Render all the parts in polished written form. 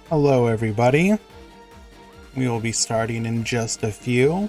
Hello everybody, we will be starting in just a few.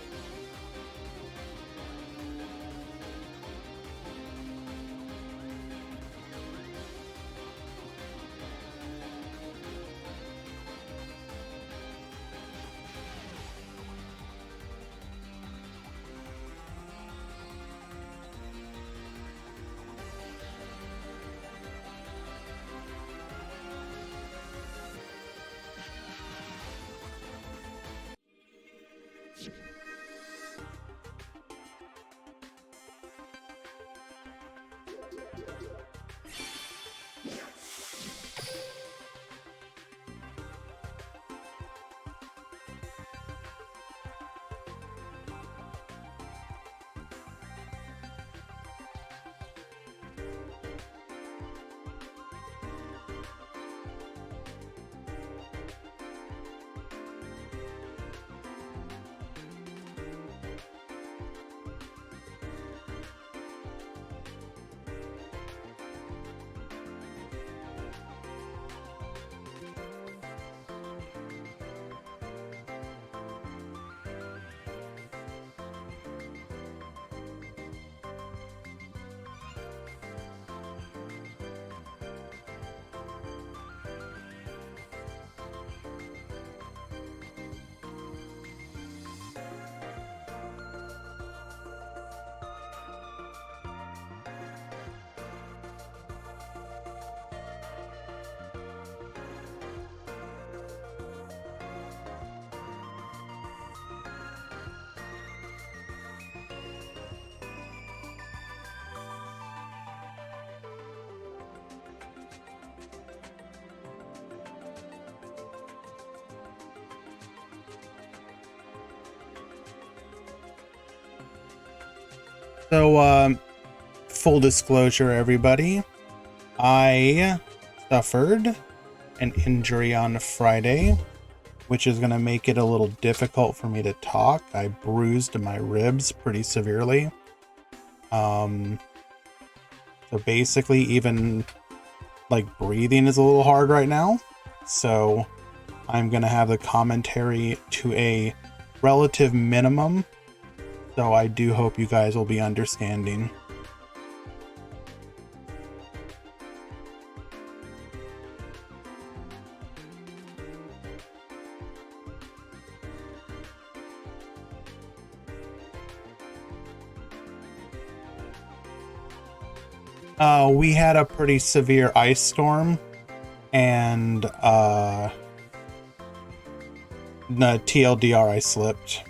So, full disclosure everybody, I suffered an injury on Friday, which is going to make it a little difficult for me to talk. I bruised my ribs pretty severely. So basically even like breathing is a little hard right now. So I'm going to have the commentary to a relative minimum. So I do hope you guys will be understanding. We had a pretty severe ice storm, and the TLDR, I slipped.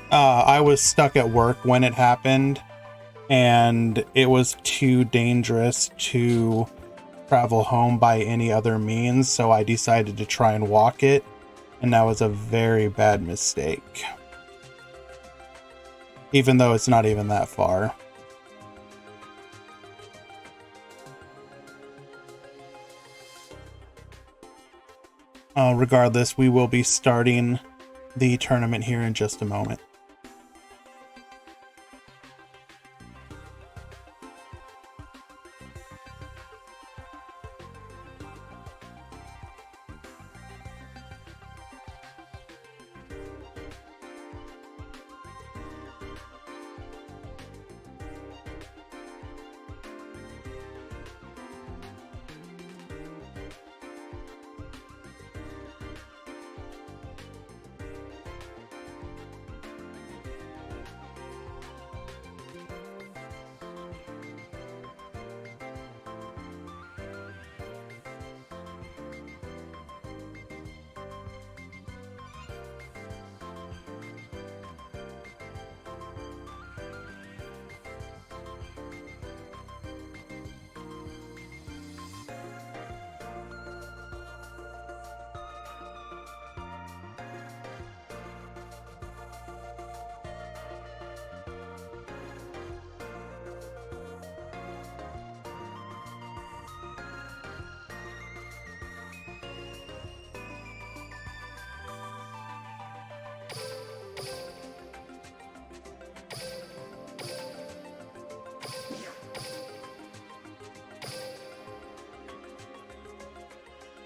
I was stuck at work when it happened, and it was too dangerous to travel home by any other means, so I decided to try and walk it, and that was a very bad mistake. Even though it's not even that far. Regardless, we will be starting the tournament here in just a moment.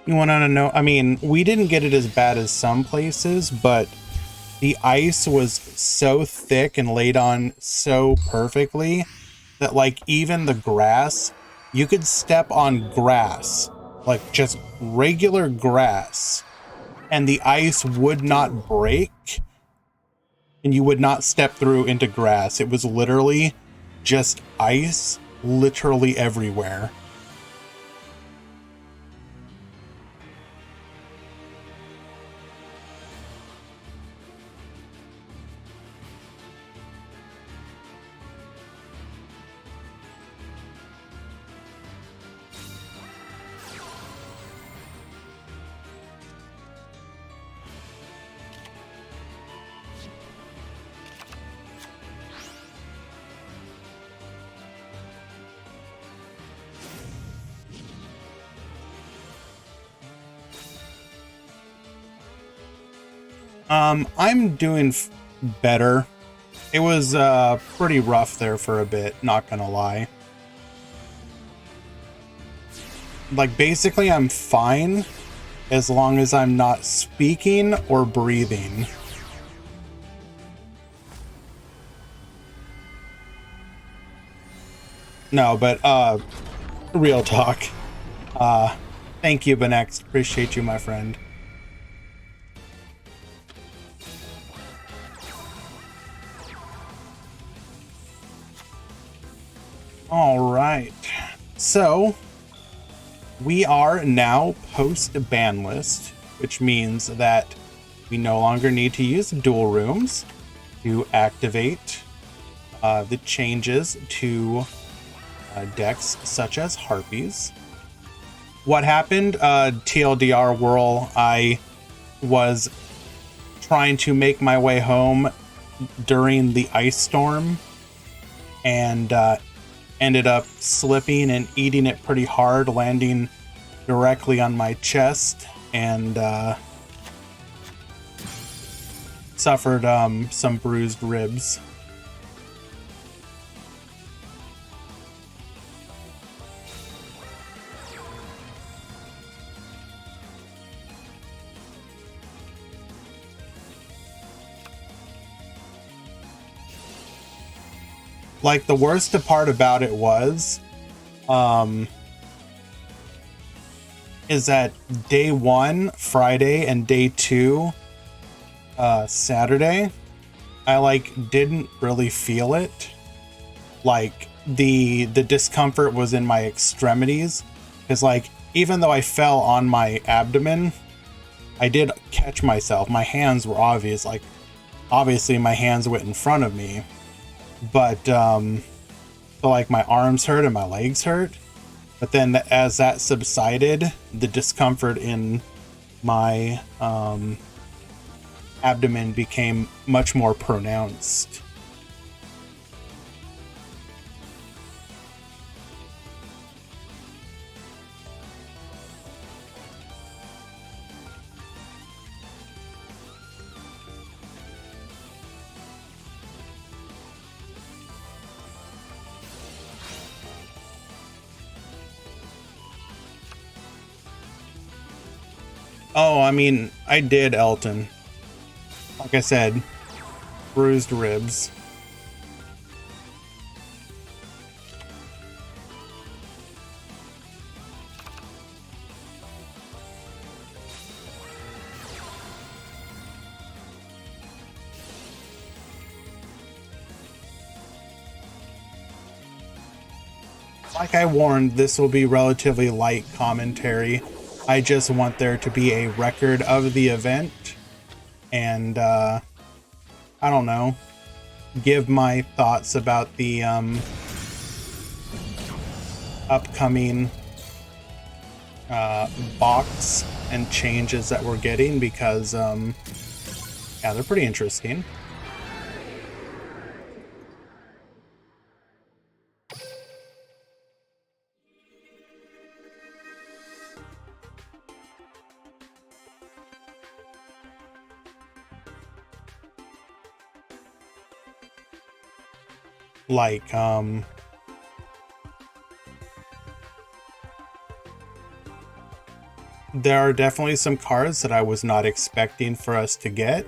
You want to know? I mean, we didn't get it as bad as some places, but the ice was so thick and laid on so perfectly that, like, even the grass, you could step on grass, like just regular grass, and the ice would not break, and you would not step through into grass. It was literally just ice, literally everywhere. I'm doing better. It was pretty rough there for a bit, not gonna lie. Like, basically I'm fine as long as I'm not speaking or breathing. No, but real talk. Thank you, Benex. Appreciate you, my friend. All right. So we are now post ban list, which means that we no longer need to use dual rooms to activate the changes to decks such as Harpies. What happened, TLDR Whirl, I was trying to make my way home during the ice storm and ended up slipping and eating it pretty hard, landing directly on my chest, and suffered some bruised ribs. Like, the worst part about it was, is that day 1, Friday, and day 2, Saturday, I, like, didn't really feel it. Like, the discomfort was in my extremities. Because, like, even though I fell on my abdomen, I did catch myself. My hands were obvious. Like, obviously my hands went in front of me. But, so, like, my arms hurt and my legs hurt. But then as that subsided, the discomfort in my abdomen became much more pronounced. Oh, I mean, I did, Elton. Like I said, bruised ribs. Like I warned, this will be relatively light commentary. I just want there to be a record of the event and, I don't know, give my thoughts about the upcoming box and changes that we're getting, because, yeah, they're pretty interesting. Like, there are definitely some cards that I was not expecting for us to get.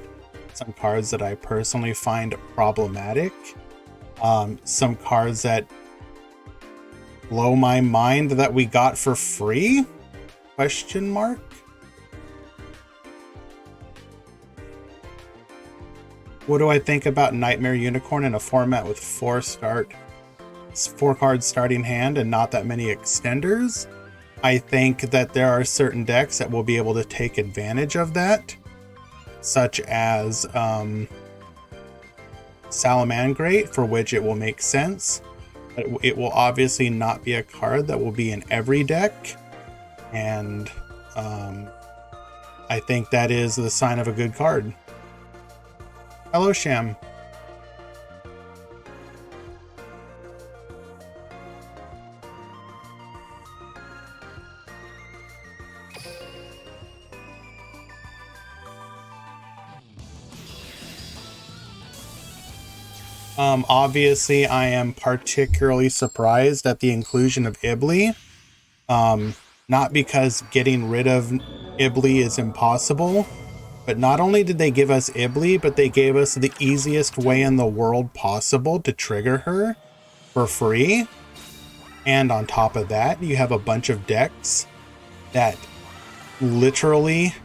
Some cards that I personally find problematic. Some cards that blow my mind that we got for free? Question mark? What do I think about Knightmare Unicorn in a format with 4 cards starting hand and not that many extenders? I think that there are certain decks that will be able to take advantage of that, such as Salamangreat, for which it will make sense. But it will obviously not be a card that will be in every deck, and I think that is the sign of a good card. Hello, Sham. Obviously, I am particularly surprised at the inclusion of Ibli. Not because getting rid of Ibli is impossible, but not only did they give us Ibli, but they gave us the easiest way in the world possible to trigger her for free. And on top of that, you have a bunch of decks that literally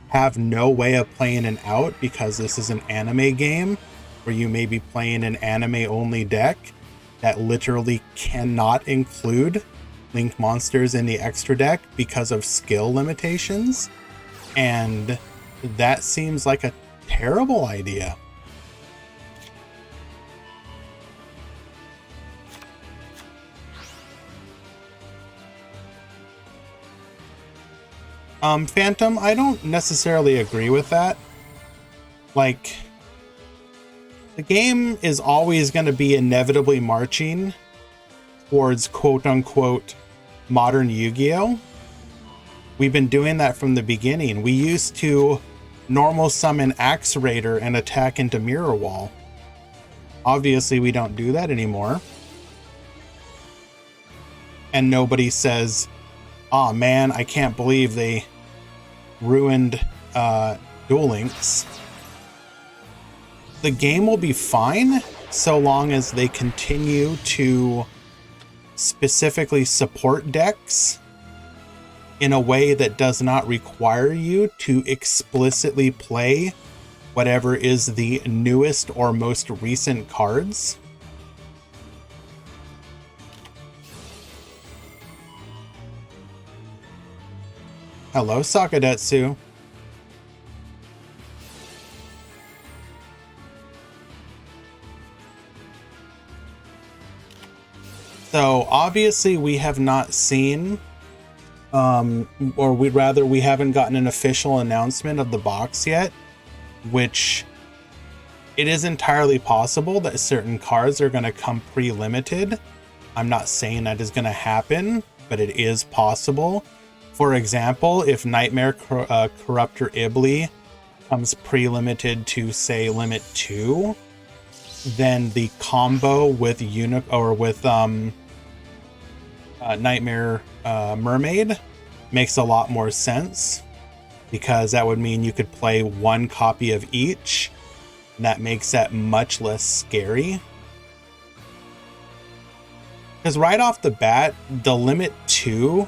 have no way of playing an out because this is an anime game where you may be playing an anime only deck that literally cannot include Link monsters in the extra deck because of skill limitations. And that seems like a terrible idea. Phantom, I don't necessarily agree with that. Like, the game is always going to be inevitably marching towards quote-unquote modern Yu-Gi-Oh! We've been doing that from the beginning. We used to normal summon Axe Raider and attack into Mirror Wall. Obviously, we don't do that anymore. And nobody says, "Aw, man, I can't believe they ruined Duel Links." The game will be fine so long as they continue to specifically support decks in a way that does not require you to explicitly play whatever is the newest or most recent cards. Hello, Sakadetsu. So obviously we have not seen, or we haven't gotten an official announcement of the box yet, which it is entirely possible that certain cards are going to come pre-limited. I'm not saying that is going to happen, but it is possible. For example, if Knightmare Corruptor Ibli comes pre-limited to, say, Limit 2, then the combo with Knightmare Mermaid makes a lot more sense, because that would mean you could play one copy of each, and that makes that much less scary. Because right off the bat, the Limit 2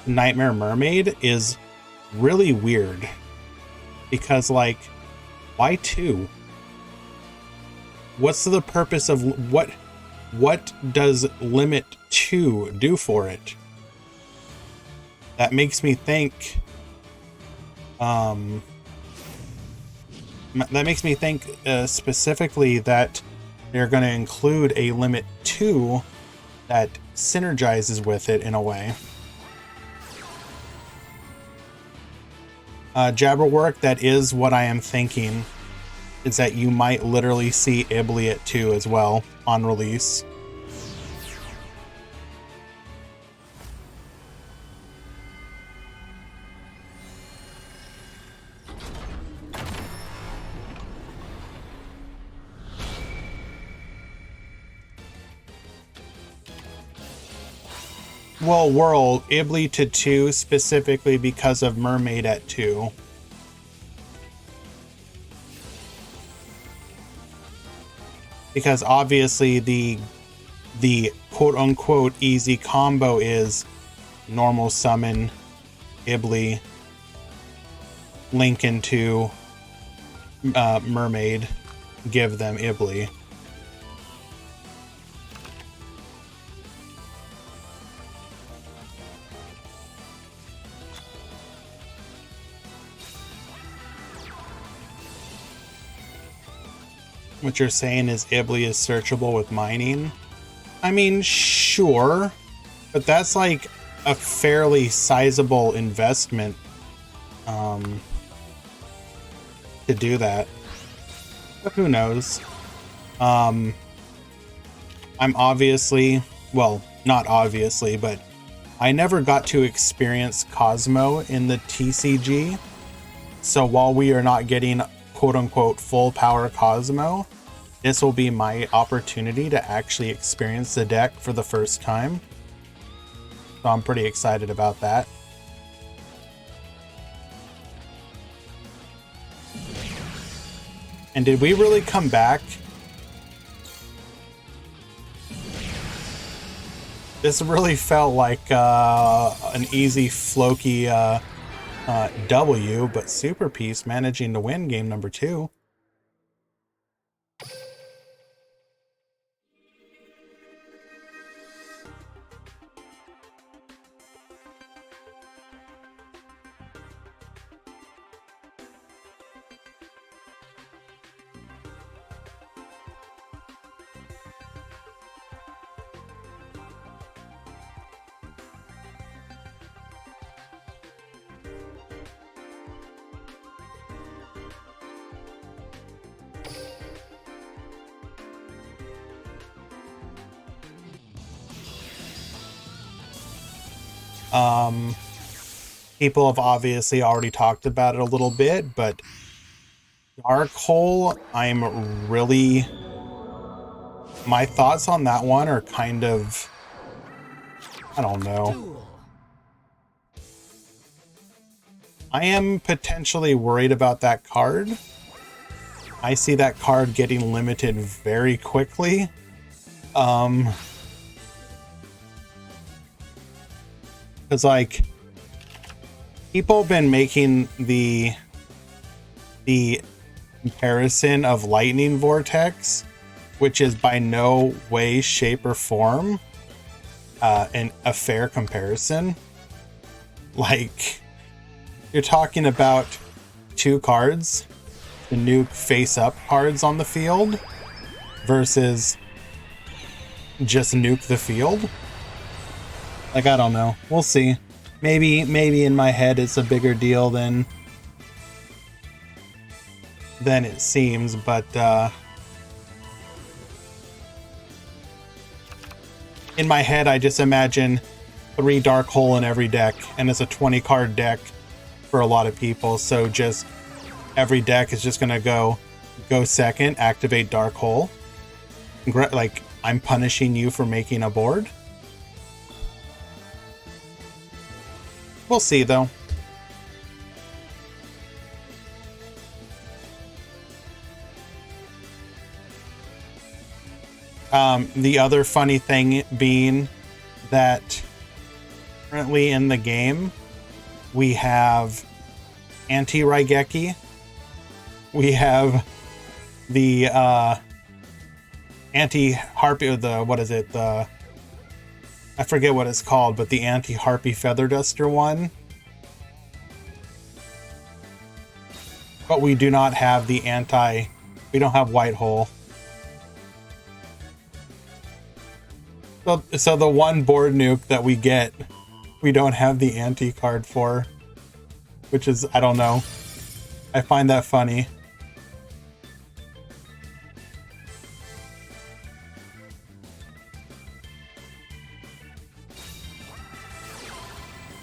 Knightmare Mermaid is really weird, because, like, why 2? What's the purpose of what does Limit 2 do for it? That makes me think specifically that they're going to include a Limit 2 that synergizes with it in a way. Jabberwork, that is what I am thinking, is that you might literally see Ibli at 2 as well on release. Well, Whirl, Ibly to 2 specifically because of Mermaid at 2. Because obviously the quote-unquote easy combo is normal summon Ibly, link into Mermaid, give them Ibly. What you're saying is Ibly is searchable with mining? I mean, sure, but that's like a fairly sizable investment to do that. But who knows? I'm obviously, well, not obviously, but I never got to experience Cosmo in the TCG. So while we are not getting quote-unquote full power Cosmo, this will be my opportunity to actually experience the deck for the first time. So I'm pretty excited about that. And did we really come back? This really felt like an easy Floki W, but Super Piece managing to win game number 2. People have obviously already talked about it a little bit, but Dark Hole, I'm really... My thoughts on that one are kind of... I don't know. I am potentially worried about that card. I see that card getting limited very quickly. Because, like, people have been making the comparison of Lightning Vortex, which is by no way, shape, or form a fair comparison. Like, you're talking about 2 cards, the nuke face-up cards on the field, versus just nuke the field. Like, I don't know. We'll see. Maybe in my head it's a bigger deal than it seems, but in my head I just imagine 3 Dark Hole in every deck, and it's a 20 card deck for a lot of people, so just every deck is just gonna go second, activate Dark Hole. Like, I'm punishing you for making a board. We'll see, though. The other funny thing being that currently in the game, we have Anti-Raigeki. We have the Anti-Harpy, what is it? I forget what it's called, but the Anti-Harpy Feather Duster one. But we do not have we don't have White Hole. So the one board nuke that we get, we don't have the anti card for, which is, I don't know. I find that funny.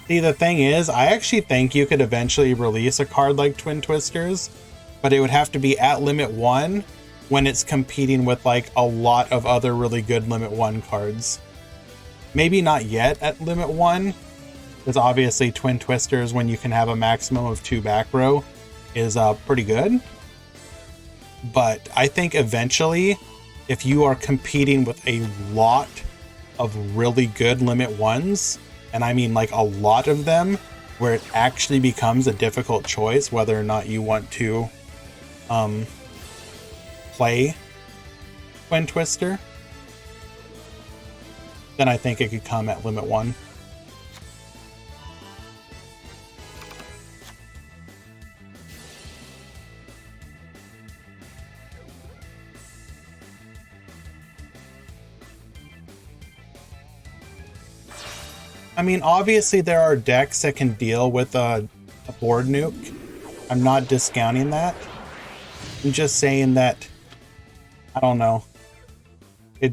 See, the thing is, I actually think you could eventually release a card like Twin Twisters, but it would have to be at limit 1 when it's competing with like a lot of other really good limit 1 cards. Maybe not yet at limit 1, because obviously Twin Twisters, when you can have a maximum of 2 back row, is pretty good. But I think eventually, if you are competing with a lot of really good limit 1s, and I mean like a lot of them, where it actually becomes a difficult choice whether or not you want to play Twin Twister, then I think it could come at limit 1. I mean, obviously there are decks that can deal with a board nuke. I'm not discounting that. I'm just saying that, I don't know. It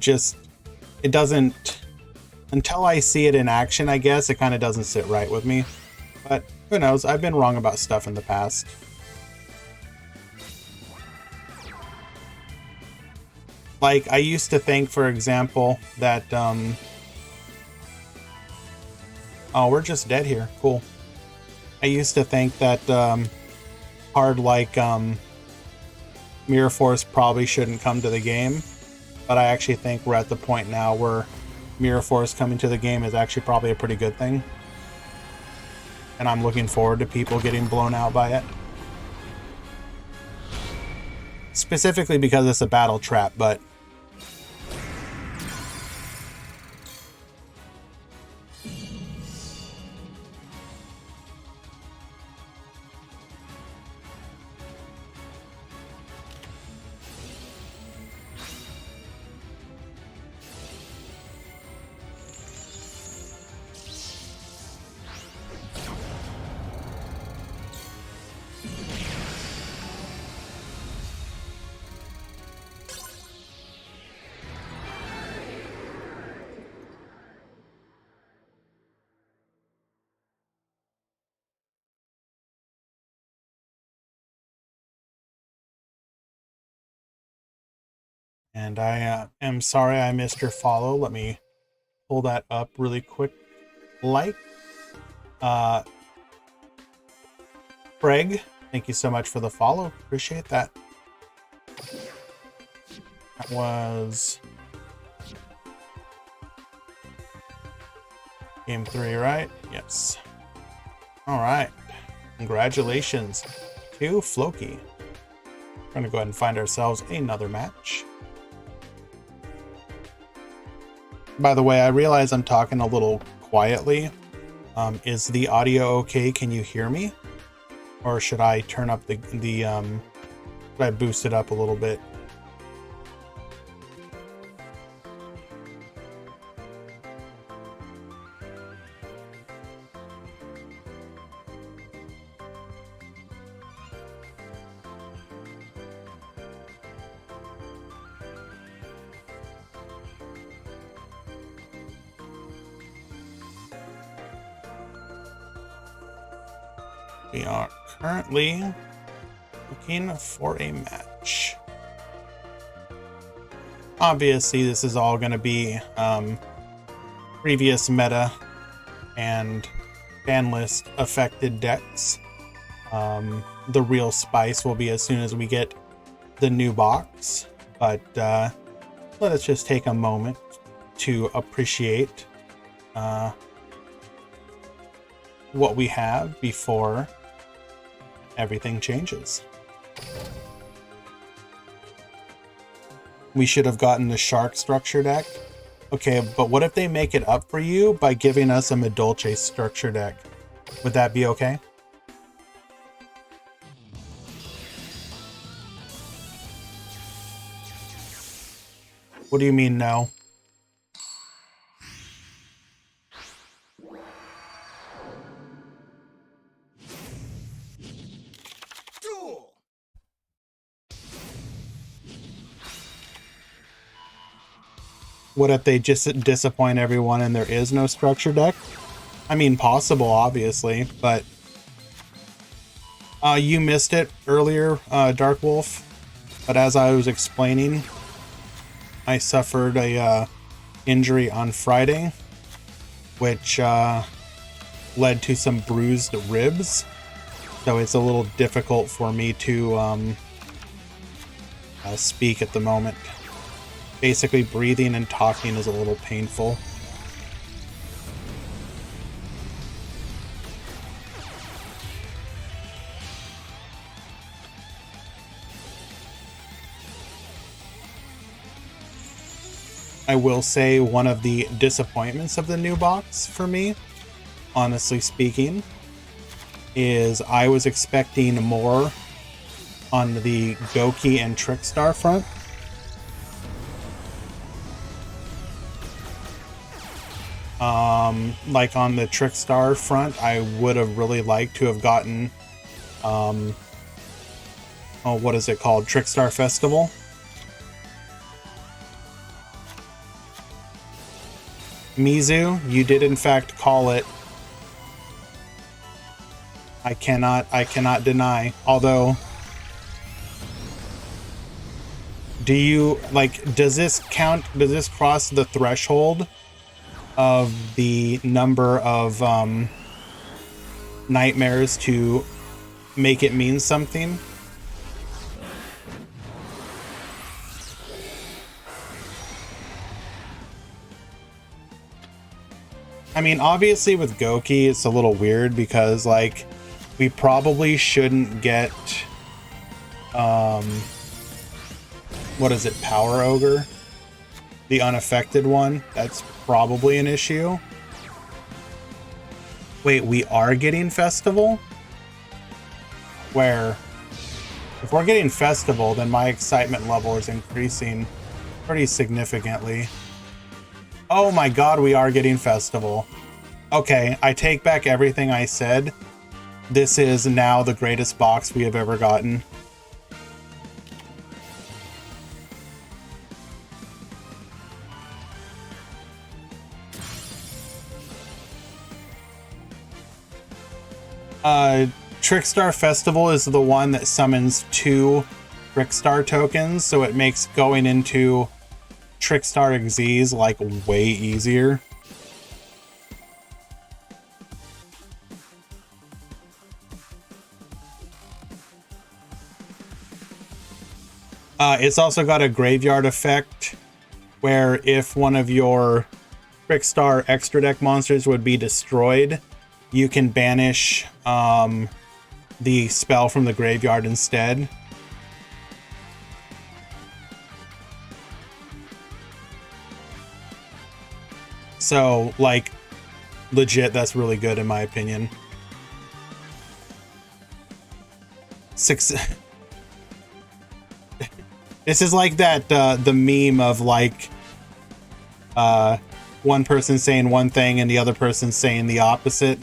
doesn't, until I see it in action, I guess, it kind of doesn't sit right with me. But who knows? I've been wrong about stuff in the past. Like, I used to think, for example, that, oh, we're just dead here. Cool. I used to think that hard like Mirror Force probably shouldn't come to the game, but I actually think we're at the point now where Mirror Force coming to the game is actually probably a pretty good thing. And I'm looking forward to people getting blown out by it. Specifically because it's a battle trap, but and I am sorry I missed your follow. Let me pull that up really quick. Craig, thank you so much for the follow. Appreciate that. That was game 3, right? Yes. All right. Congratulations to Floki. We're going to go ahead and find ourselves another match. By the way, I realize I'm talking a little quietly. Is the audio okay? Can you hear me? Or should I turn up should I boost it up a little bit? We are currently looking for a match. Obviously, this is all going to be previous meta and ban list affected decks. The real spice will be as soon as we get the new box, but let us just take a moment to appreciate what we have before everything changes. We should have gotten the shark structure deck. Okay, but what if they make it up for you by giving us a Medolce structure deck? Would that be okay? What do you mean no? Duel. What if they just disappoint everyone and there is no structure deck? I mean, possible, obviously, but you missed it earlier, Dark Wolf. But as I was explaining, I suffered a injury on Friday, which led to some bruised ribs. So it's a little difficult for me to speak at the moment. Basically, breathing and talking is a little painful. I will say one of the disappointments of the new box for me, honestly speaking, is I was expecting more on the Goki and Trickstar front. Like on the Trickstar front, I would have really liked to have gotten, oh, what is it called? Trickstar Festival. Mizu, you did in fact call it. I cannot deny. Although, do you, like, does this count, does this cross the threshold of the number of nightmares to make it mean something? I mean, obviously with Goki, it's a little weird because, like, we probably shouldn't get, what is it, Power Ogre? The unaffected one. That's probably an issue. Wait, we are getting Festival? Where? If we're getting Festival, then my excitement level is increasing pretty significantly. Oh my god, we are getting Festival. Okay, I take back everything I said. This is now the greatest box we have ever gotten. Trickstar Festival is the one that summons 2 Trickstar tokens, so it makes going into Trickstar Xyz like way easier. It's also got a graveyard effect where if one of your Trickstar extra deck monsters would be destroyed, you can banish the spell from the graveyard instead. So, like, legit, that's really good in my opinion. This is like that, the meme of, like, one person saying one thing and the other person saying the opposite.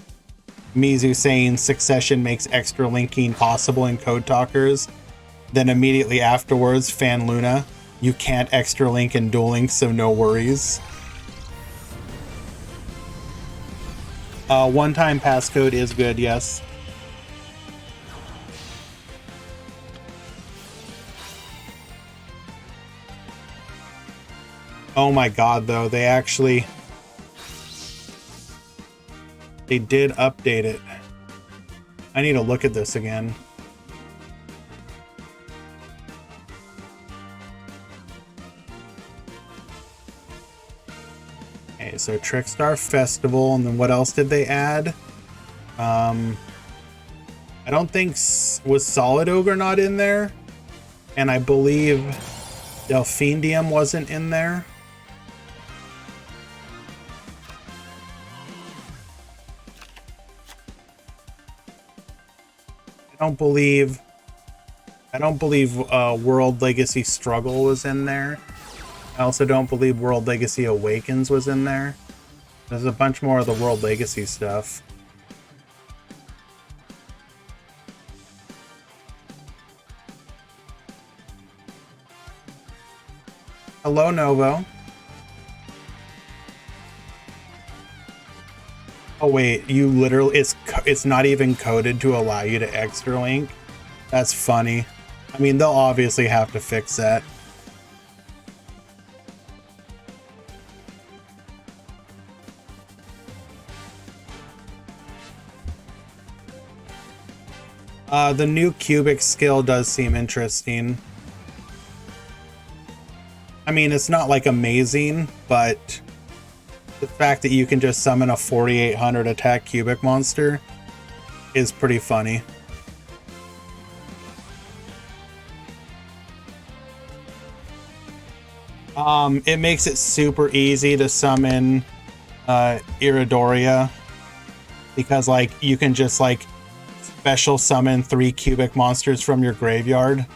Mizu saying Succession makes extra linking possible in Code Talkers. Then immediately afterwards, Fan Luna, you can't extra link in Duel Links, so no worries. One-time passcode is good, yes. Oh my god, though, they did update it. I need to look at this again. Okay, so Trickstar Festival, and then what else did they add? I don't think, was Solid Ogre not in there? And I believe Delphindium wasn't in there. I don't believe World Legacy Struggle was in there. I also don't believe World Legacy Awakens was in there. There's a bunch more of the World Legacy stuff. Hello, Novo. Oh wait, you literally, it's not even coded to allow you to extra link? That's funny. I mean, they'll obviously have to fix that. The new cubic skill does seem interesting. I mean, it's not like amazing, but the fact that you can just summon a 4800 attack cubic monster is pretty funny. It makes it super easy to summon Iridoria, because like you can just like special summon 3 cubic monsters from your graveyard.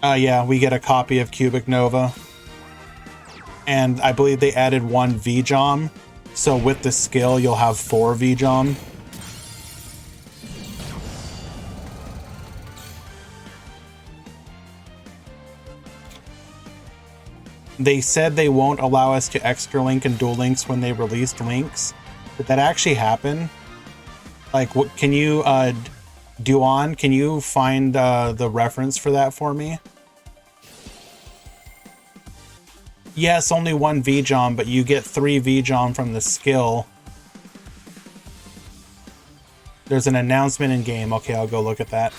Yeah, we get a copy of Cubic Nova. And I believe they added 1 VJOM. So with the skill, you'll have 4 VJOM. They said they won't allow us to extra link and dual links when they released links. Did that actually happen? Like, what can you, Duan, can you find the reference for that for me? Yes, only 1 VJOM, but you get 3 VJOM from the skill. There's an announcement in game. Okay, I'll go look at that.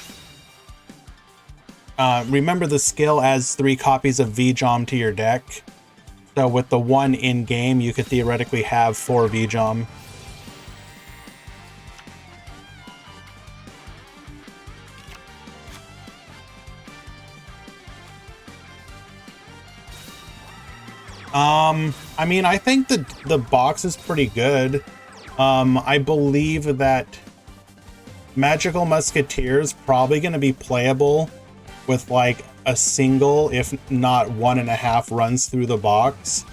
Remember, the skill adds 3 copies of VJOM to your deck. So with the 1 in game, you could theoretically have 4 VJOM. I mean, I think the box is pretty good. I believe that Magical Musketeers probably going to be playable with like a single, if not 1.5 runs through the box.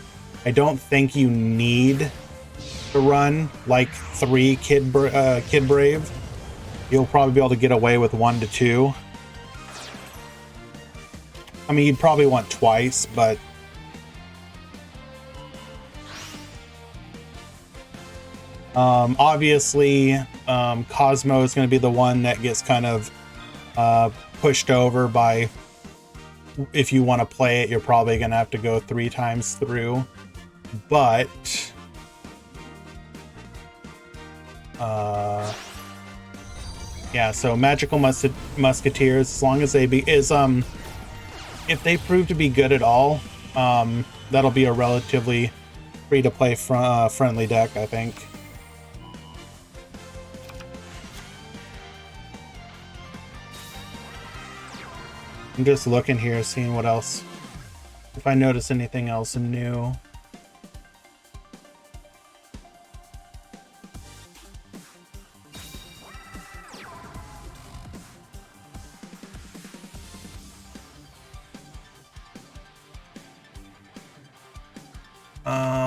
I don't think you need to run like 3 Kid Brave. You'll probably be able to get away with 1 to 2. I mean, you'd probably want twice, but obviously, Cosmo is going to be the one that gets kind of pushed over by, if you want to play it, you're probably going to have to go 3 times through. But yeah, so Magical Musketeers, as long as they if they prove to be good at all, that'll be a relatively free-to-play friendly deck, I think. I'm just looking here, seeing what else, if I notice anything else new.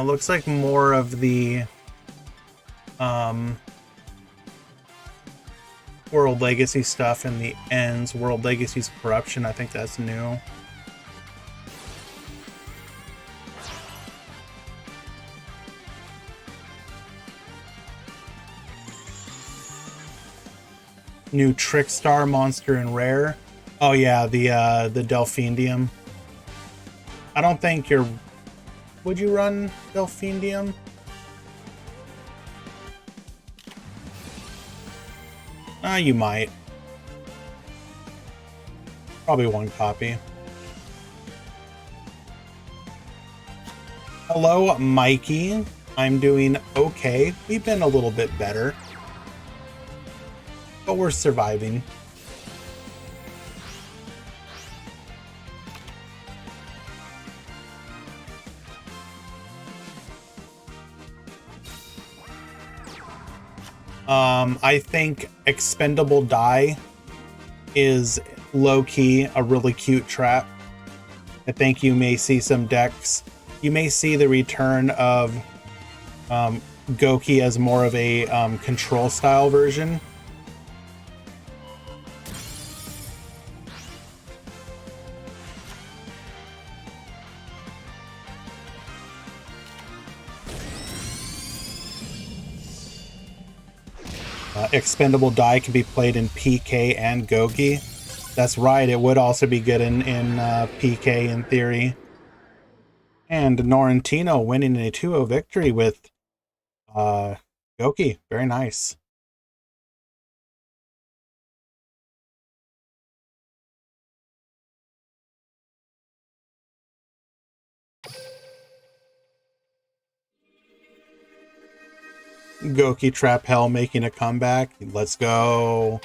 Looks like more of the World Legacy stuff in the ends. World Legacy's Corruption, I think that's new. New Trickstar monster in rare. Oh yeah, the Delphindium. I don't think you're... Would you run Delphindium? You might. Probably 1 copy. Hello, Mikey. I'm doing okay. We've been a little bit better, but we're surviving. I think Expendable Die is low-key a really cute trap. I think you may see some decks. You may see the return of Goki as more of a control style version. Expendable Die can be played in PK and Goki. That's right, it would also be good in PK in theory. And Norrentino winning a 2-0 victory with Goki. Very nice. Goki Trap Hell making a comeback. Let's go.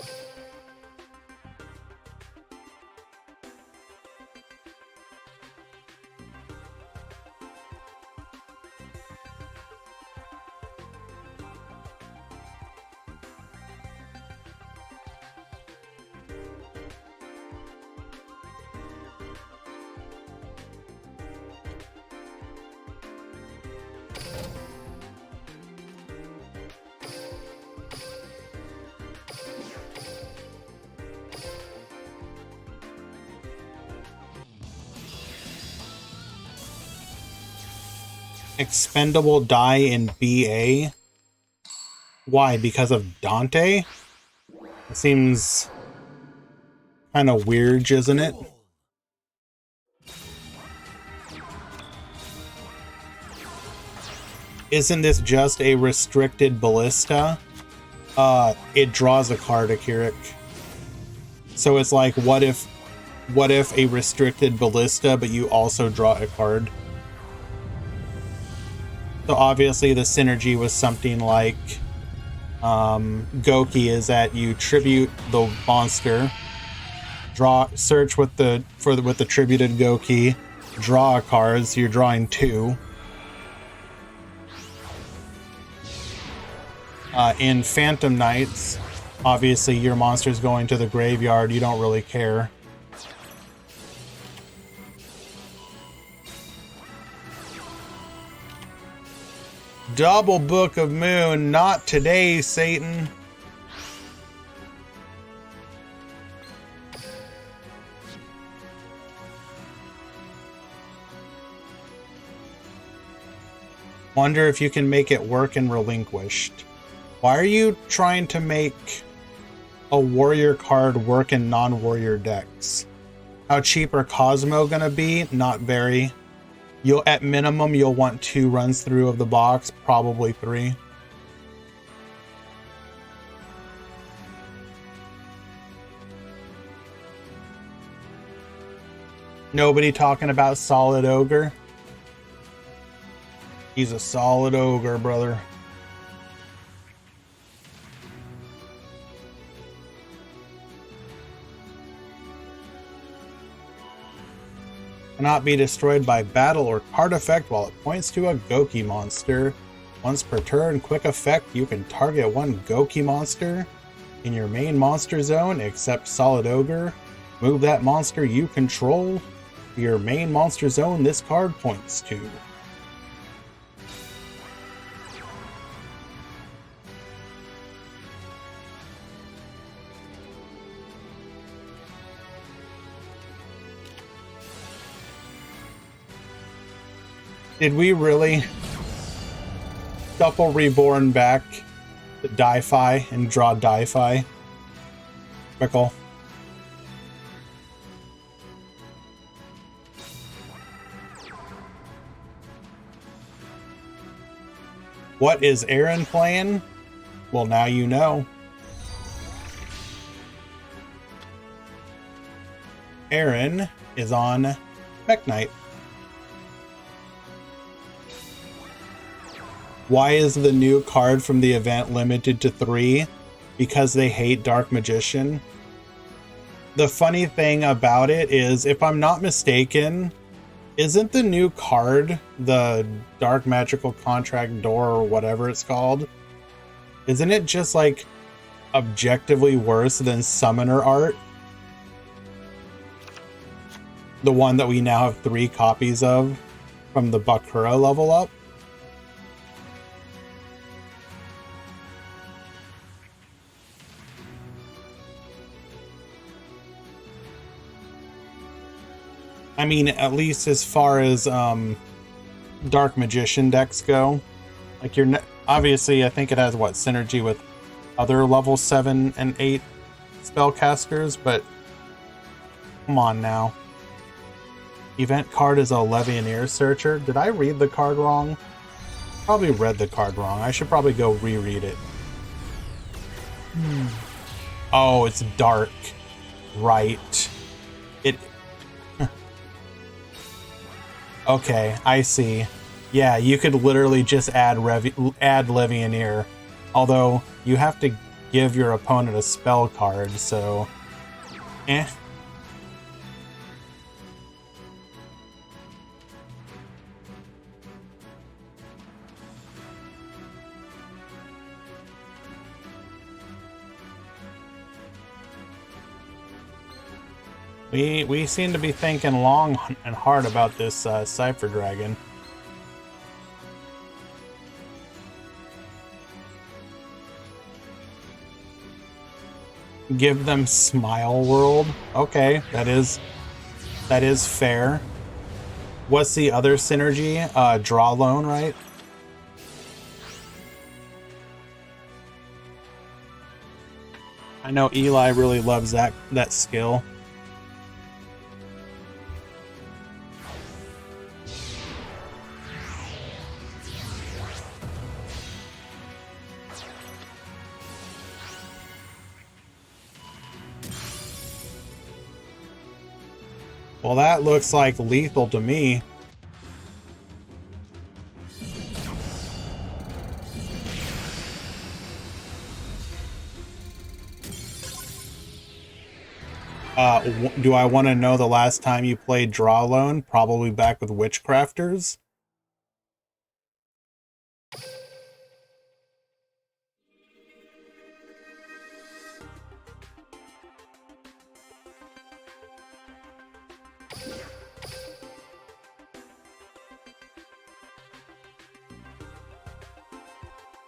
Expendable die in BA. Why? Because of Dante? It seems kind of weird, isn't it? Isn't this just a restricted ballista? It draws a card, Akirik. So it's like, what if a restricted ballista, but you also draw a card? So obviously the synergy was something like Goki is that you tribute the monster, search with the tributed Goki, draw a card, so you're drawing 2. In Phantom Knights, obviously your monster's going to the graveyard, you don't really care. Double Book of Moon, not today, Satan. Wonder if you can make it work in Relinquished. Why are you trying to make a warrior card work in non-warrior decks? How cheap are Cosmo gonna be? Not very. At minimum, you'll want 2 runs through of the box, probably 3. Nobody talking about Solid Ogre? He's a solid ogre, brother. Cannot be destroyed by battle or card effect while it points to a Goki monster. Once per turn, quick effect, you can target 1 Goki monster in your main monster zone except Solid Ogre. Move that monster you control to your main monster zone this card points to. Did we really shuffle Reborn back to Di-Fi and draw Di-Fi? Pickle. What is Aaron playing? Well, now you know. Aaron is on Mech Knight. Why is the new card from the event limited to 3? Because they hate Dark Magician. The funny thing about it is, if I'm not mistaken, isn't the new card the Dark Magical Contract Door or whatever it's called? Isn't it just like objectively worse than Summoner Art? The one that we now have 3 copies of from the Bakura level up? I mean, at least as far as Dark Magician decks go. Like, obviously, I think it has, what, synergy with other level 7 and 8 spellcasters, but come on now. Event card is a Levianeer Searcher. Did I read the card wrong? Probably read the card wrong. I should probably go reread it. Oh, it's dark. Right. Okay, I see. Yeah, you could literally just add Levianeer Although you have to give your opponent a spell card, so eh. We seem to be thinking long and hard about this Cypher Dragon. Give them Smile World. Okay, that is fair. What's the other synergy? Draw Loan, right? I know Eli really loves that skill. Well, that looks like lethal to me. Do I want to know the last time you played Draw Loan? Probably back with Witchcrafters.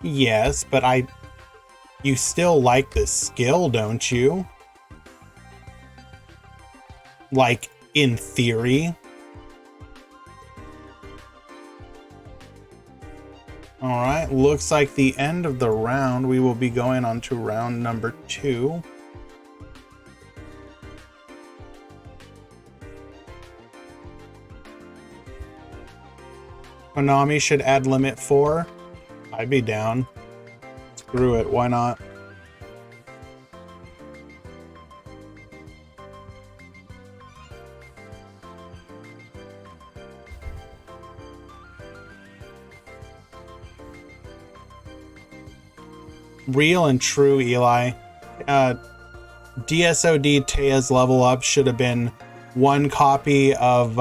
Yes, but you still like the skill, don't you? Like, in theory. Alright, looks like the end of the round. We will be going on to round number 2. Konami should add limit 4. I'd be down. Screw it, why not? Real and true, Eli. DSOD Tea's level up should have been 1 copy of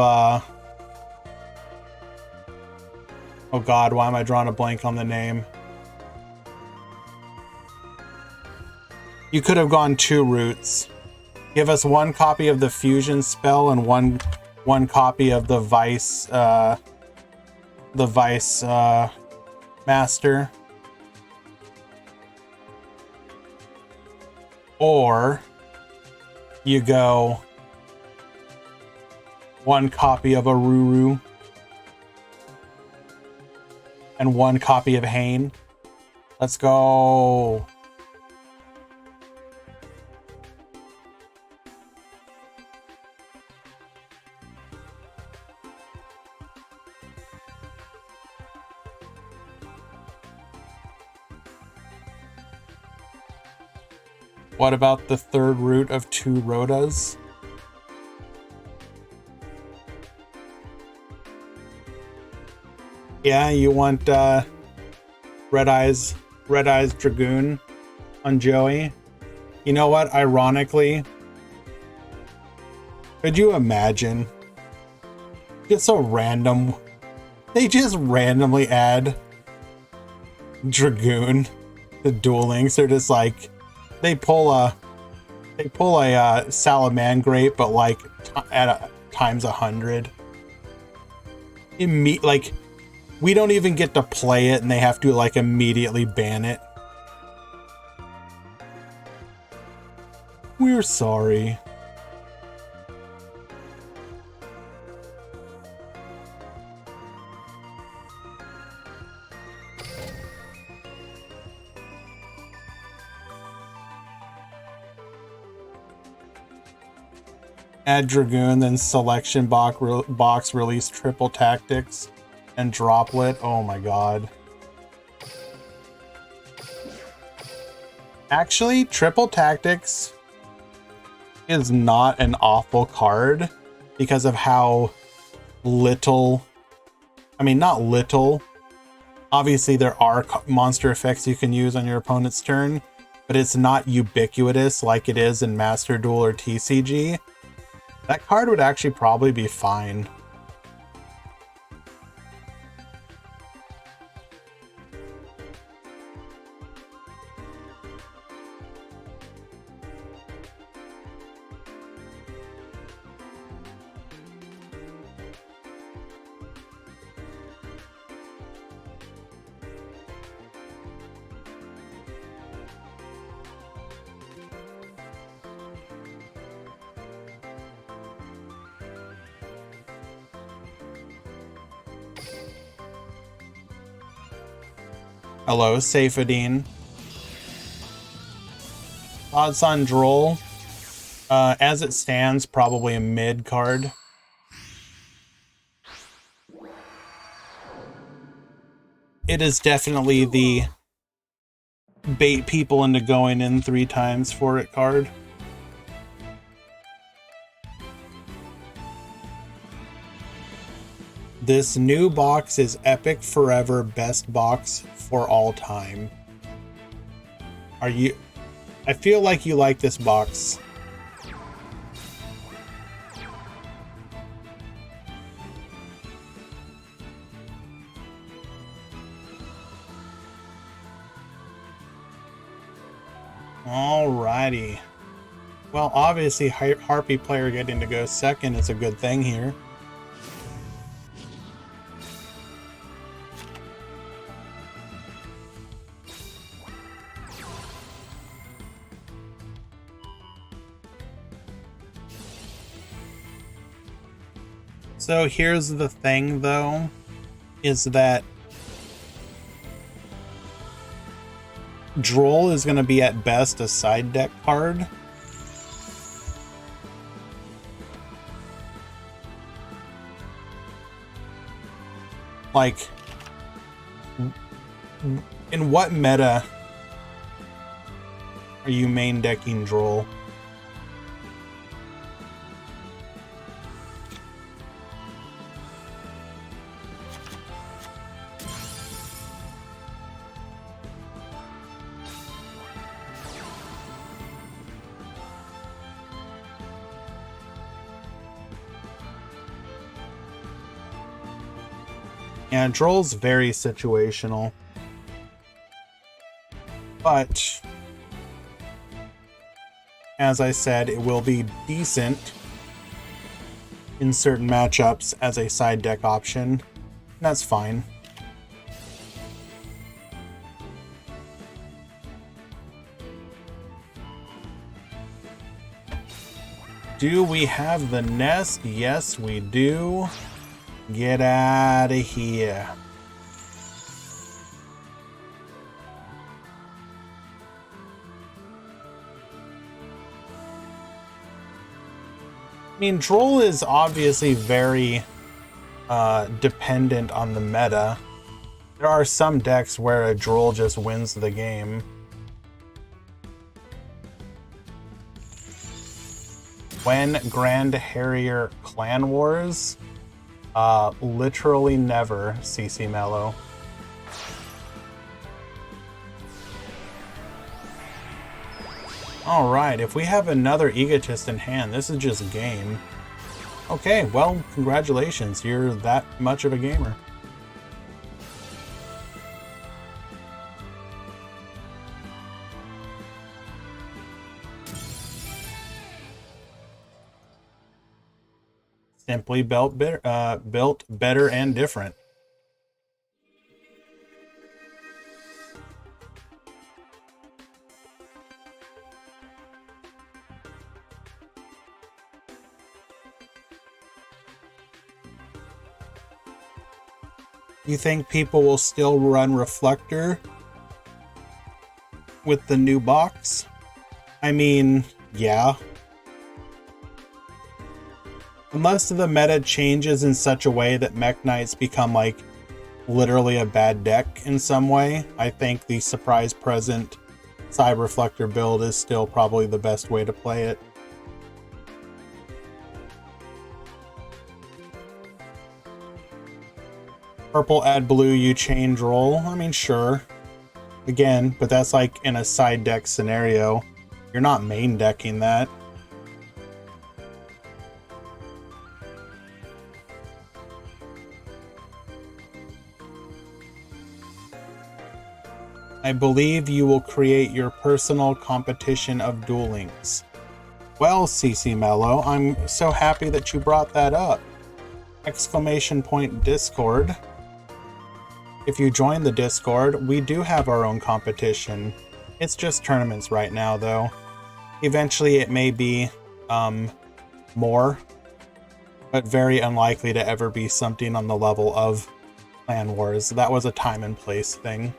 oh god, why am I drawing a blank on the name? You could have gone 2 routes. Give us 1 copy of the fusion spell and one copy of the vice master. Or you go 1 copy of Aruru and 1 copy of Hane. Let's go. What about the 3rd route of 2 Rhodas? Yeah, you want Red Eyes Dragoon on Joey? You know what? Ironically, could you imagine? It's so random. They just randomly add Dragoon to Duel Links. They're just like, they pull a Salamangreat, but like at times 100. Like, we don't even get to play it, and they have to like immediately ban it. We're sorry. Add Dragoon, then selection box release triple tactics and droplet. Oh my god. Actually, triple tactics is not an awful card because of how little, I mean, not little, Obviously, there are monster effects you can use on your opponent's turn, but it's not ubiquitous like it is in Master Duel or TCG. That card would actually probably be fine. Hello, Safadine. Thoughts on Droll? As it stands, probably a mid card. It is definitely the bait people into going in 3 times for it card. This new box is epic forever, best box for all time. Are you... I feel like you like this box. Alrighty. Well, obviously, Harpy player getting to go second is a good thing here. So here's the thing, though, is that Droll is going to be at best a side deck card. Like, in what meta are you main decking Droll? Yeah, Droll's very situational. But, as I said, it will be decent in certain matchups as a side deck option. That's fine. Do we have the nest? Yes, we do. Get out of here. I mean, Droll is obviously very dependent on the meta. There are some decks where a Droll just wins the game. When Grand Harrier Clan Wars? Literally never, CC Mello. Alright, if we have another Egotist in hand, this is just game. Okay, well, congratulations, you're that much of a gamer. Simply built better and different. You think people will still run Reflector with the new box? I mean, yeah. Unless the meta changes in such a way that Mech Knights become like literally a bad deck in some way, I think the surprise present Cyber Reflector build is still probably the best way to play it. Purple add blue, you change role. I mean, sure. Again, but that's like in a side deck scenario. You're not main decking that. I believe you will create your personal competition of Duel Links. Well, CC Mello, I'm so happy that you brought that up. Exclamation point Discord. If you join the Discord, we do have our own competition. It's just tournaments right now, though. Eventually it may be more, but very unlikely to ever be something on the level of Clan Wars. That was a time and place thing.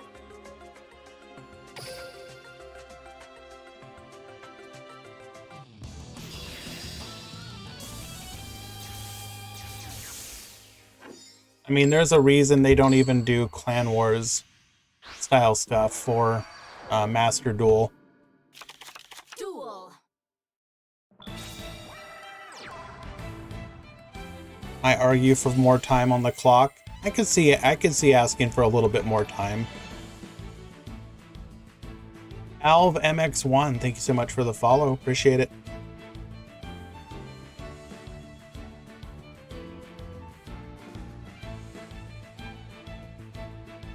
I mean, there's a reason they don't even do Clan Wars style stuff for Master Duel. Duel. I argue for more time on the clock. I could see asking for a little bit more time. Alv MX1, thank you so much for the follow. Appreciate it.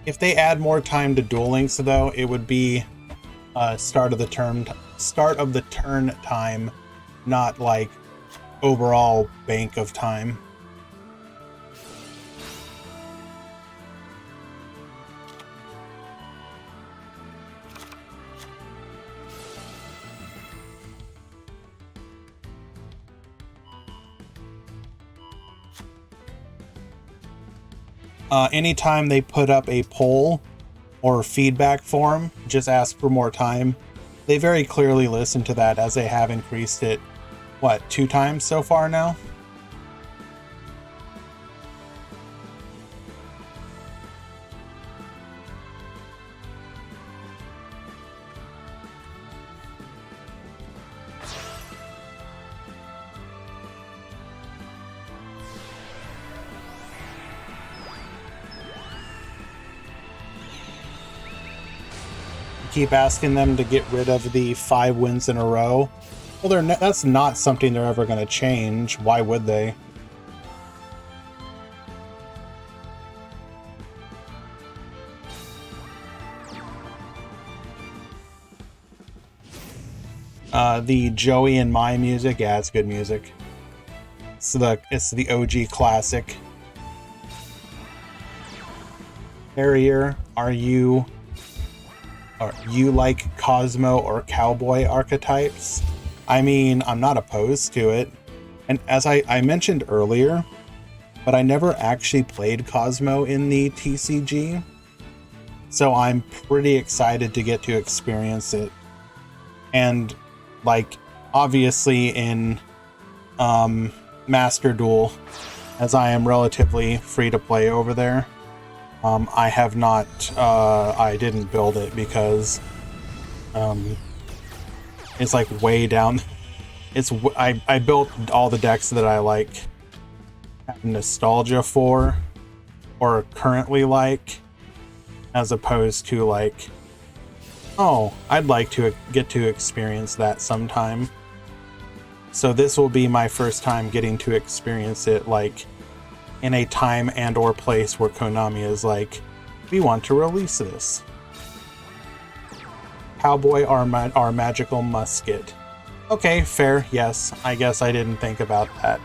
If they add more time to Duel Links, though, it would be start of the turn time, not like overall bank of time. Anytime they put up a poll or feedback form, just ask for more time. They very clearly listen to that, as they have increased it, what, 2 times so far now? Keep asking them to get rid of the 5 wins in a row. Well, that's not something they're ever going to change. Why would they? The Joey and Mai music, yeah, it's good music. It's the OG classic. Harrier, are you like Cosmo or Cowboy archetypes? I mean, I'm not opposed to it. And as I mentioned earlier, but I never actually played Cosmo in the TCG. So I'm pretty excited to get to experience it. And like, obviously in Master Duel, as I am relatively free to play over there, I have not, I didn't build it because it's like way down. I built all the decks that I like have nostalgia for or currently like, as opposed to like, oh, I'd like to get to experience that sometime. So this will be my first time getting to experience it like in a time and or place where Konami is like, we want to release this. Cowboy our magical musket. Okay, fair, yes. I guess I didn't think about that.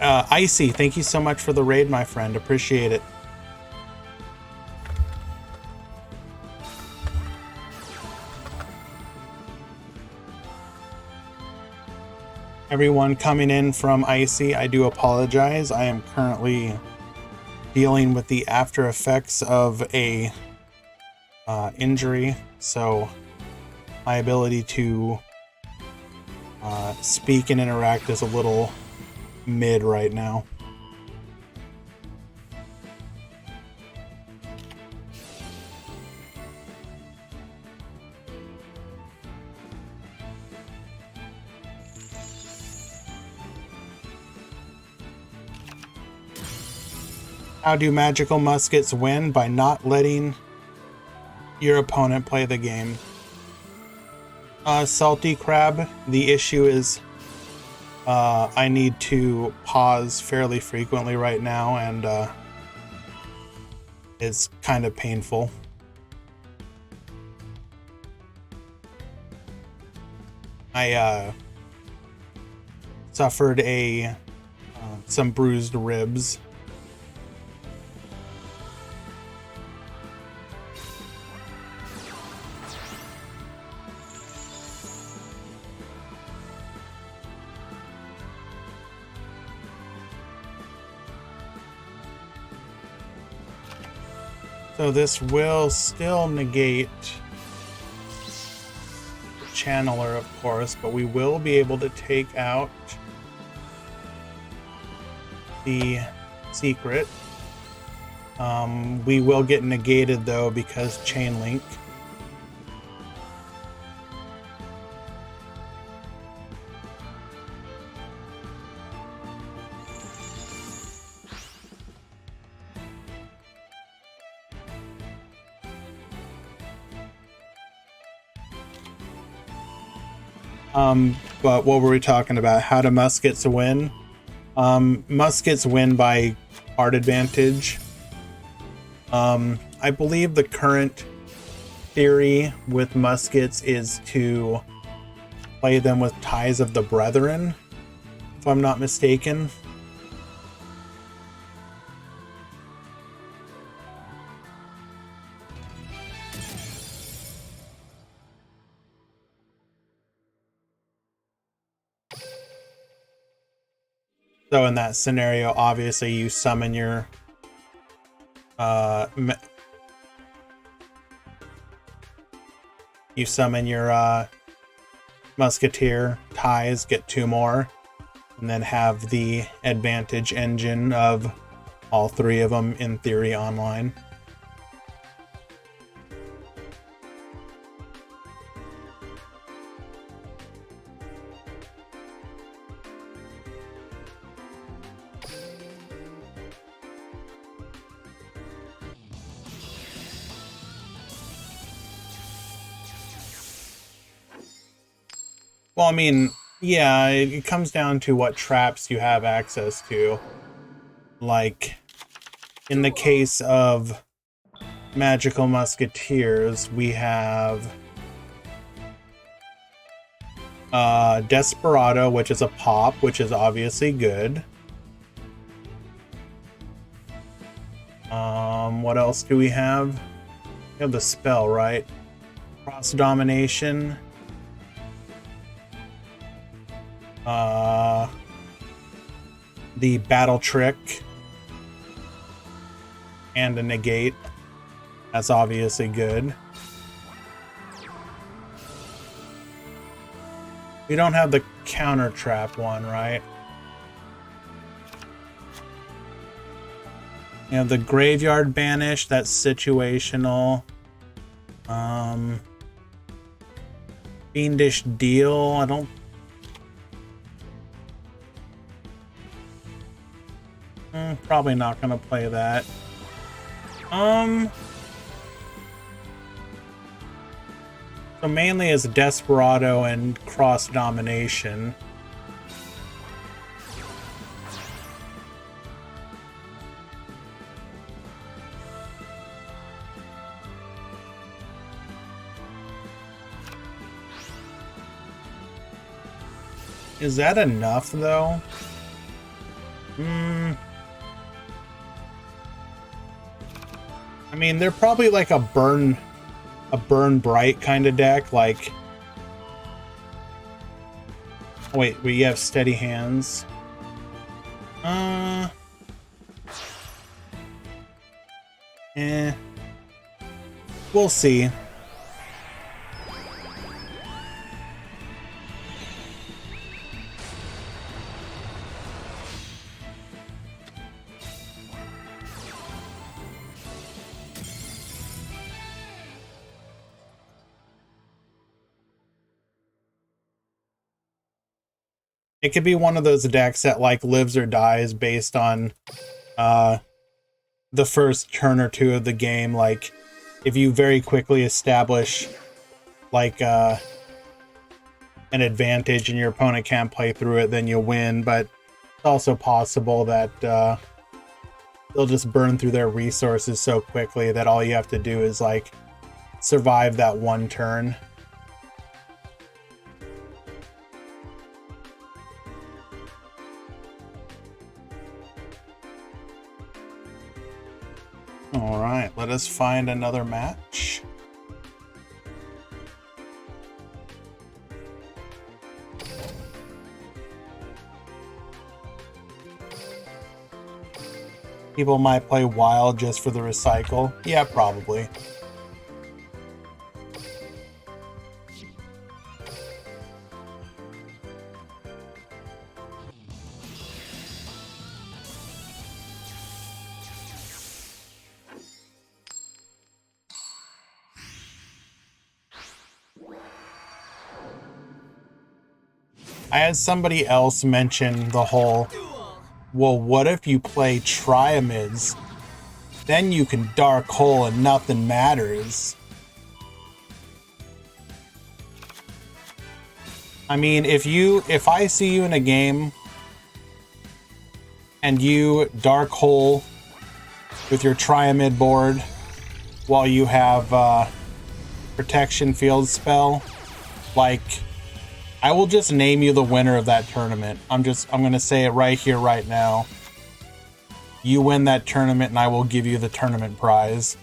Icy, thank you so much for the raid, my friend. Appreciate it. Everyone coming in from Icy, I do apologize. I am currently dealing with the after effects of a injury, so my ability to speak and interact is a little mid right now. How do magical muskets win? By not letting your opponent play the game. Salty Crab, the issue is I need to pause fairly frequently right now, and it's kind of painful. I suffered some bruised ribs. So this will still negate the channeler, of course, but we will be able to take out the secret. We will get negated though because chain link. But what were we talking about? How do muskets win? Muskets win by card advantage. I believe the current theory with muskets is to play them with Ties of the Brethren, if I'm not mistaken. So in that scenario, obviously you summon your musketeer, ties, get 2 more, and then have the advantage engine of all 3 of them in theory online. Well, I mean, yeah, it comes down to what traps you have access to. Like, in the case of Magical Musketeers, we have Desperado, which is a pop, which is obviously good. What else do we have? We have the spell, right? Cross Domination. The Battle Trick. And a Negate. That's obviously good. We don't have the Counter Trap one, right? You have the Graveyard Banish, that's situational. Fiendish Deal, I don't... probably not gonna play that. So mainly as Desperado and Cross Domination. Is that enough, though? I mean, they're probably like a burn bright kind of deck, like... Oh, wait, we have steady hands. We'll see. It could be one of those decks that like lives or dies based on the first turn or two of the game, like if you very quickly establish like an advantage and your opponent can't play through it, then you win. But it's also possible that they'll just burn through their resources so quickly that all you have to do is like survive that one turn. All right, let us find another match. People might play Wild just for the recycle. Yeah, probably. I had somebody else mention the whole, well, what if you play Triamids? Then you can Dark Hole and nothing matters. I mean, if I see you in a game and you Dark Hole with your Triamid board while you have Protection Field spell, like, I will just name you the winner of that tournament. I'm gonna say it right here, right now. You win that tournament and I will give you the tournament prize.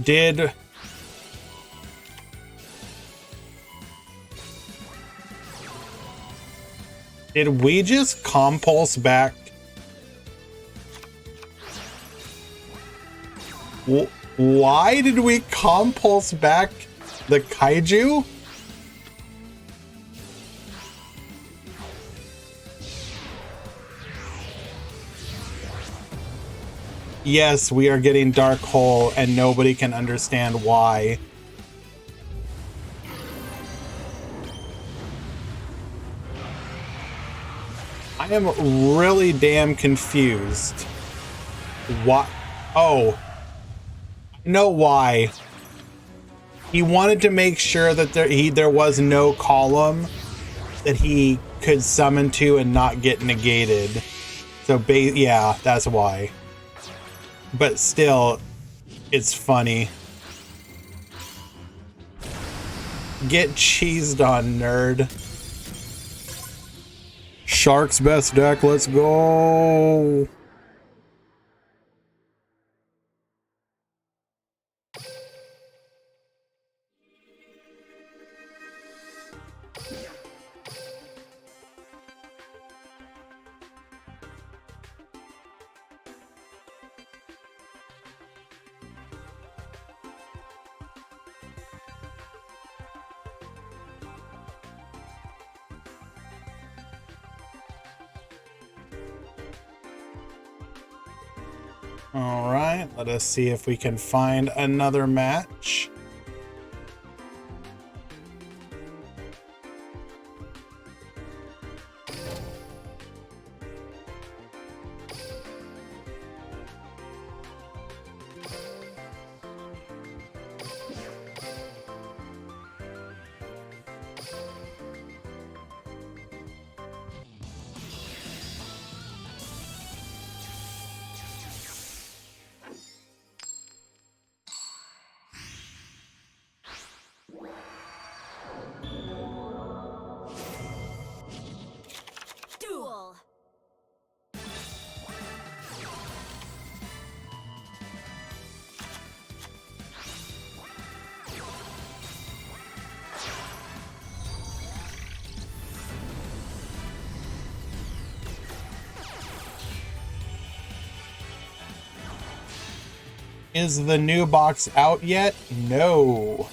Did we just compulse back? Why did we compulse back the kaiju? Yes, we are getting Dark Hole and nobody can understand why. I am really damn confused. What? Oh. I know why. He wanted to make sure that there was no column that he could summon to and not get negated. So yeah, that's why. But still, it's funny. Get cheesed on, nerd. Shark's best deck, let's go. All right, let us see if we can find another match. Duel. Is the new box out yet? No.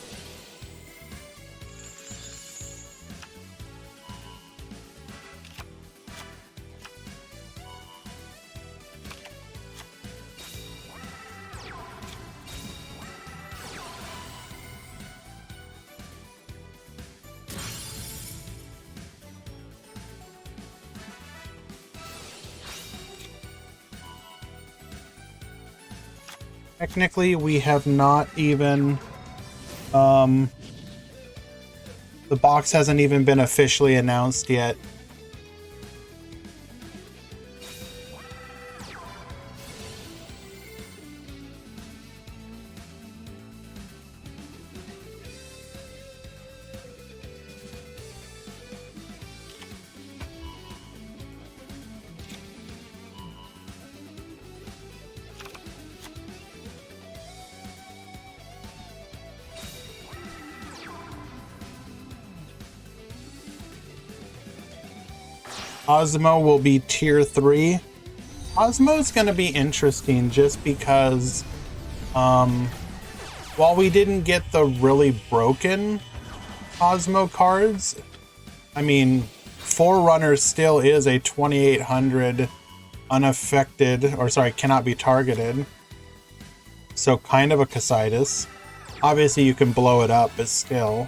Technically, we have not even... the box hasn't even been officially announced yet. Osmo will be tier 3. Osmo is going to be interesting just because while we didn't get the really broken Osmo cards, I mean, Forerunner still is a 2800 unaffected, or sorry, cannot be targeted. So kind of a Casitas. Obviously you can blow it up, but still.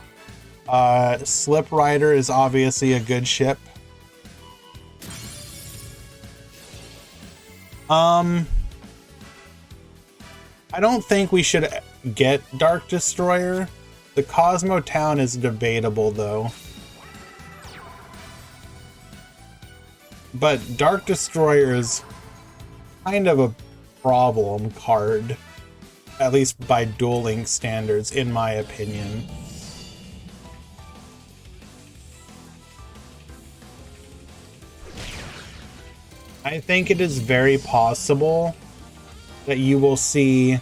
Slip Rider is obviously a good ship. I don't think we should get Dark Destroyer. The Cosmo Town is debatable though. But Dark Destroyer is kind of a problem card, at least by Duel Link standards, in my opinion. I think it is very possible that you will see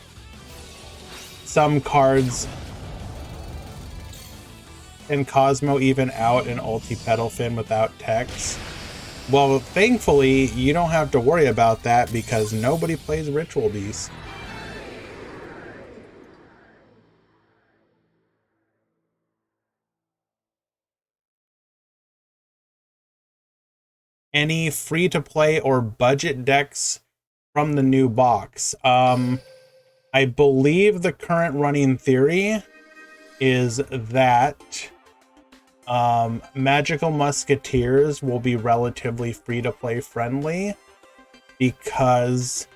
some cards in Cosmo even out in Ulti-Petalfin without text. Well, thankfully, you don't have to worry about that because nobody plays Ritual Beast. Any free-to-play or budget decks from the new box? I believe the current running theory is that Magical Musketeers will be relatively free-to-play friendly because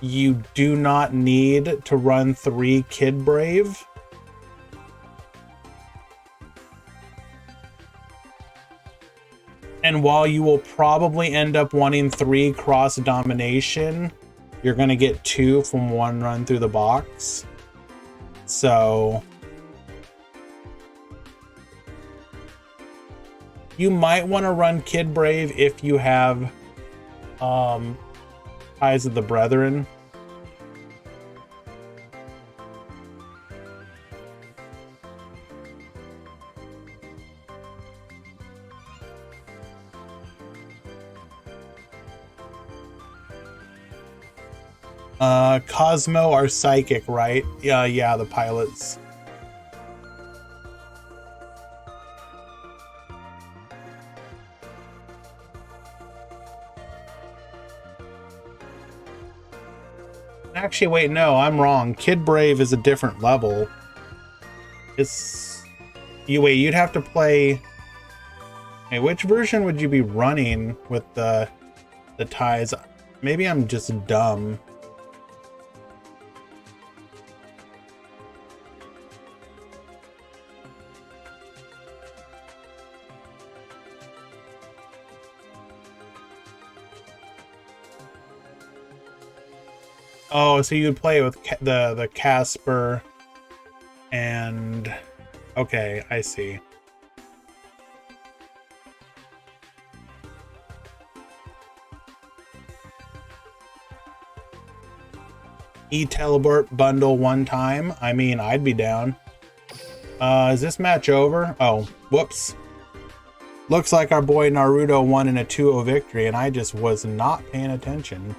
you do not need to run 3 Kid Brave. And while you will probably end up wanting 3 Cross Domination, you're going to get 2 from 1 run through the box. So you might want to run Kid Brave if you have Ties of the Brethren. Cosmo are psychic, right? Yeah, the pilots. Actually, wait, no, I'm wrong. Kid Brave is a different level. You'd have to play... Hey, which version would you be running with the ties? Maybe I'm just dumb. Oh, so you'd play with the Casper and... Okay, I see. E-teleport bundle one time. I mean, I'd be down. Is this match over? Oh, whoops. Looks like our boy Naruto won in a 2-0 victory, and I just was not paying attention.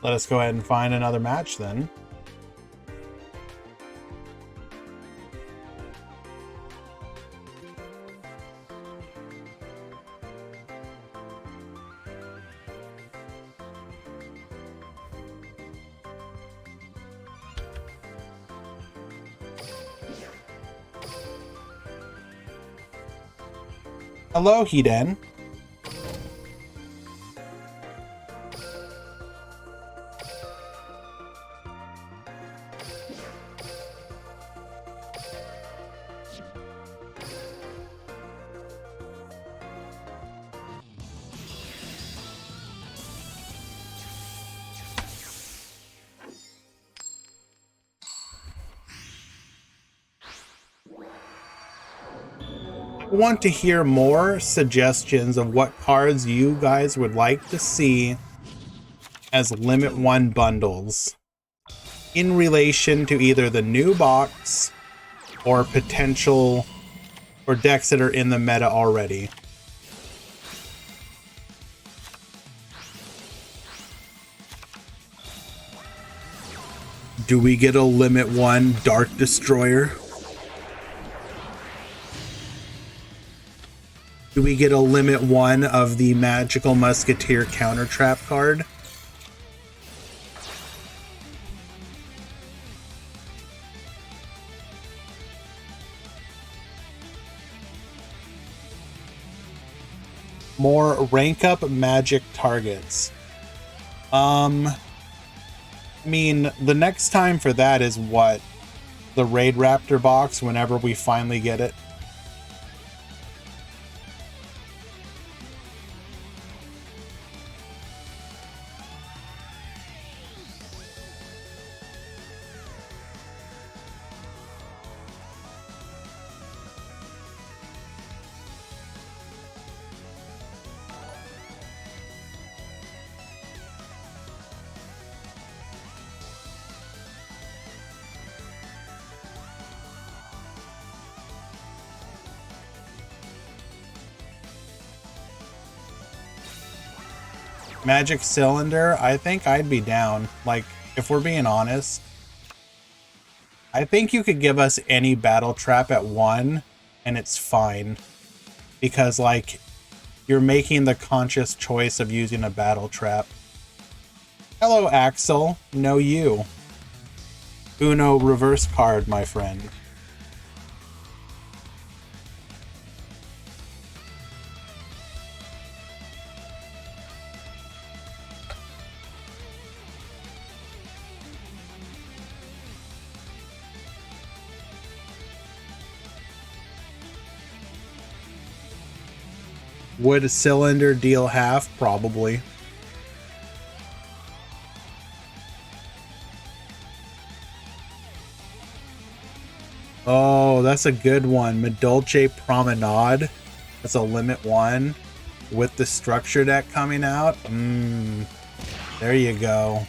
Let us go ahead and find another match then. Hello, Hiden. want to hear more suggestions of what cards you guys would like to see as Limit 1 bundles in relation to either the new box or potential or decks that are in the meta already. Do we get a Limit 1 Dark Destroyer? Do we get a Limit 1 of the Magical Musketeer counter trap card? More rank up magic targets. I mean, the next time for that is what? The Raid Raptor box, whenever we finally get it. Magic Cylinder, I think I'd be down. Like, if we're being honest, I think you could give us any battle trap at 1 and it's fine. Because, like, you're making the conscious choice of using a battle trap. Hello, Axel. No you. Uno reverse card, my friend. Would a cylinder deal half? Probably. Oh, that's a good one. Medolce Promenade. That's a Limit 1 with the structure deck coming out. There you go.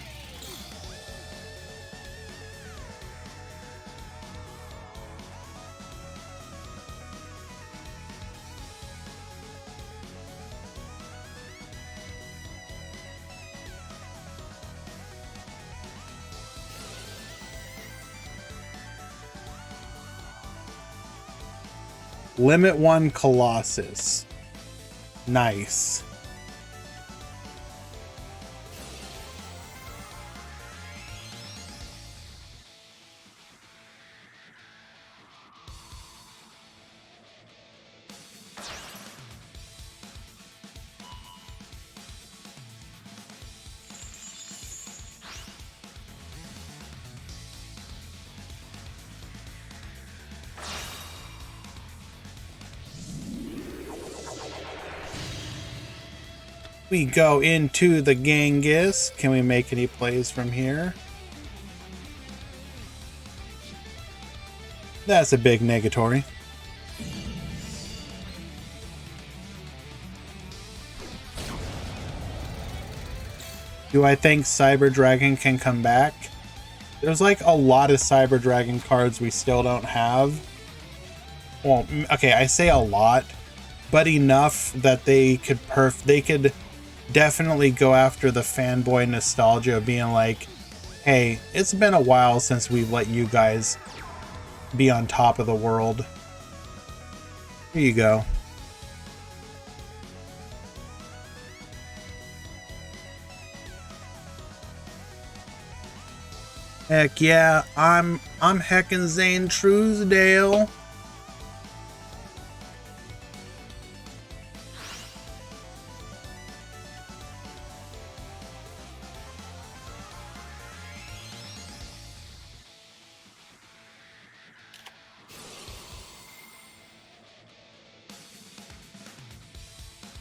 Limit 1 Colossus. Nice. We go into the Genghis. Can we make any plays from here? That's a big negatory. Do I think Cyber Dragon can come back? There's like a lot of Cyber Dragon cards we still don't have. Well, okay, I say a lot, but enough that they could definitely go after the fanboy nostalgia of being like, hey, it's been a while since we've let you guys be on top of the world. Here you go. Heck yeah, I'm heckin' Zane Truesdale.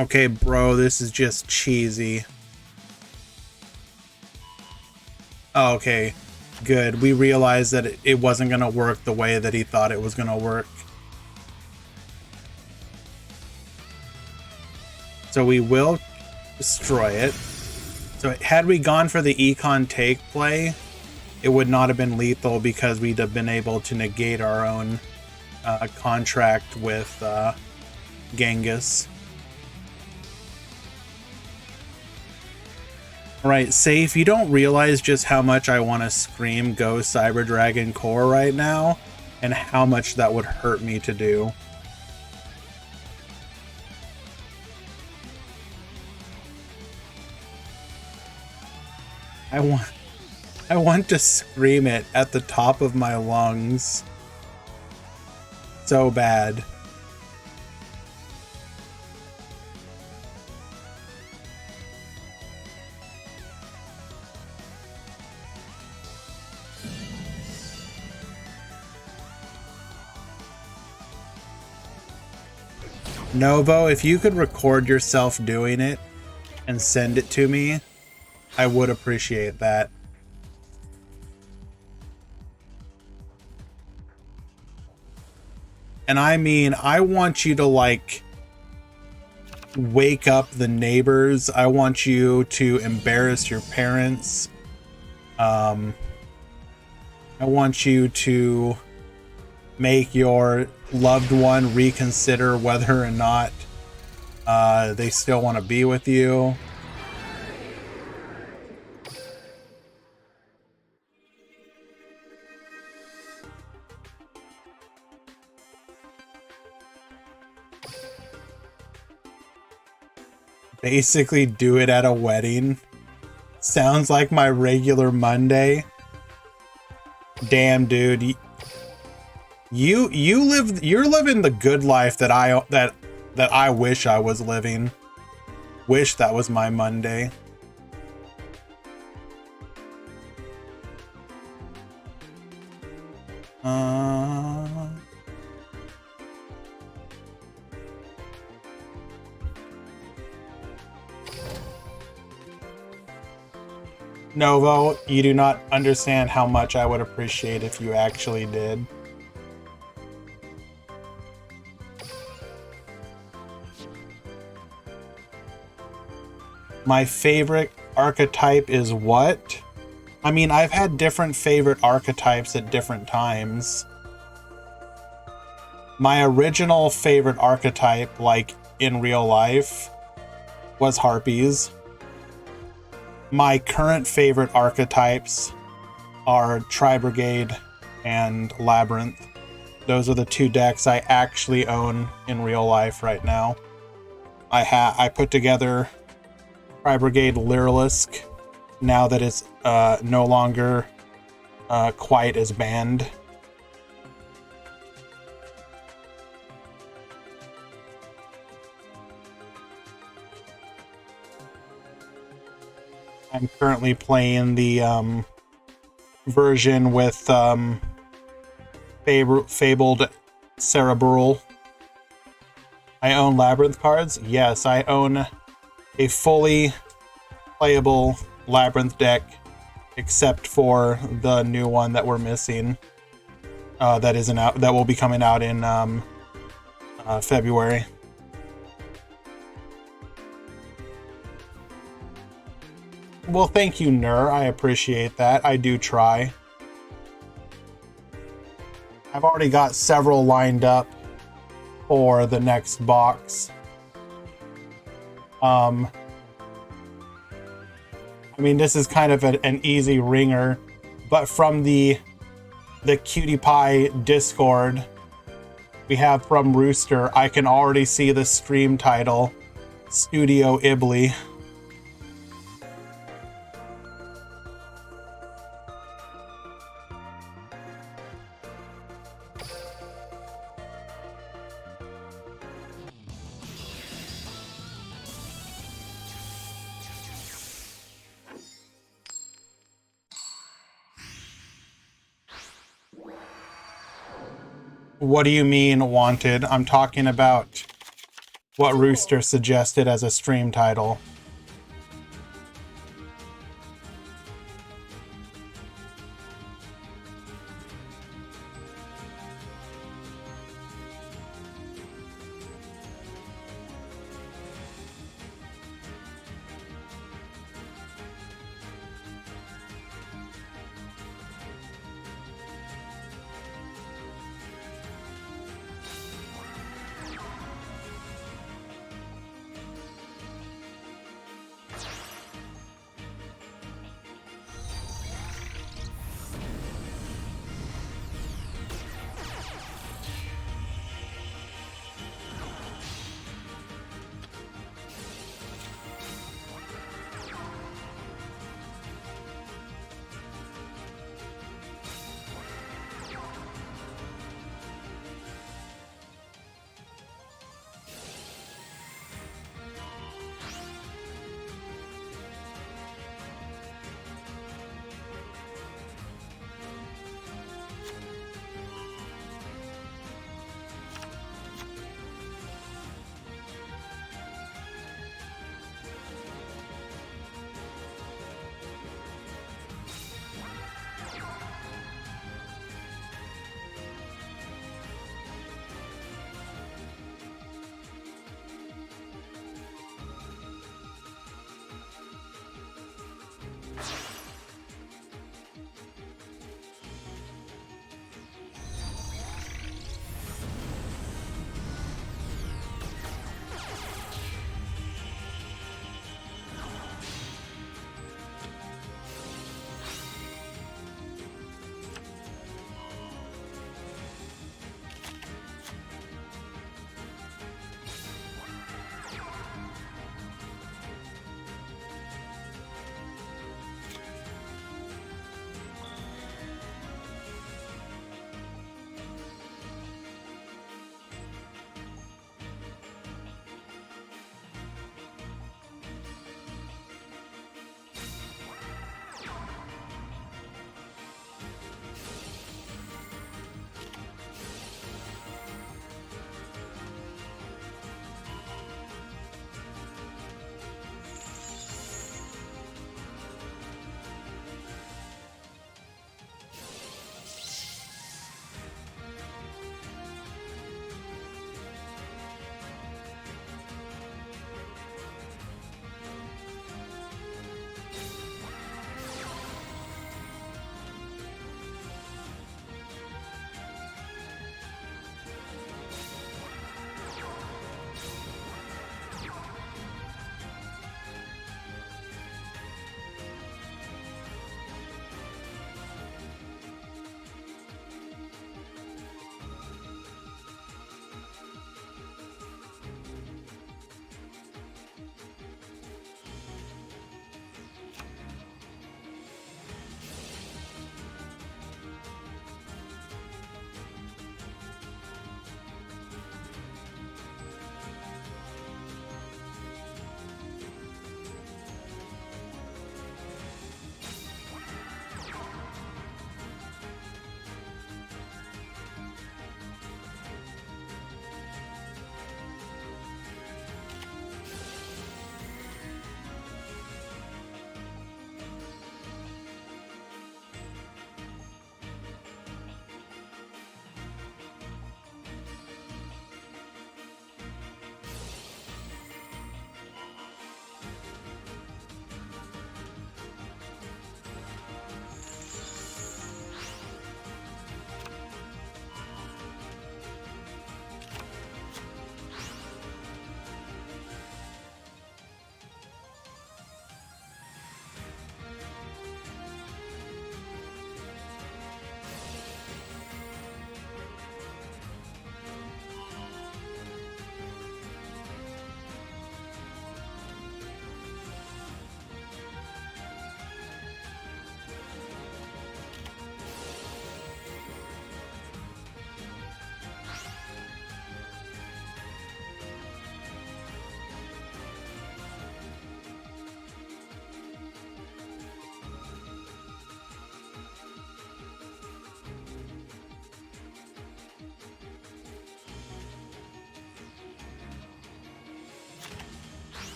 Okay, bro, this is just cheesy. Oh, okay, good. We realized that it wasn't going to work the way that he thought it was going to work. So we will destroy it. So had we gone for the econ take play, it would not have been lethal because we'd have been able to negate our own contract with Genghis. Alright, Safe, you don't realize just how much I want to scream Go Cyber Dragon Core right now, and how much that would hurt me to do. I want to scream it at the top of my lungs. So bad. Novo, if you could record yourself doing it and send it to me, I would appreciate that. And I mean, I want you to like wake up the neighbors. I want you to embarrass your parents. I want you to make your loved one reconsider whether or not they still want to be with you. Basically do it at a wedding. Sounds like my regular Monday. Damn, dude. You're living the good life that I wish I was living. Wish that was my Monday. Novo, you do not understand how much I would appreciate if you actually did. My favorite archetype is what? I mean, I've had different favorite archetypes at different times. My original favorite archetype, like in real life, was Harpies. My current favorite archetypes are Tri-Brigade and Labyrinth. Those are the two decks I actually own in real life right now. I put together Tri-Brigade Lyrilisk now that it's no longer quite as banned. I'm currently playing the version with Fabled Cerebral. I own Labyrinth cards. Yes, I own a fully playable Labyrinth deck, except for the new one that we're missing. That isn't out. That will be coming out in February. Well, thank you, Nur. I appreciate that. I do try. I've already got several lined up for the next box. I mean, this is kind of an easy ringer, but from the Cutie Pie Discord we have from Rooster, I can already see the stream title, Studio Ibly. What do you mean, wanted? I'm talking about what Rooster suggested as a stream title.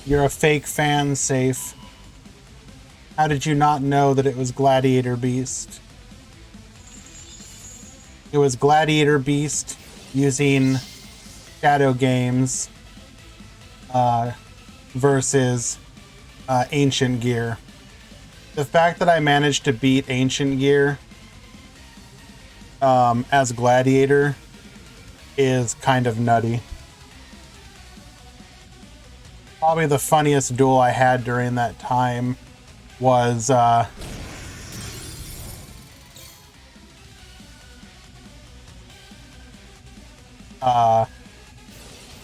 You're a fake fan, Safe. How did you not know that it was Gladiator Beast? It was Gladiator Beast using Shadow Games versus Ancient Gear. The fact that I managed to beat Ancient Gear as Gladiator is kind of nutty. Probably the funniest duel I had during that time was what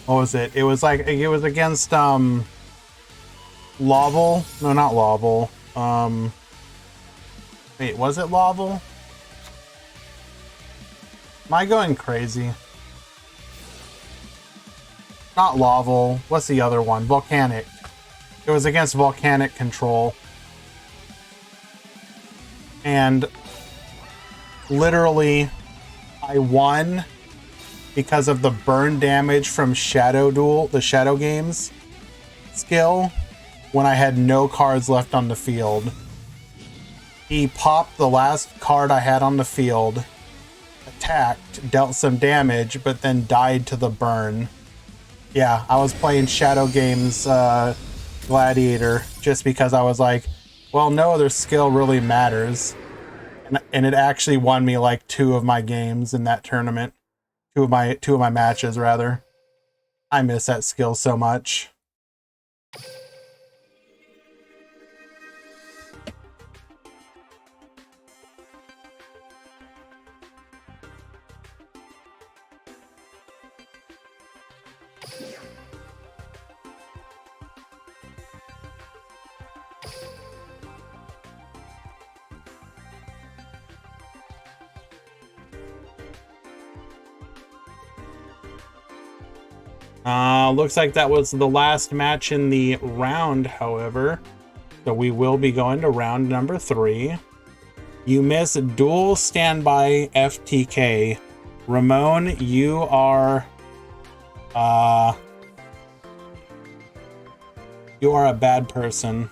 was it? It was like it was against Laval. No, not Laval. Wait, was it Laval? Am I going crazy? Not Laval. What's the other one? Volcanic. It was against Volcanic Control. And literally, I won because of the burn damage from Shadow Duel, the Shadow Games skill, when I had no cards left on the field. He popped the last card I had on the field, attacked, dealt some damage, but then died to the burn. Yeah, I was playing Shadow Games Gladiator just because I was like, well, no other skill really matters. And it actually won me like 2 of my games in that tournament. Two of my matches, rather. I miss that skill so much. Looks like that was the last match in the round, however. So we will be going to round number 3. You miss dual standby FTK. Ramon, you are a bad person.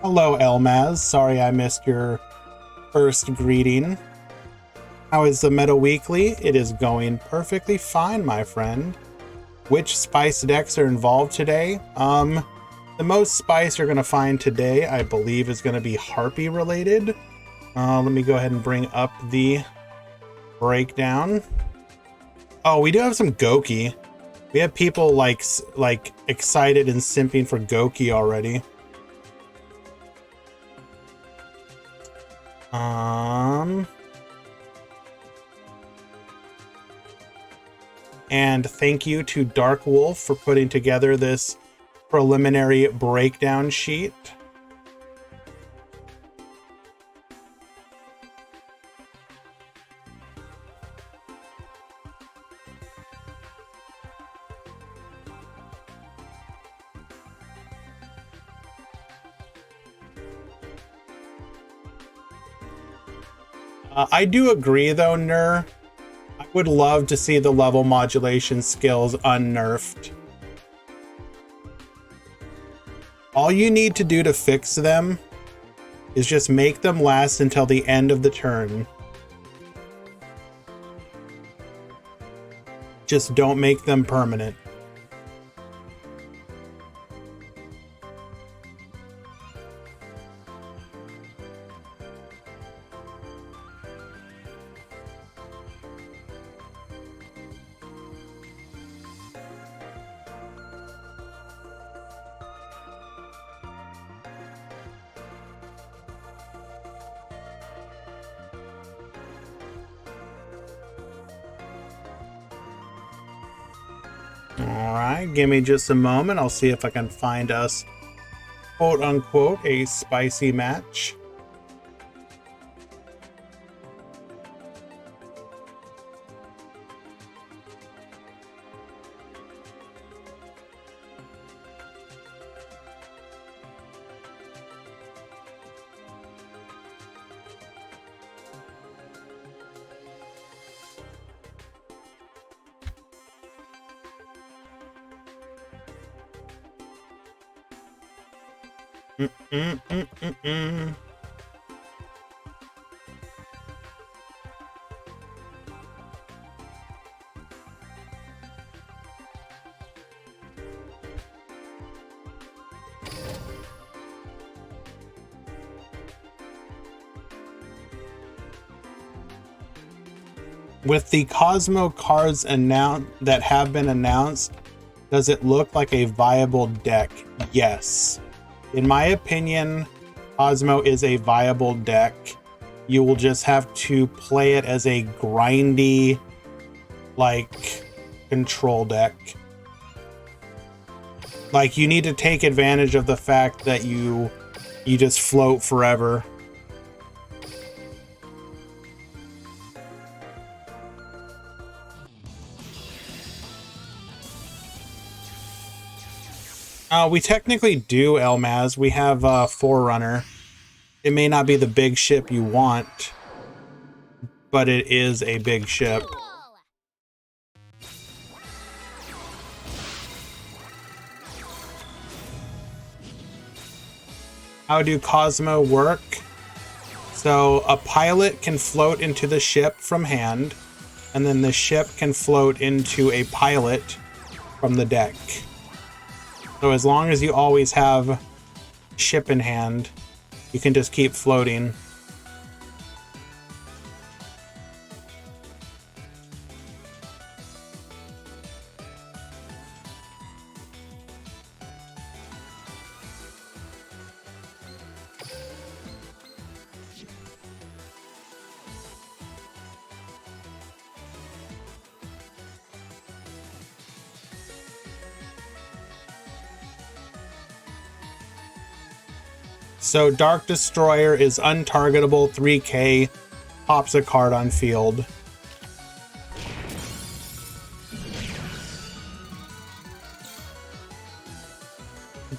Hello, Elmaz. Sorry I missed your first greeting. How is the Meta Weekly? It is going perfectly fine, my friend. Which spice decks are involved today? The most spice you're going to find today, I believe, is going to be Harpy related. Let me go ahead and bring up the breakdown. Oh, we do have some Goki. We have people like excited and simping for Goki already. And thank you to Dark Wolf for putting together this preliminary breakdown sheet. I do agree, though, Nur. I would love to see the level modulation skills unnerfed. All you need to do to fix them is just make them last until the end of the turn. Just don't make them permanent. Alright, give me just a moment. I'll see if I can find us, quote unquote, a spicy match. Mm-mm-mm-mm-mm. With the Cosmo cards that have been announced, does it look like a viable deck? Yes. In my opinion, Cosmo is a viable deck. You will just have to play it as a grindy, like, control deck. Like, you need to take advantage of the fact that you just float forever. We technically do, Elmaz. We have Forerunner. It may not be the big ship you want, but it is a big ship. Duel. How do Cosmo work? So a pilot can float into the ship from hand, and then the ship can float into a pilot from the deck. So as long as you always have ship in hand, you can just keep floating. So Dark Destroyer is untargetable, 3k, pops a card on field.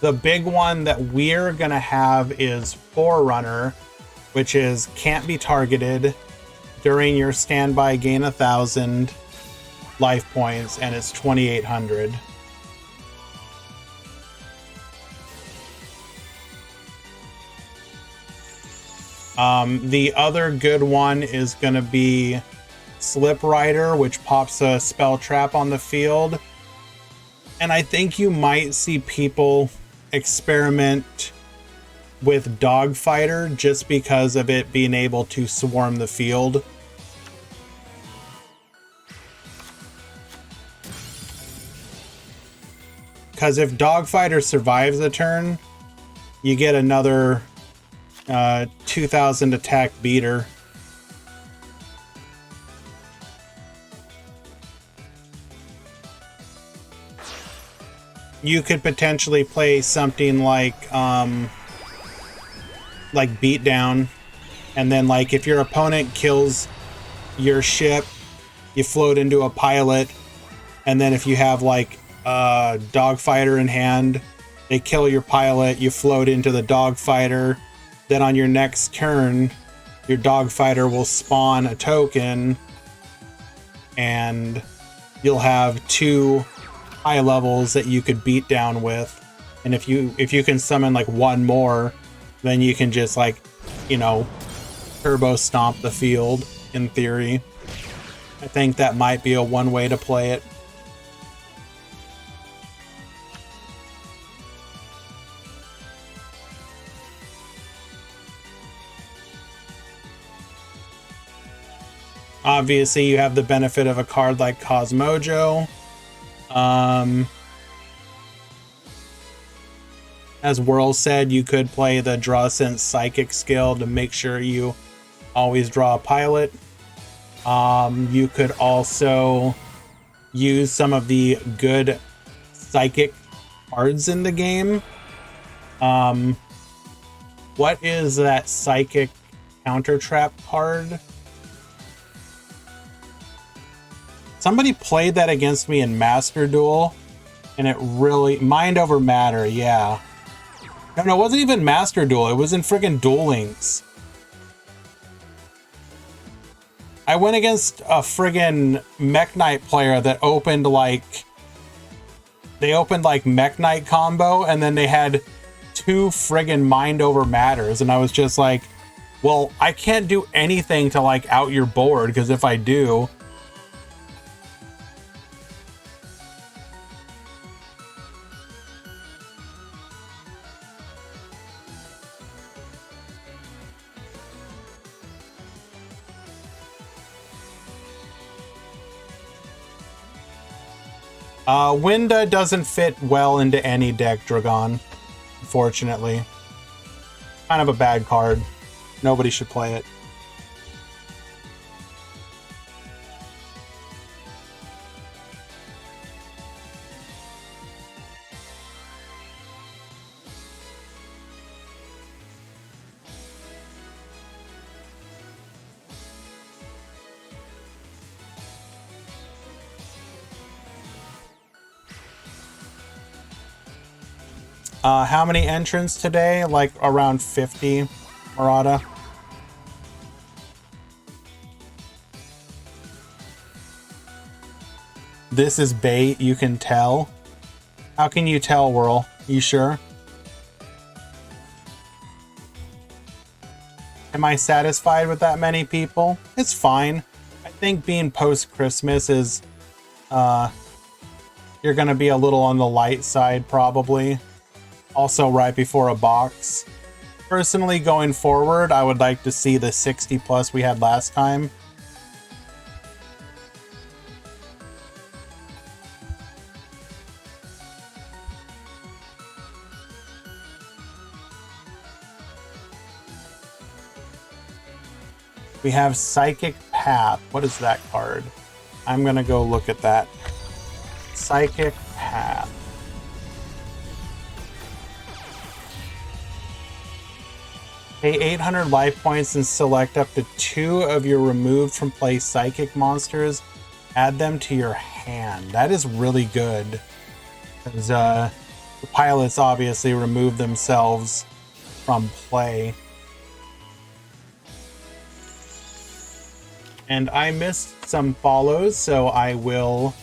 The big one that we're gonna have is Forerunner, which is can't be targeted. During your standby, gain 1,000 life points, and it's 2,800. The other good one is going to be Slip Rider, which pops a spell trap on the field. And I think you might see people experiment with Dogfighter just because of it being able to swarm the field. Because if Dogfighter survives a turn, you get another 2,000 attack beater. You could potentially play something like Beatdown, and then like if your opponent kills your ship, you float into a pilot, and then if you have like a Dogfighter in hand, they kill your pilot, you float into the Dogfighter. Then on your next turn, your Dogfighter will spawn a token, and you'll have 2 high levels that you could beat down with. And if you can summon like 1 more, then you can just like, you know, turbo stomp the field in theory. I think that might be a one way to play it. Obviously, you have the benefit of a card like Cosmojo. As Whirl said, you could play the Draw Sense Psychic skill to make sure you always draw a pilot. You could also use some of the good Psychic cards in the game. What is that Psychic Counter Trap card? Somebody played that against me in Master Duel, and it really... Mind over Matter, yeah. No, it wasn't even Master Duel. It was in friggin' Duel Links. I went against a friggin' Mech Knight player that opened, like... They opened, like, Mech Knight combo, and then they had 2 friggin' mind over matters, and I was just like, well, I can't do anything to like out your board, because if I do, Winda doesn't fit well into any deck, Dragon. Unfortunately. Kind of a bad card. Nobody should play it. How many entrants today? Like around 50, Murata. This is bait, you can tell. How can you tell, Whirl? You sure? Am I satisfied with that many people? It's fine. I think being post-Christmas is, you're gonna be a little on the light side, probably. Also right before a box. Personally, going forward, I would like to see the 60 plus we had last time. We have Psychic Path. What is that card? I'm gonna go look at that. Psychic Path. Pay 800 life points and select up to 2 of your removed from play psychic monsters. Add them to your hand. That is really good. Because the pilots obviously remove themselves from play. And I missed some follows, so I will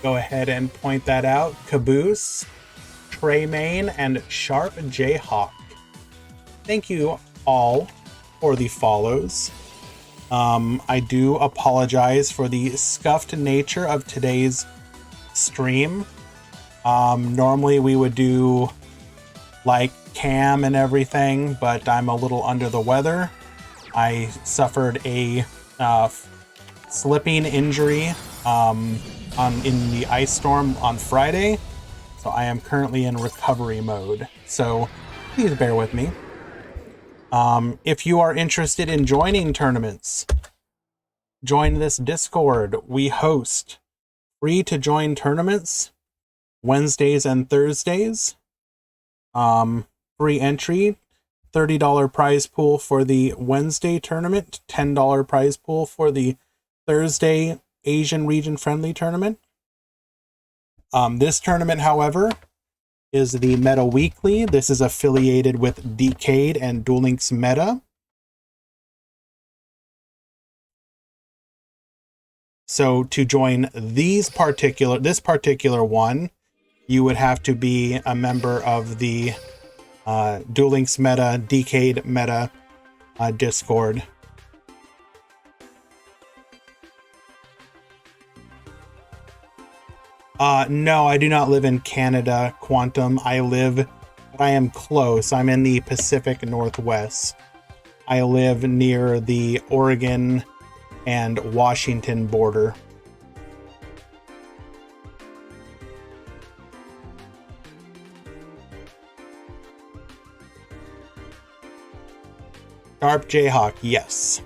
go ahead and point that out. Caboose, Tremayne, and Sharp Jayhawk. Thank you all for the follows. I do apologize for the scuffed nature of today's stream. Normally we would do like cam and everything, but I'm a little under the weather. I suffered a slipping injury in the ice storm on Friday, so I am currently in recovery mode. So please bear with me. If you are interested in joining tournaments, join this Discord. We host free to join tournaments Wednesdays and Thursdays. Free entry, $30 prize pool for the Wednesday tournament, $10 prize pool for the Thursday Asian region friendly tournament. This tournament, however, is the Meta Weekly. This is affiliated with Decade and Duel Links Meta. So to join this particular one, you would have to be a member of the Duel Links Meta, Decade Meta Discord. No, I do not live in Canada, Quantum. I am close. I'm in the Pacific Northwest. I live near the Oregon and Washington border. Sharp Jayhawk, yes.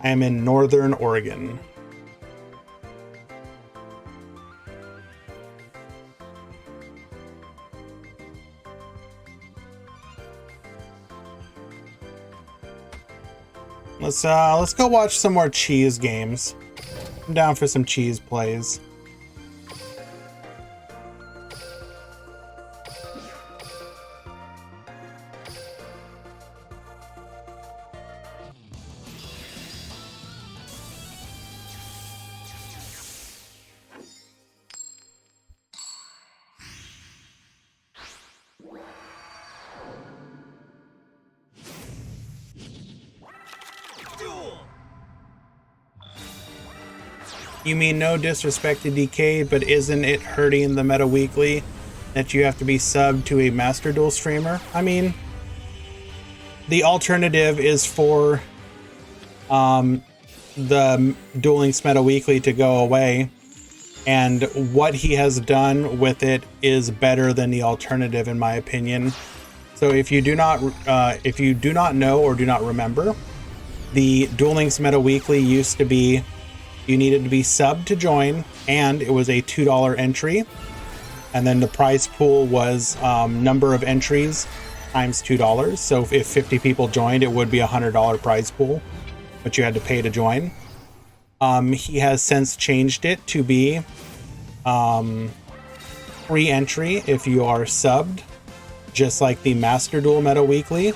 I am in Northern Oregon. Let's go watch some more cheese games. I'm down for some cheese plays. You mean no disrespect to Decade, but isn't it hurting the meta weekly that you have to be subbed to a Master Duel streamer? I mean, the alternative is for the Duel Links meta weekly to go away, and what he has done with it is better than the alternative, in my opinion. So if you do not know or do not remember, the Duel Links meta weekly used to be you needed to be subbed to join, and it was a $2 entry, and then the prize pool was number of entries times $2. So if 50 people joined, it would be $100 prize pool, but you had to pay to join. He has since changed it to be free entry if you are subbed, just like the Master Duel Meta Weekly,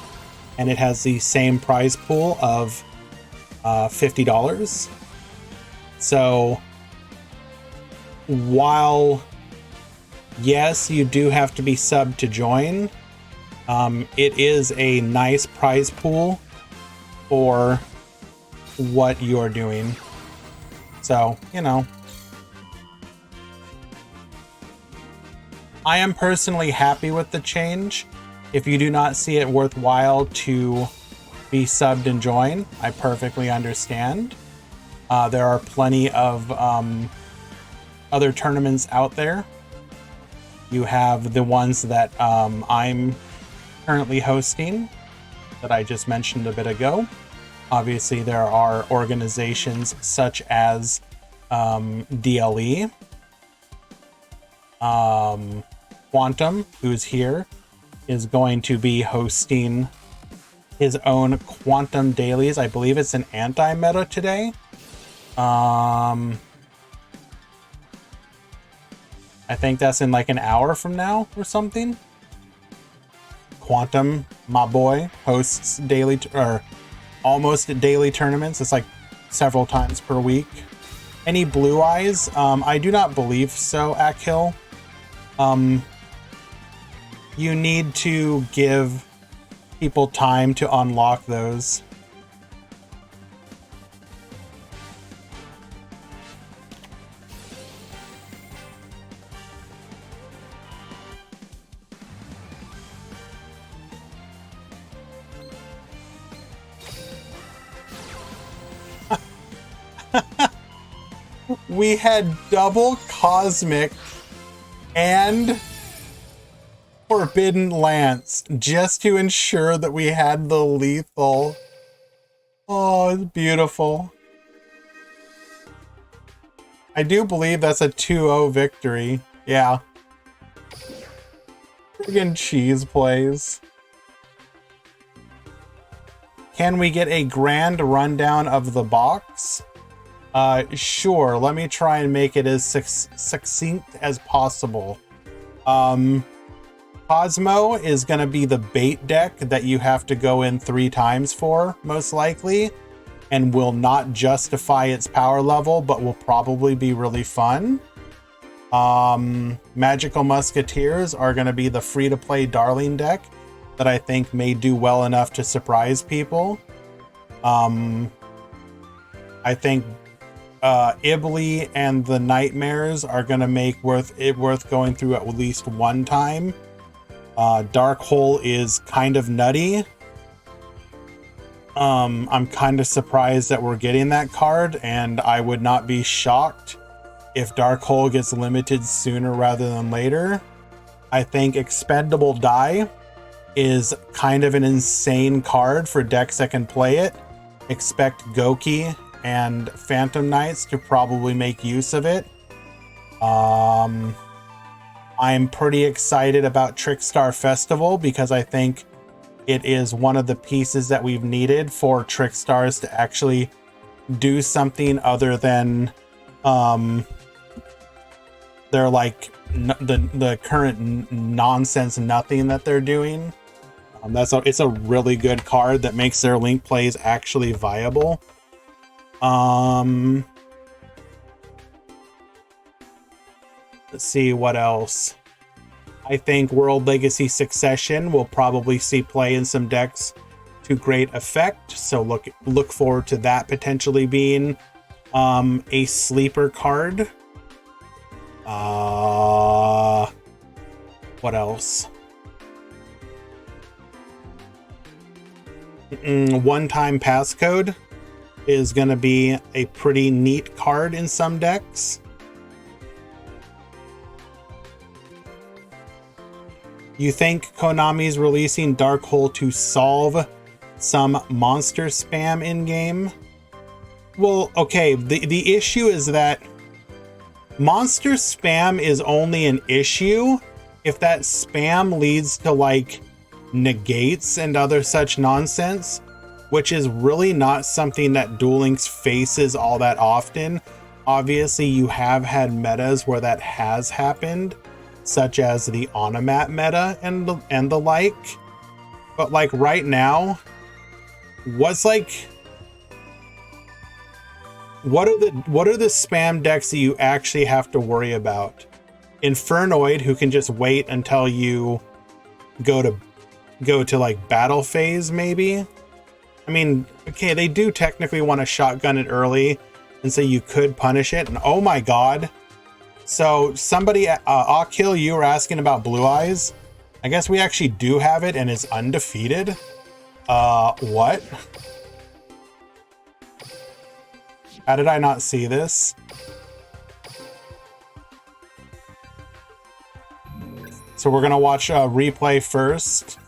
and it has the same prize pool of $50. So while yes, you do have to be subbed to join, it is a nice prize pool for what you're doing. So, you know, I am personally happy with the change. If you do not see it worthwhile to be subbed and join, I perfectly understand. There are plenty of other tournaments out there. You have the ones that I'm currently hosting that I just mentioned a bit ago. Obviously, there are organizations such as DLE, Quantum, who's here, is going to be hosting his own Quantum Dailies. I believe it's an anti-meta today. I think that's in like an hour from now or something. Quantum, my boy, hosts daily or almost daily tournaments. It's like several times per week. Any blue eyes? I do not believe so, Akhil. You need to give people time to unlock those. We had double Cosmic and Forbidden Lance just to ensure that we had the lethal. Oh, it's beautiful. I do believe that's a 2-0 victory. Yeah. Friggin' cheese plays. Can we get a grand rundown of the box? Sure. Let me try and make it as succinct as possible. Cosmo is going to be the bait deck that you have to go in 3 times for, most likely, and will not justify its power level, but will probably be really fun. Magical Musketeers are going to be the free-to-play Darling deck that I think may do well enough to surprise people. I think Ibli and the Knightmares are going to make it worth going through at least one time. Dark Hole is kind of nutty. I'm kind of surprised that we're getting that card, and I would not be shocked if Dark Hole gets limited sooner rather than later. I think Expendable Die is kind of an insane card for decks that can play it. Expect Goki and Phantom Knights to probably make use of it. I'm pretty excited about Trickstar Festival because I think it is one of the pieces that we've needed for Trickstars to actually do something other than they're like the current nonsense nothing that they're doing. It's a really good card that makes their link plays actually viable. Let's see what else. I think World Legacy Succession will probably see play in some decks to great effect. So look forward to that potentially being A sleeper card. What else? One-time passcode is going to be a pretty neat card in some decks. You think Konami's releasing Dark Hole to solve some monster spam in-game? Well, okay, the issue is that monster spam is only an issue if that spam leads to, like, negates and other such nonsense, which is really not something that Duel Links faces all that often. Obviously, you have had metas where that has happened, such as the Onomat meta and the like. But like right now, what are the spam decks that you actually have to worry about? Infernoid, who can just wait until you go to like battle phase, maybe. I mean, okay, they do technically want to shotgun it early, and so you could punish it. And oh my god. So somebody, Akil, you were asking about Blue Eyes. I guess we actually do have it and it's undefeated. What? How did I not see this? So we're gonna watch a replay first.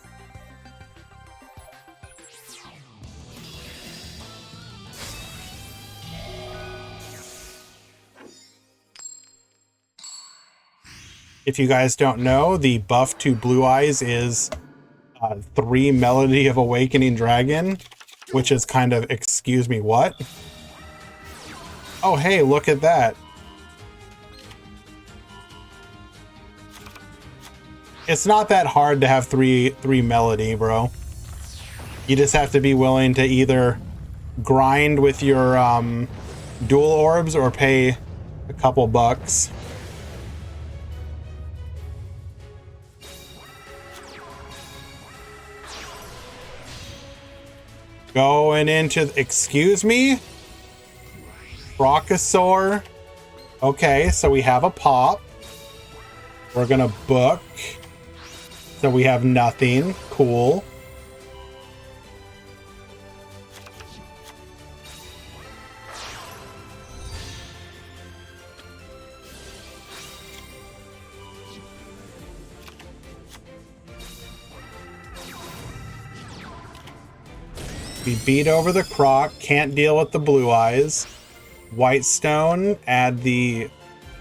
If you guys don't know, the buff to Blue Eyes is 3 Melody of Awakening Dragon, which is kind of, excuse me, what? Oh, hey, look at that. It's not that hard to have three Melody, bro. You just have to be willing to either grind with your dual orbs or pay a couple bucks. Going into, excuse me? Brachiosaur. Okay, so we have a pop. We're gonna book. So we have nothing. Cool. We beat over the Croc, can't deal with the Blue Eyes. Whitestone, add the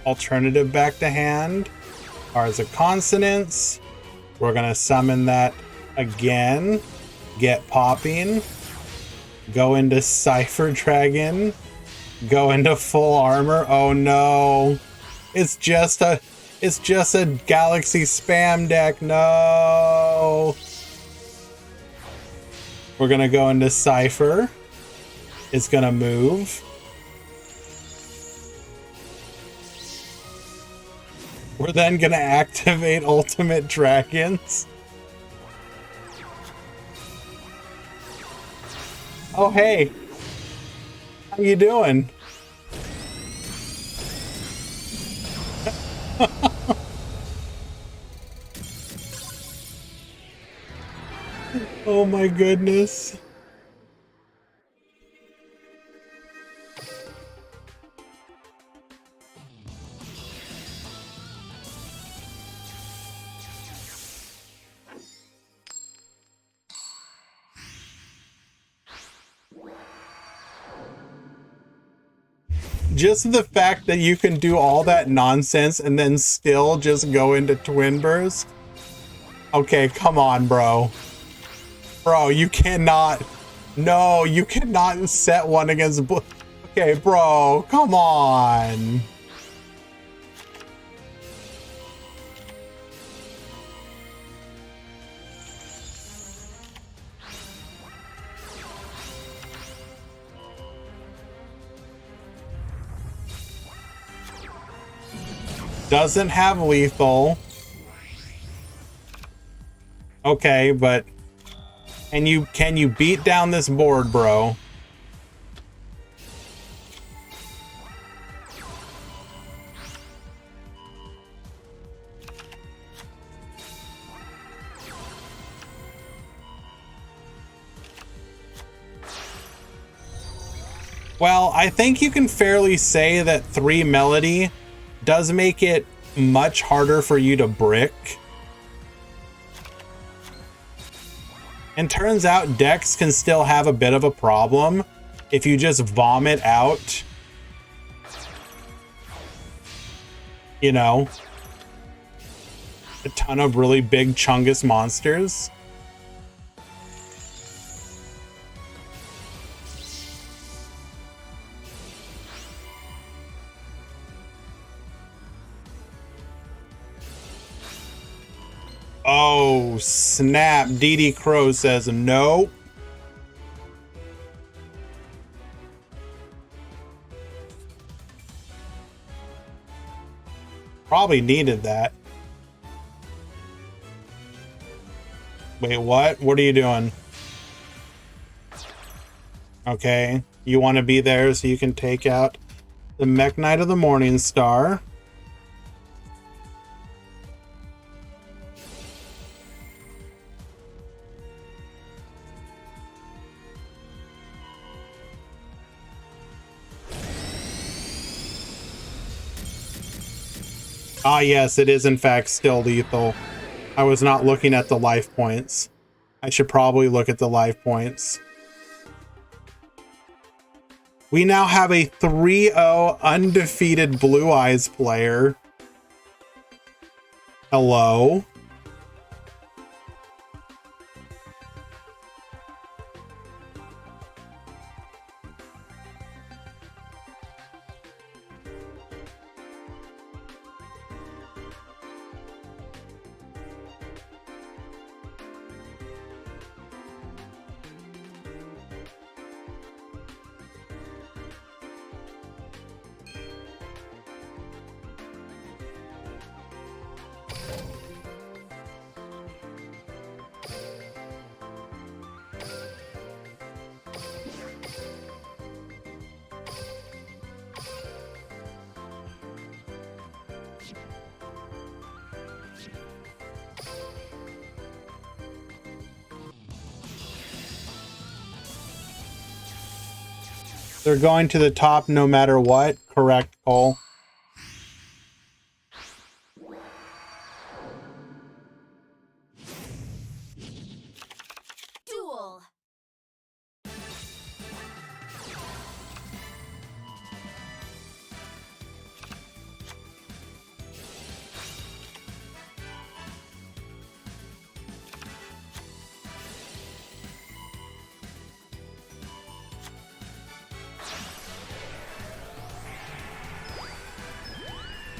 alternative back to hand. Cards of Consonance. We're gonna summon that again. Get popping. Go into Cypher Dragon. Go into full armor. Oh no. It's just a Galaxy spam deck. No. We're gonna go into Cypher. It's gonna move. We're then gonna activate Ultimate Dragons. Oh hey, how you doing? Oh my goodness. Just the fact that you can do all that nonsense and then still just go into Twin Burst. Okay, come on, bro. Bro, you cannot. No, you cannot set one against. Okay, bro, come on. Doesn't have lethal. Okay, but can you beat down this board, bro? Well, I think you can fairly say that 3 Melody does make it much harder for you to brick. And turns out decks can still have a bit of a problem if you just vomit out, you know, a ton of really big Chungus monsters. Oh, snap. DD Crow says no. Probably needed that. Wait, what? What are you doing? Okay. You want to be there so you can take out the Mech Knight of the Morning Star. Ah, yes, it is in fact still lethal. I was not looking at the life points. I should probably look at the life points. We now have a 3-0 undefeated Blue Eyes player. Hello? They're going to the top no matter what. Correct, Cole. Duel.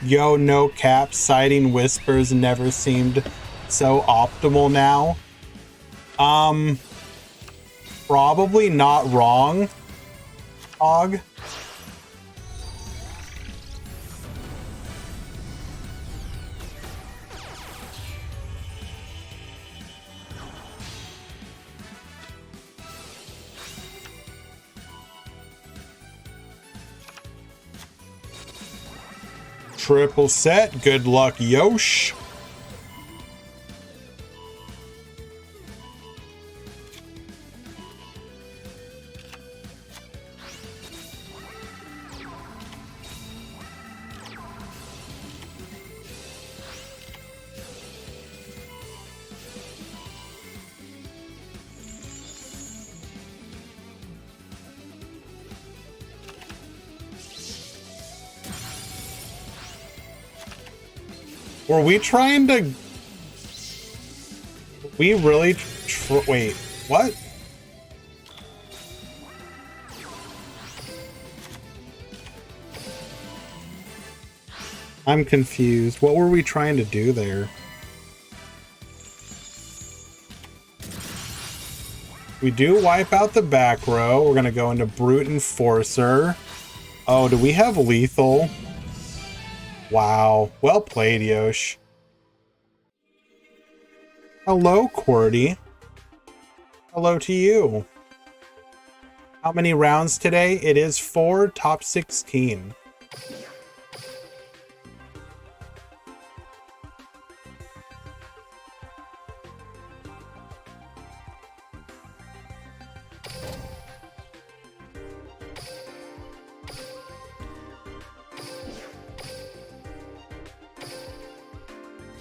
Yo, no cap, citing whispers never seemed so optimal now. Probably not wrong, Og. Triple set. Good luck, Yosh. Were we trying to... We really... Wait, what? I'm confused. What were we trying to do there? We do wipe out the back row. We're going to go into Brute Enforcer. Oh, do we have lethal? Wow. Well played, Yosh. Hello, Qwerty. Hello to you. How many rounds today? It is 4, top 16.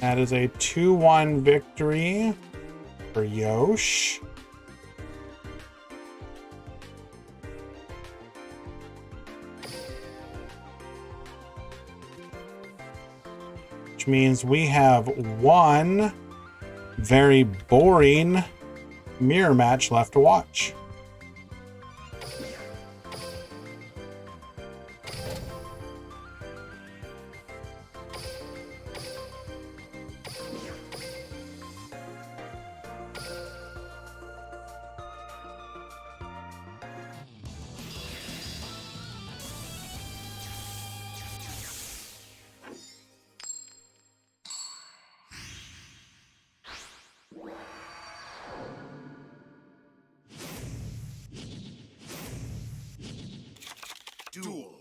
That is a 2-1 victory for Yosh. Which means we have one very boring mirror match left to watch. Duel.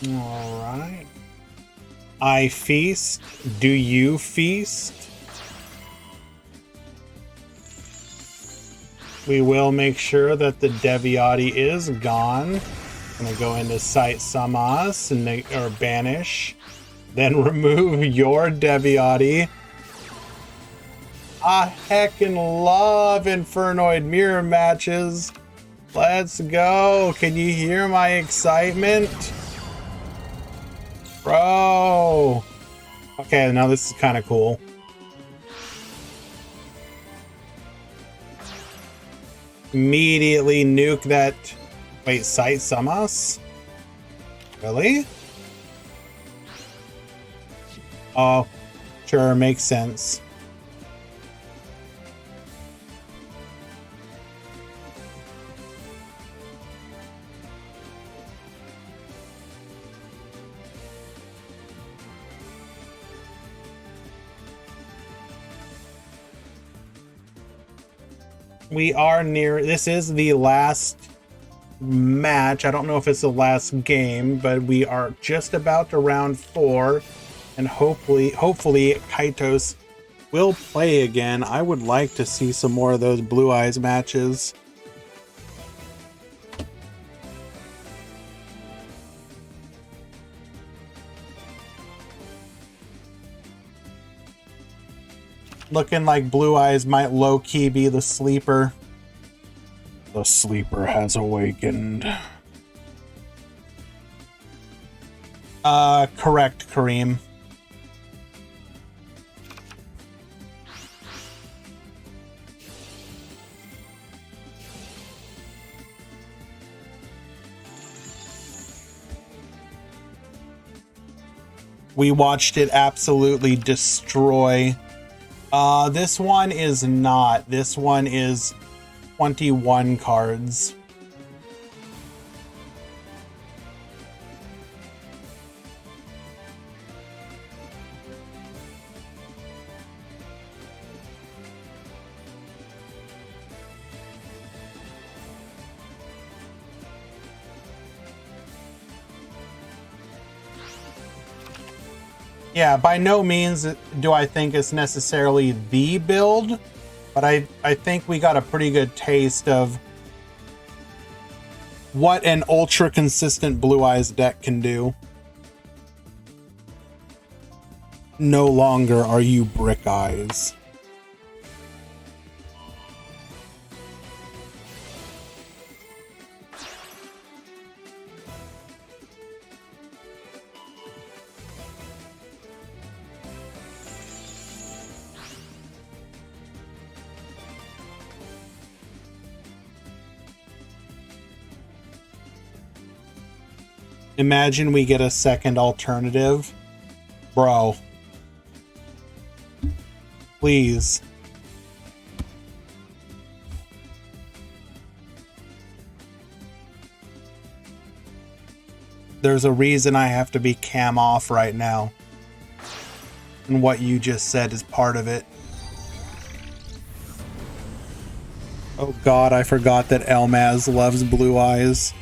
All right. I feast. Do you feast? We will make sure that the Deviati is gone. Gonna go into Sight Samas and or banish. Then remove your Deviati. I heckin' love Infernoid mirror matches. Let's go. Can you hear my excitement? Bro. Okay, now this is kind of cool. Immediately nuke that. Wait, Sight Samas? Really? Oh, sure, makes sense. We are near, this is the last match. I don't know if it's the last game, but we are just about to round 4, and hopefully Kaitos will play again. I would like to see some more of those Blue Eyes matches. Looking like Blue Eyes might low-key be the sleeper. The sleeper has awakened. Correct, Kareem. We watched it absolutely destroy. This one is not. This one is 21 cards. Yeah, by no means do I think it's necessarily the build, but I think we got a pretty good taste of what an ultra consistent Blue Eyes deck can do. No longer are you Brick Eyes. Imagine we get a second alternative. Bro. Please. There's a reason I have to be cam off right now. And what you just said is part of it. Oh god, I forgot that Elmaz loves blue eyes.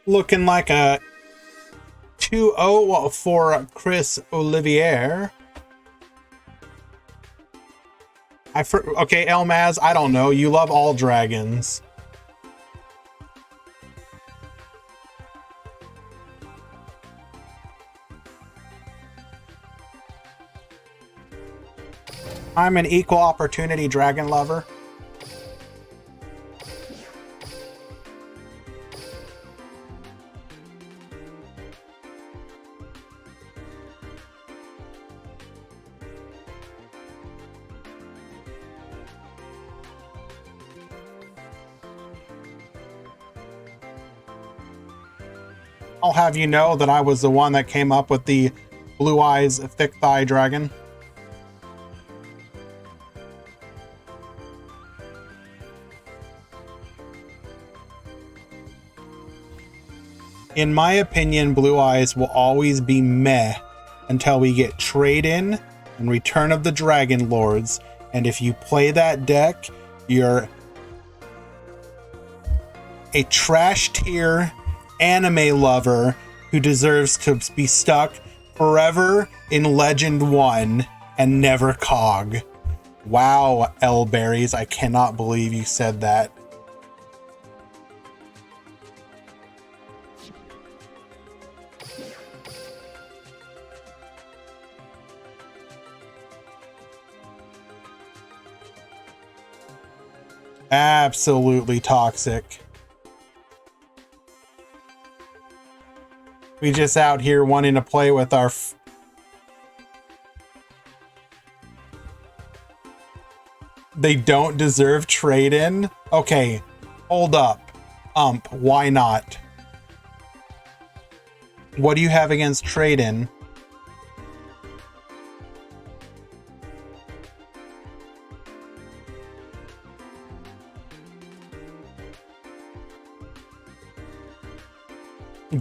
Looking like a 2-0 for Chris Olivier. Okay, Elmaz, I don't know. You love all dragons. I'm an equal opportunity dragon lover. I'll have you know that I was the one that came up with the blue eyes thick thigh dragon. In my opinion, blue eyes will always be meh until we get Trade In and Return of the Dragon Lords. And if you play that deck, you're a trash tier anime lover who deserves to be stuck forever in Legend 1 and never Cog. Wow, Elberries, I cannot believe you said that. Absolutely toxic. We just out here wanting to play with our... They don't deserve trade-in? Okay, hold up. Why not? What do you have against trade-in?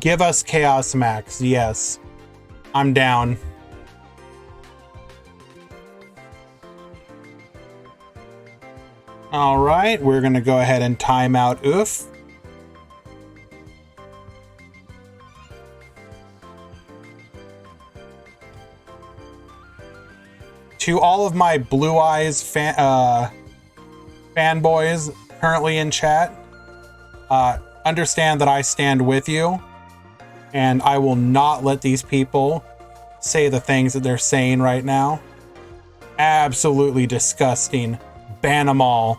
Give us Chaos Max, yes. I'm down. All right, we're gonna go ahead and time out Oof. To all of my Blue Eyes fanboys currently in chat, understand that I stand with you, and I will not let these people say the things that they're saying right now. Absolutely disgusting. Ban them all.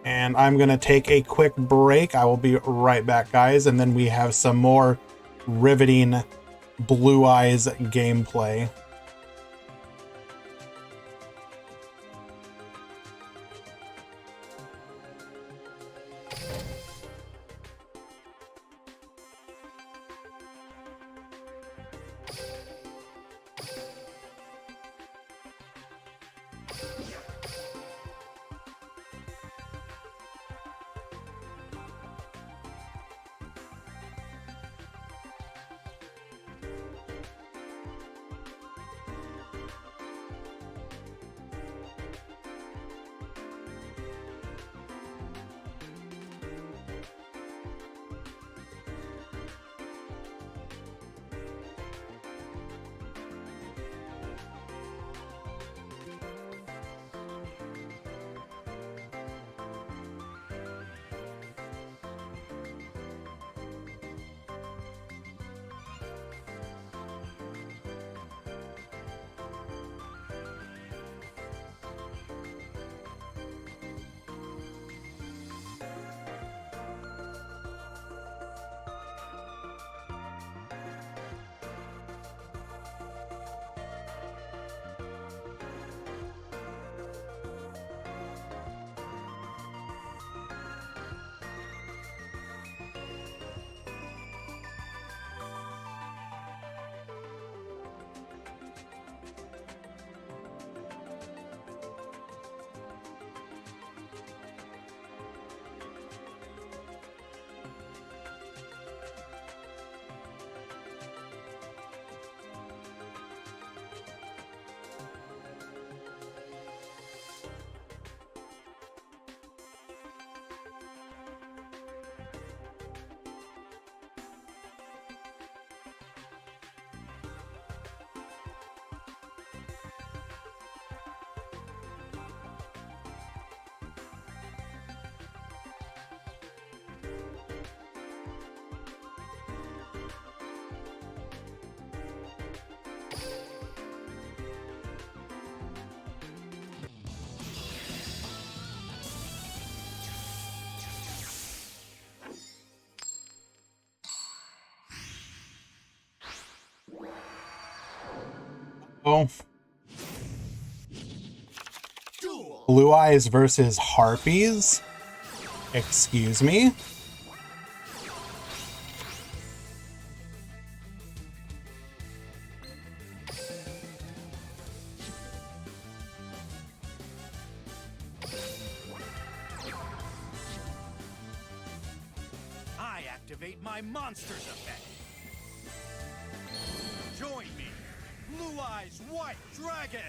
And I'm going to take a quick break. I will be right back, guys. And then we have some more riveting Blue Eyes gameplay. Oh, Duel. Blue Eyes versus Harpies? Excuse me? I activate my monster's effect. Join me, Blue Eyes White Dragon.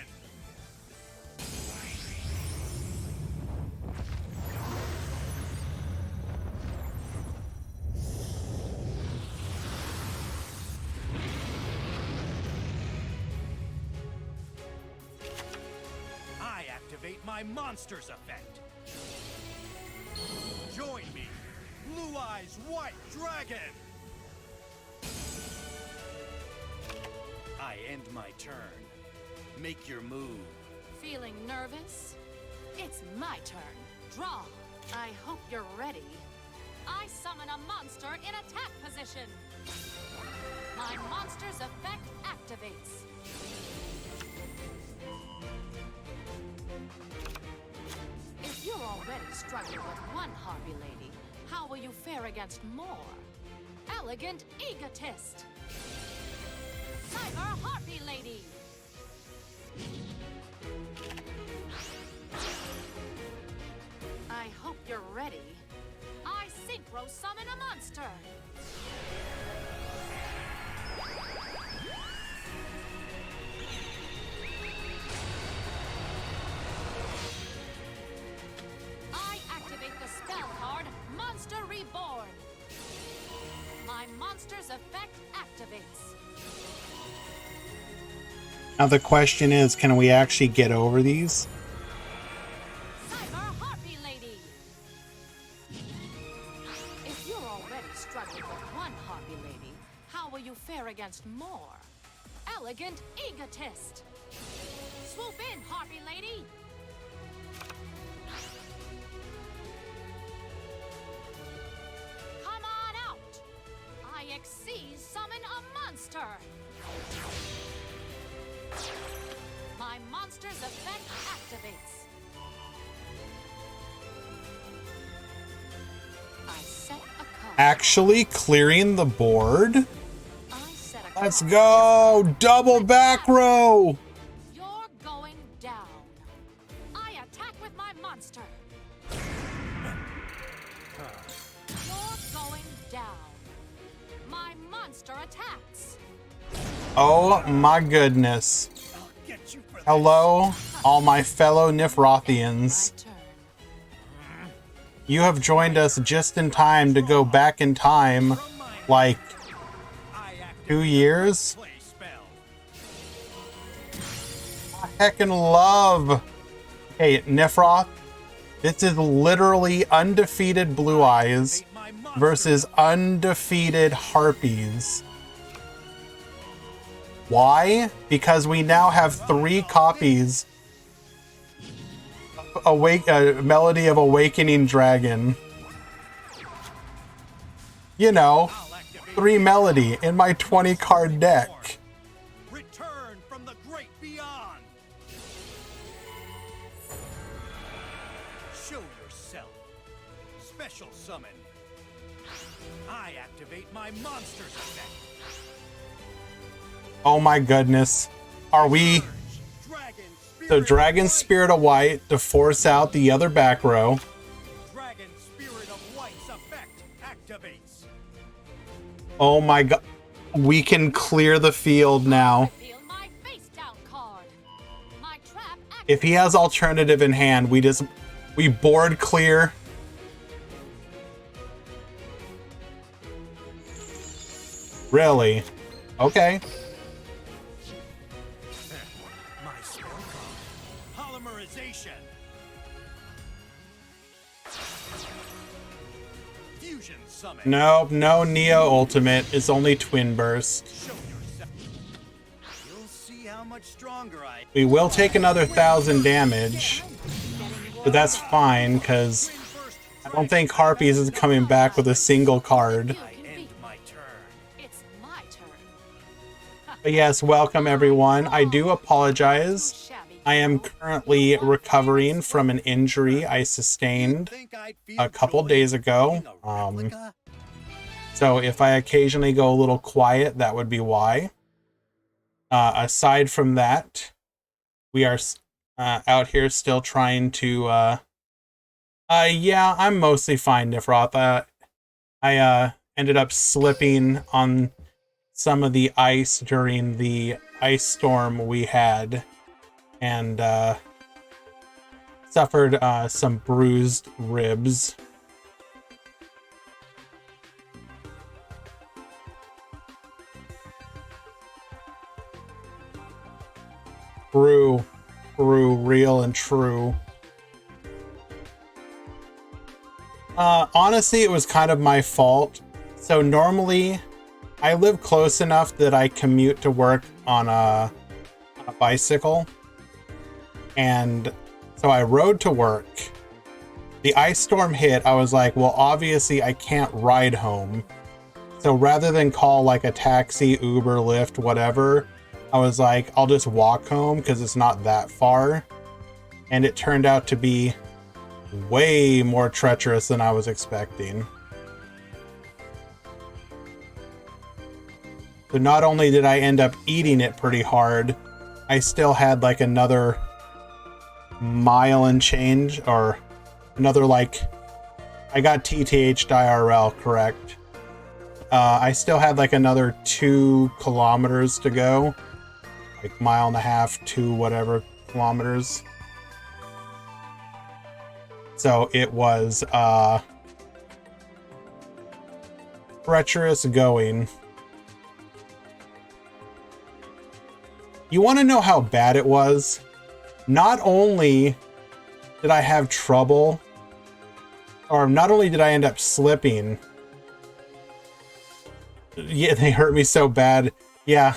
I activate my monster's effect. Join me, Blue Eyes White Dragon. I end my turn. Make your move. Feeling nervous? It's my turn. Draw. I hope you're ready. I summon a monster in attack position. My monster's effect activates. If you're already struggling with one Harpy Lady, how will you fare against more? Elegant Egotist. Cyber Harpy Lady. I hope you're ready. I synchro summon a monster. I activate the spell card, Monster Reborn. My monster's effect activates. Now the question is, can we actually get over these? Cyber Harpy Lady. If you're already struggling with one Harpy Lady, how will you fare against more? Elegant Egotist. Swoop in, Harpy Lady. Come on out. I exceed summon a monster. My monster's effect activates. I set a card. Actually clearing the board? I set a Let's card. go! Double back row! You're going down. I attack with my monster. You're going down. My monster attacks. Oh my goodness. I'll get you for this. Hello, all my fellow My Nifrothians. turn. You have joined us just in time to go back in time, From my hand, like, I activate 2 years? play spell. Heckin' love! Hey, Nifroth, this is literally undefeated Blue Eyes Activate my monster. versus undefeated Harpies. Why? Because we now have 3 copies of Melody of Awakening Dragon. You know, I'll activate 3 Melody in my 20 card deck. Return from the great beyond. Show yourself. Special summon. I activate my monster's effect. Oh my goodness. Are we... Dragon Spirit So of Dragon White. Spirit of White to force out the other back row. Dragon Spirit of White's effect activates. Oh my god. We can clear the field now. Reveal my face down card. My trap activates. If he has alternative in hand, we board clear. Really? Okay. My spell card. Polymerization. Fusion summon. Nope, no Neo Ultimate. It's only Twin Burst. Show yourself. You'll see how much stronger I We will take another 1,000 damage, but that's fine, because win first. I don't think Harpies is coming back with a single card. I end my turn. It's my turn. But yes, welcome everyone. I do apologize. I am currently recovering from an injury I sustained a couple days ago. So if I occasionally go a little quiet, that would be why. Aside from that, we are out here still trying to... yeah, I'm mostly fine, Nifroth. I ended up slipping on some of the ice during the ice storm we had, and suffered some bruised ribs. True, real and true. Honestly, it was kind of my fault. So normally, I live close enough that I commute to work on a bicycle. And so I rode to work. The ice storm hit. I was like, well, obviously I can't ride home. So rather than call like a taxi, Uber, Lyft, whatever, I was like, I'll just walk home because it's not that far. And it turned out to be way more treacherous than I was expecting. So not only did I end up eating it pretty hard, I still had like another mile and change, or another, like, I got TTH IRL, correct? I still had like another 2 kilometers to go, like mile and a half, 2 whatever kilometers. So it was treacherous going. You want to know how bad it was? Not only did I have trouble, or not only did I end up slipping, yeah, they hurt me so bad. Yeah,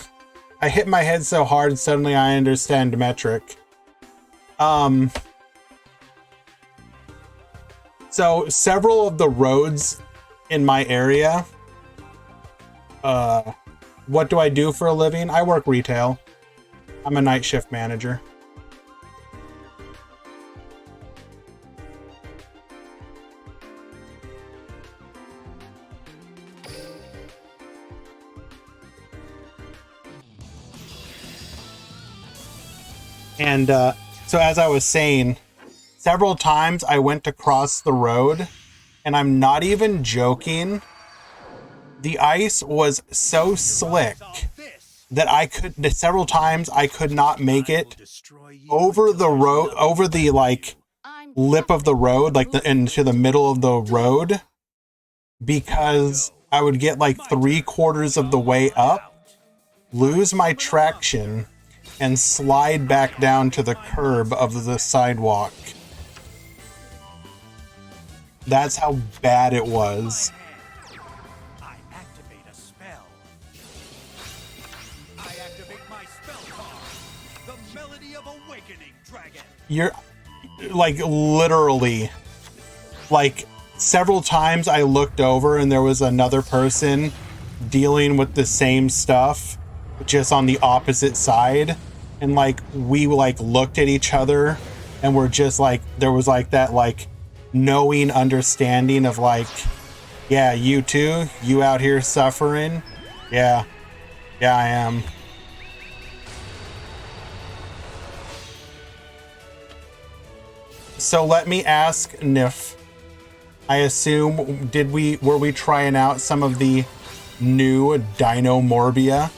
I hit my head so hard, suddenly I understand metric. So several of the roads in my area, what do I do for a living? I work retail. I'm a night shift manager. And so as I was saying, several times I went to cross the road, and I'm not even joking, the ice was so slick that several times I could not make it over the road, over the like lip of the road, like into the middle of the road, because I would get like 3/4 of the way up, lose my traction, and slide back down to the curb of the sidewalk. That's how bad it was. I activate a spell. I activate my spell card, the Melody of Awakening Dragon. You're like literally, like several times I looked over and there was another person dealing with the same stuff, just on the opposite side, and like we like looked at each other and we're just like, there was like that like knowing understanding of like, yeah, you too, you out here suffering. Yeah I am. So let me ask Nif, I assume were we trying out some of the new Dino Morbia?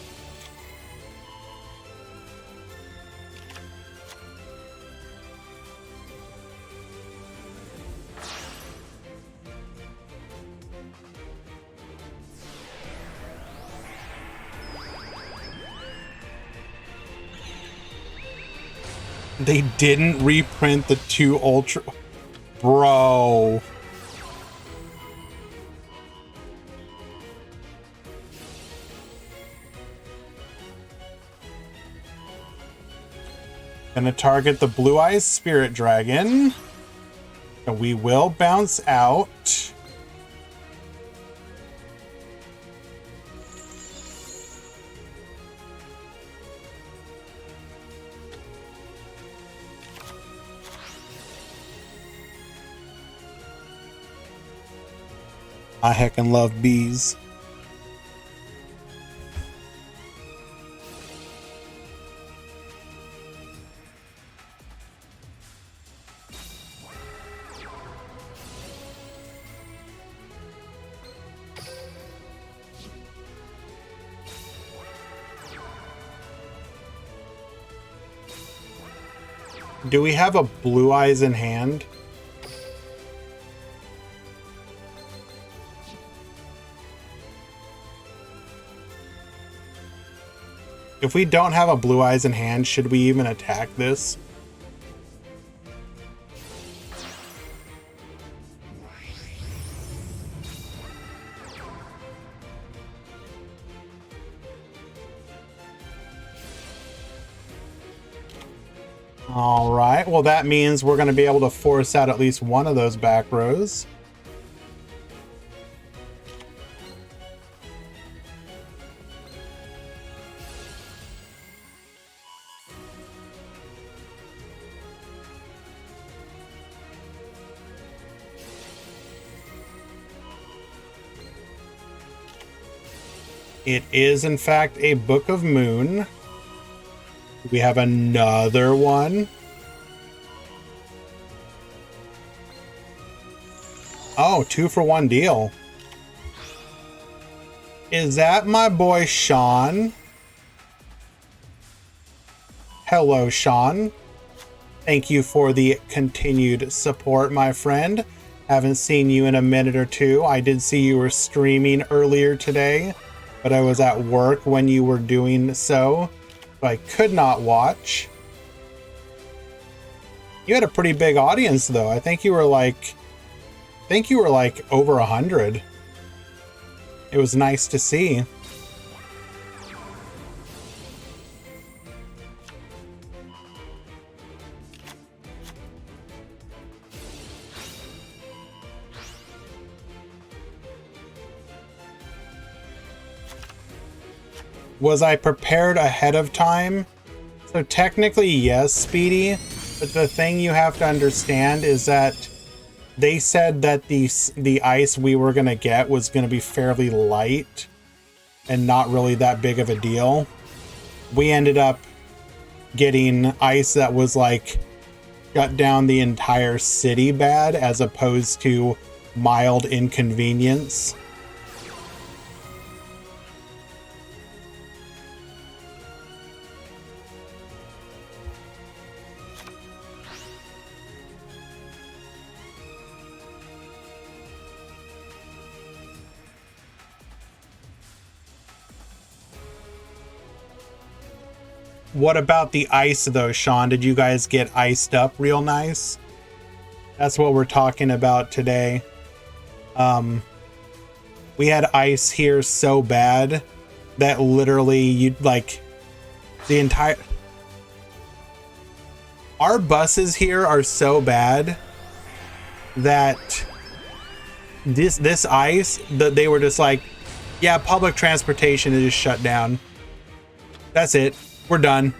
They didn't reprint the 2 Ultra. Bro. Gonna target the Blue Eyes Spirit Dragon. And we will bounce out. I heckin' love bees. Do we have a blue eyes in hand? If we don't have a blue eyes in hand, should we even attack this? All right, well that means we're going to be able to force out at least one of those back rows. It is in fact a Book of Moon. We have another one. Oh, 2-for-1 deal. Is that my boy Sean? Hello, Sean. Thank you for the continued support, my friend. Haven't seen you in a minute or two. I did see you were streaming earlier today, but I was at work when you were doing so. I could not watch. You had a pretty big audience though. I think you were like over 100. It was nice to see. Was I prepared ahead of time? So technically, yes, Speedy. But the thing you have to understand is that they said that the ice we were going to get was going to be fairly light and not really that big of a deal. We ended up getting ice that was like shut down the entire city bad as opposed to mild inconvenience. What about the ice though, Sean? Did you guys get iced up real nice? That's what we're talking about today. We had ice here so bad that literally you'd like the entire... Our buses here are so bad that this ice, that they were just like, yeah, public transportation is just shut down. That's it. We're done.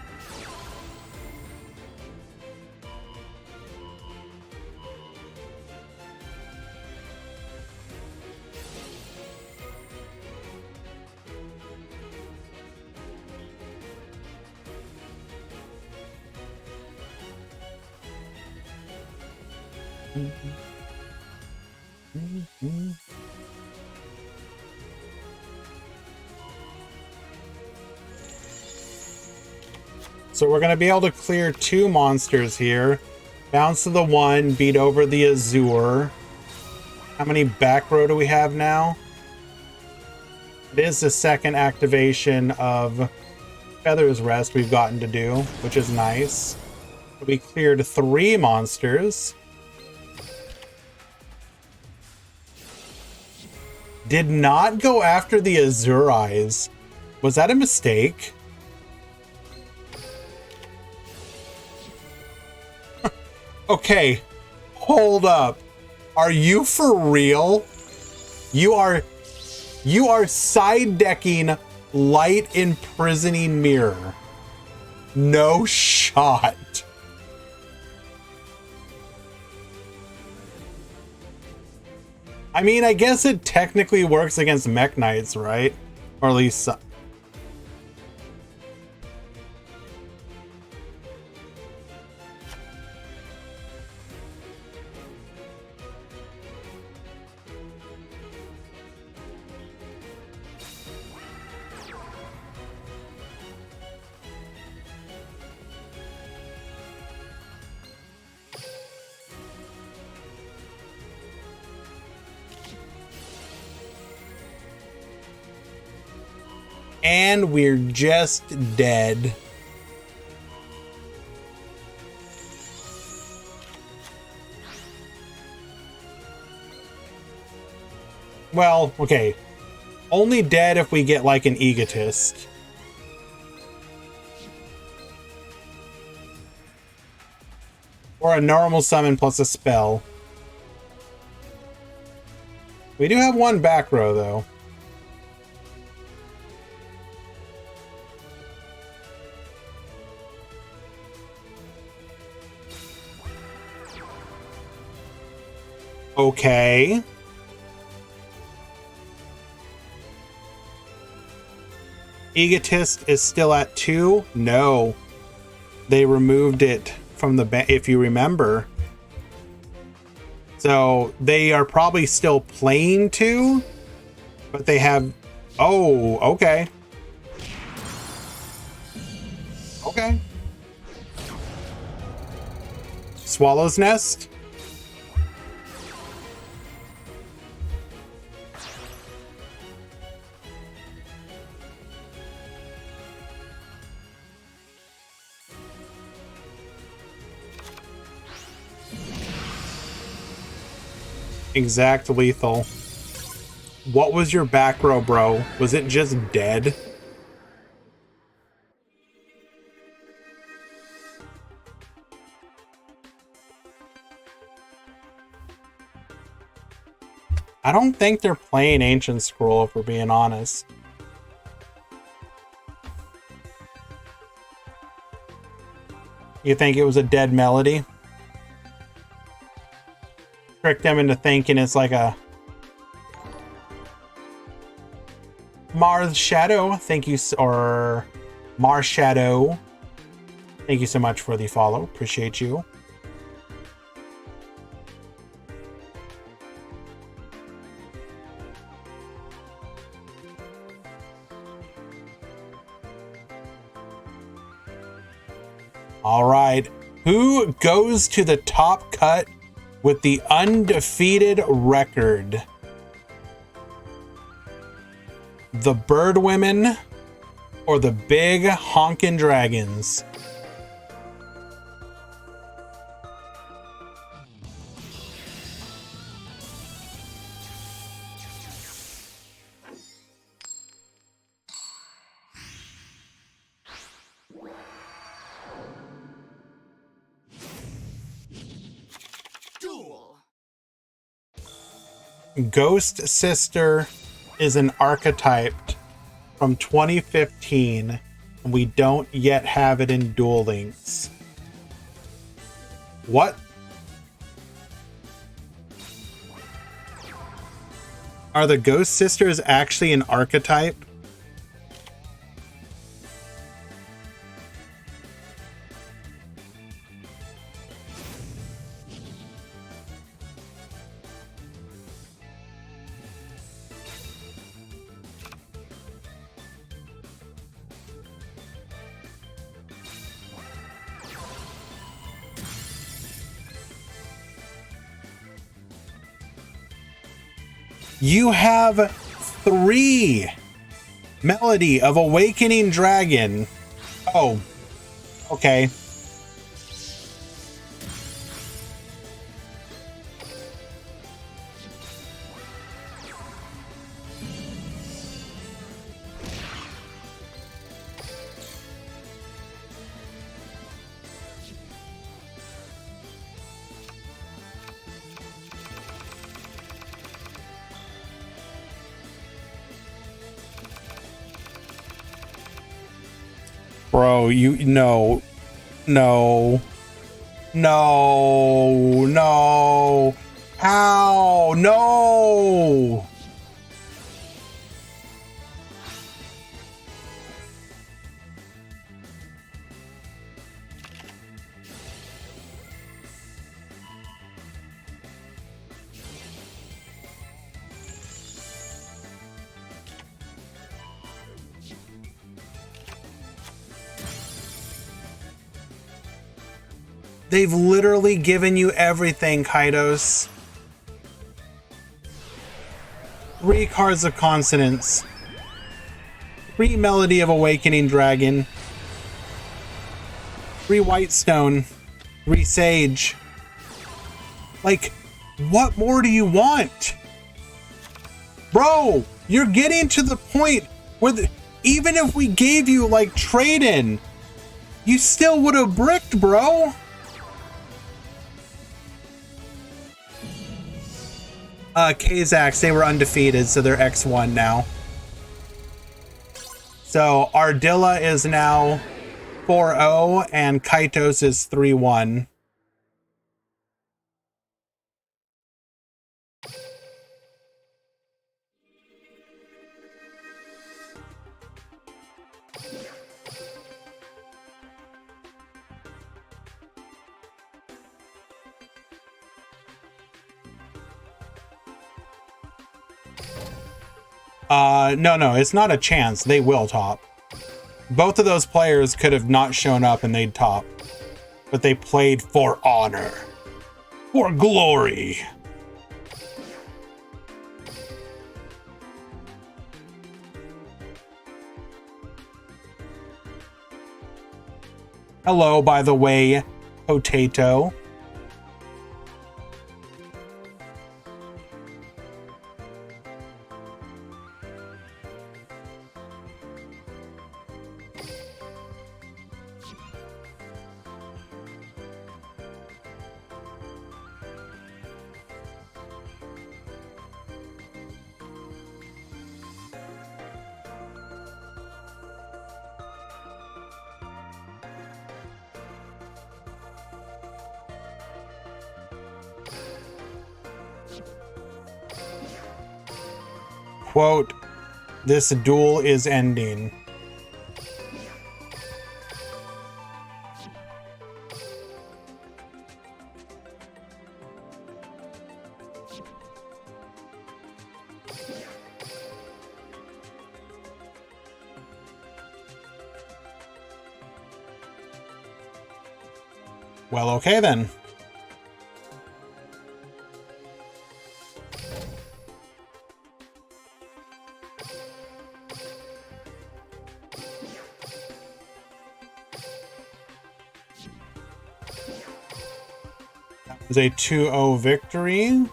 So we're going to be able to clear 2 monsters here. Bounce to the 1, beat over the Azure. How many back row do we have now? It is the second activation of Feather's Rest we've gotten to do, which is nice. We cleared 3 monsters. Did not go after the Azure Eyes. Was that a mistake? Okay, hold up. Are you for real? You are side decking Light Imprisoning Mirror. No shot. I mean, I guess it technically works against Mech Knights, right? Or at least and we're just dead. Well, okay. Only dead if we get like an egotist. Or a normal summon plus a spell. We do have one back row though. Okay. Egotist is still at 2? No. They removed it from the if you remember. So they are probably still playing 2, but they have... Oh, okay. Okay. Swallow's Nest? Exact lethal. What was your back row, bro? Was it just dead? I don't think they're playing Ancient Scroll, if we're being honest. You think it was a dead melody? Trick them into thinking it's like a Mars Shadow. Thank you, or Mars Shadow. Thank you so much for the follow. Appreciate you. All right. Who goes to the top cut with the undefeated record? The Bird Women or the Big Honkin' Dragons? Duel. Ghost Sister is an archetype from 2015, and we don't yet have it in Duel Links. What? Are the Ghost Sisters actually an archetype? You have 3 Melody of Awakening Dragon. Oh, okay. Bro, no, no, no, no, Ow, no! They've literally given you everything, Kaidos. 3 cards of consonants. 3 Melody of Awakening Dragon. 3 Whitestone. 3 Sage. Like, what more do you want? Bro, you're getting to the point where even if we gave you, like, trade-in, you still would have bricked, bro. Kazax, they were undefeated, so they're X1 now. So Ardilla is now 4-0 and Kaitos is 3-1. No, it's not a chance. They will top. Both of those players could have not shown up and they'd top. But they played for honor. For glory. Hello, by the way, Potato. Quote, this duel is ending. Well, okay then. That was a 2-0 victory.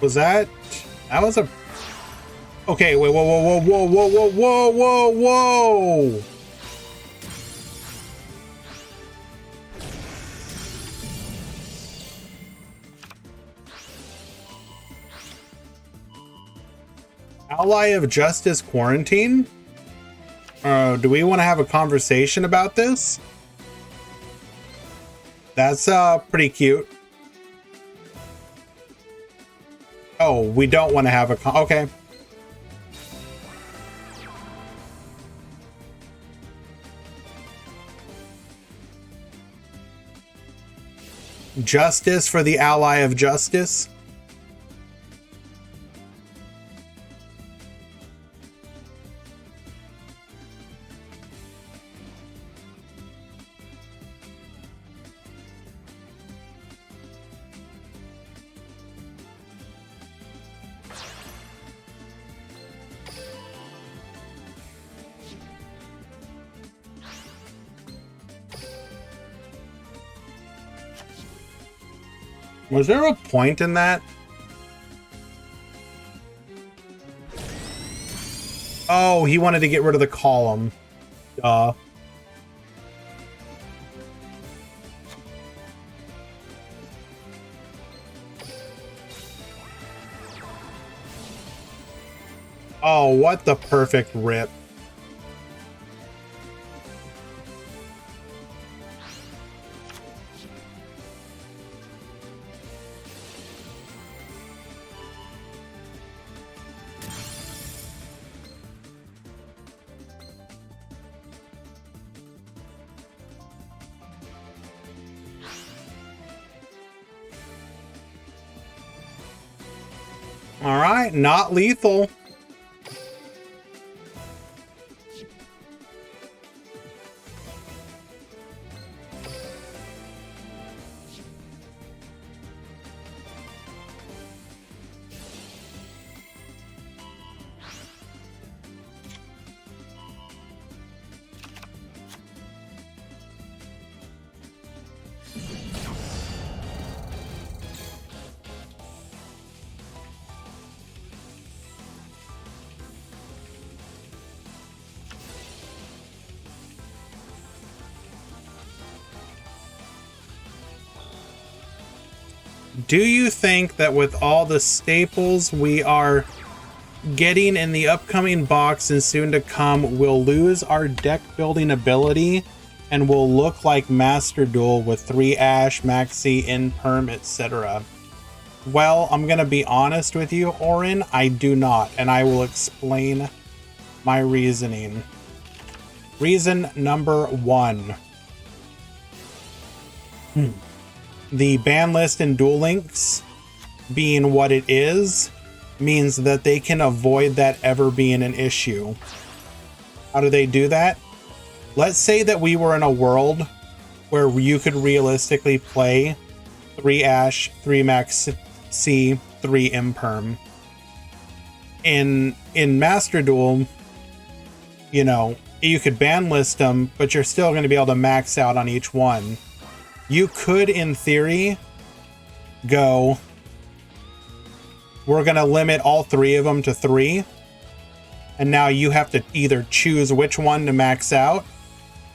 Was that was a... Okay, wait, whoa, whoa, whoa, whoa, whoa, whoa, whoa, whoa, whoa! Ally of Justice quarantine? Do we want to have a conversation about this? That's pretty cute. Oh, we don't want to have a okay. Justice for the Ally of Justice. Was there a point in that? Oh, he wanted to get rid of the column. Duh. Oh, what the perfect rip. All right, not lethal. Do you think that with all the staples we are getting in the upcoming box and soon to come, we'll lose our deck building ability and will look like Master Duel with 3 Ash, Maxi, Imperm, etc.? Well, I'm going to be honest with you, Orin, I do not, and I will explain my reasoning. Reason number 1. The ban list in Duel Links being what it is means that they can avoid that ever being an issue. How do they do that? Let's say that we were in a world where you could realistically play 3 Ash, 3 Max C, 3 Imperm. In Master Duel, you know, you could ban list them, but you're still going to be able to max out on each one. You could, in theory, go, we're going to limit all 3 of them to 3. And now you have to either choose which one to max out,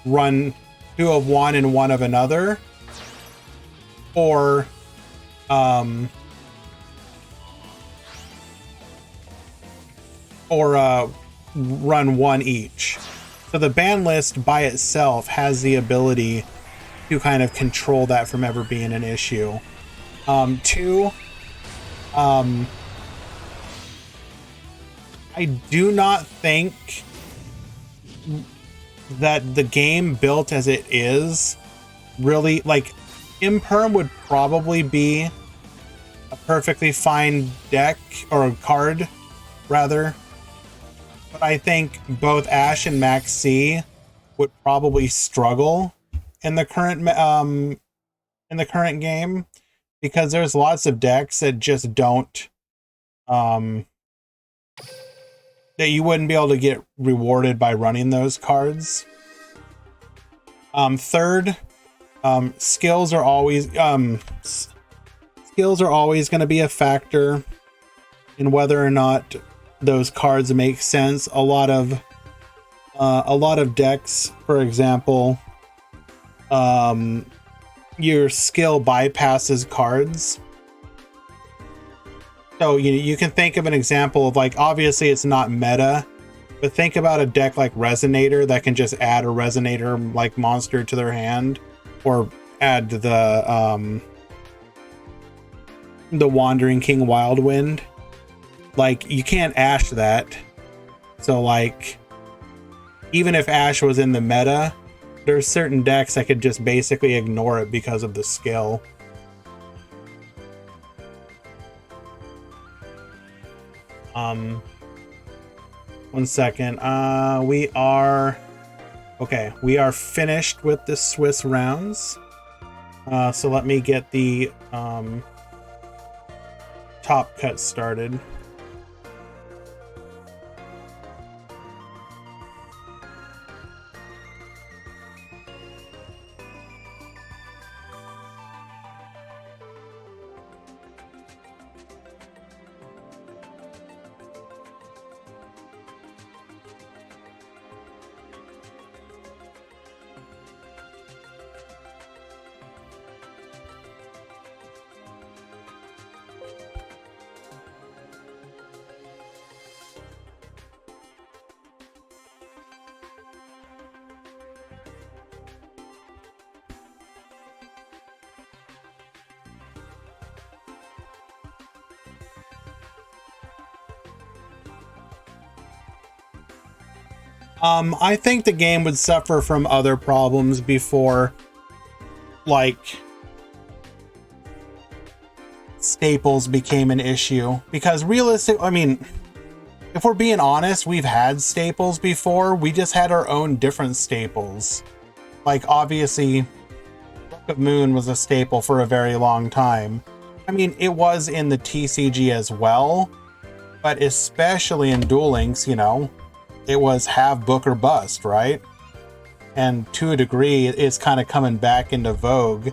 run 2 of one and 1 of another, or run 1 each. So the ban list by itself has the ability to kind of control that from ever being an issue. 2, I do not think that the game built as it is really, like, Imperm would probably be a perfectly fine deck, or card rather, but I think both Ash and Max C would probably struggle in the current game, because there's lots of decks that just don't that you wouldn't be able to get rewarded by running those cards. Third, skills are always going to be a factor. and whether or not those cards make sense. A lot of decks, for example, your skill bypasses cards. So you can think of an example of, like, obviously it's not meta, but think about a deck like Resonator that can just add a Resonator like monster to their hand, or add the Wandering King Wildwind. Like, you can't Ash that. So, like, even if Ash was in the meta, there's certain decks that could just basically ignore it because of the skill. One second. We are finished with the Swiss rounds. So let me get the top cut started. I think the game would suffer from other problems before, like, staples became an issue. Because I mean, if we're being honest, we've had staples before. We just had our own different staples. Like, obviously, Book of Moon was a staple for a very long time. I mean, it was in the TCG as well, but especially in Duel Links, you know, it was have book or bust, right? And to a degree, it's kind of coming back into vogue.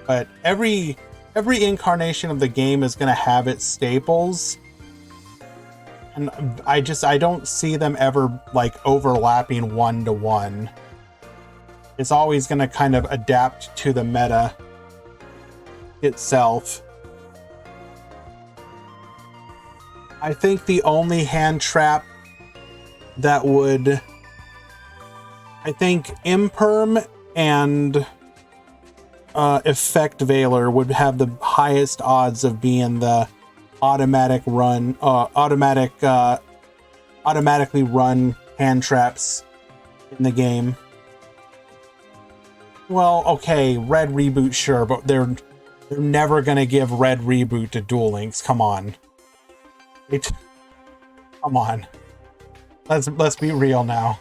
But every incarnation of the game is going to have its staples, and I don't see them ever, like, overlapping one to one. It's always going to kind of adapt to the meta itself. I think the only hand trap that would, I think Imperm and Effect Veiler would have the highest odds of being the automatically run hand traps in the game. Well, okay, Red Reboot, sure, but they're never gonna give Red Reboot to Duel Links. Come on. Come on. Let's be real now.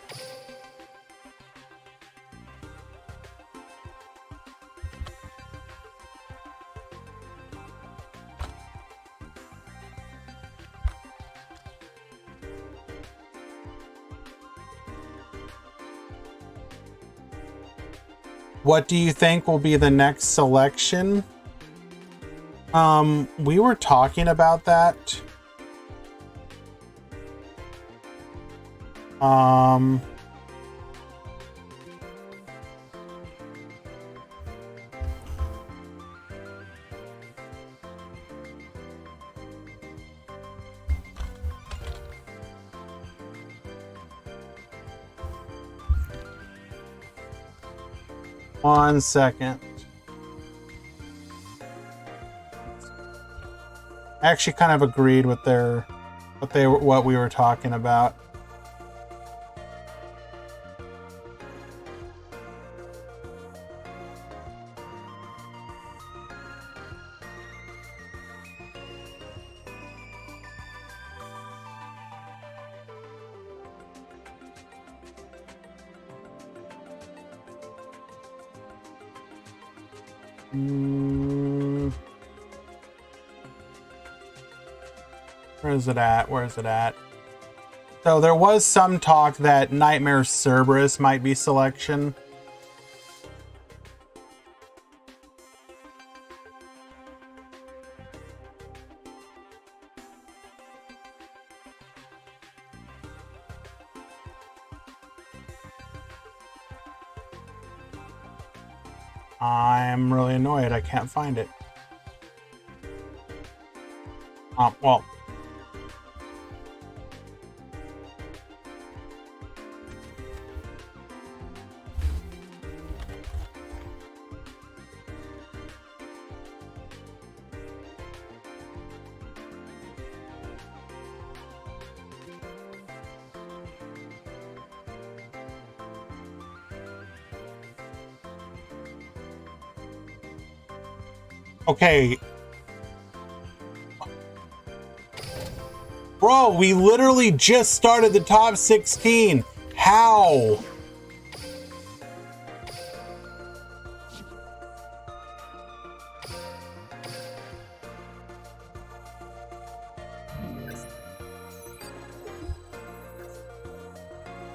What do you think will be the next selection? We were talking about that. 1 second. I actually kind of agreed with what we were talking about. Where is it at? Where is it at? So there was some talk that Knightmare Cerberus might be selection. I'm really annoyed. I can't find it. Well. Okay. Bro, we literally just started the top 16. How?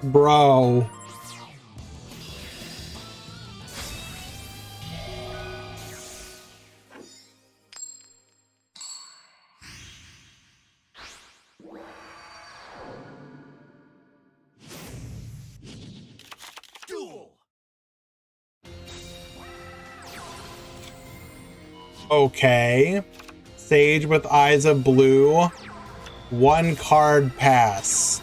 Bro. Duel. Okay. Sage with eyes of blue. 1 card pass.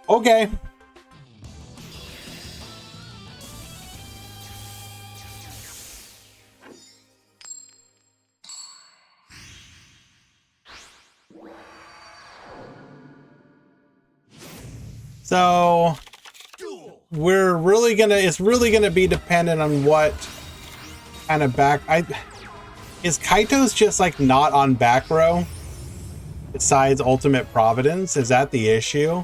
Okay. So we're really gonna, it's really gonna be dependent on what kind of is Kaito's just like not on back row besides Ultimate Providence? Is that the issue?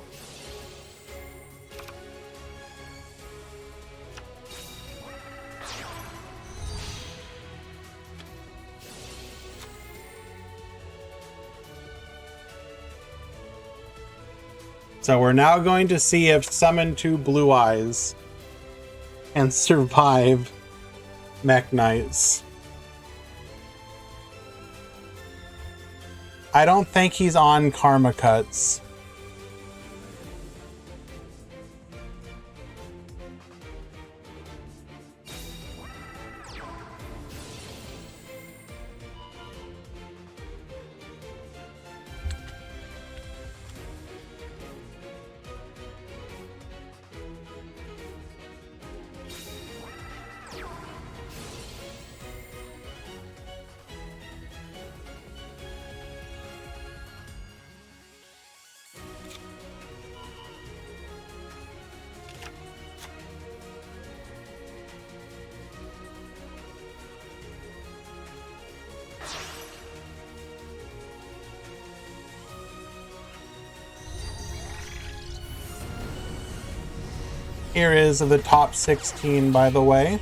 So we're now going to see if Summon 2 Blue Eyes can survive Mech Knights. I don't think he's on Karma Cuts. Here is the top 16, by the way.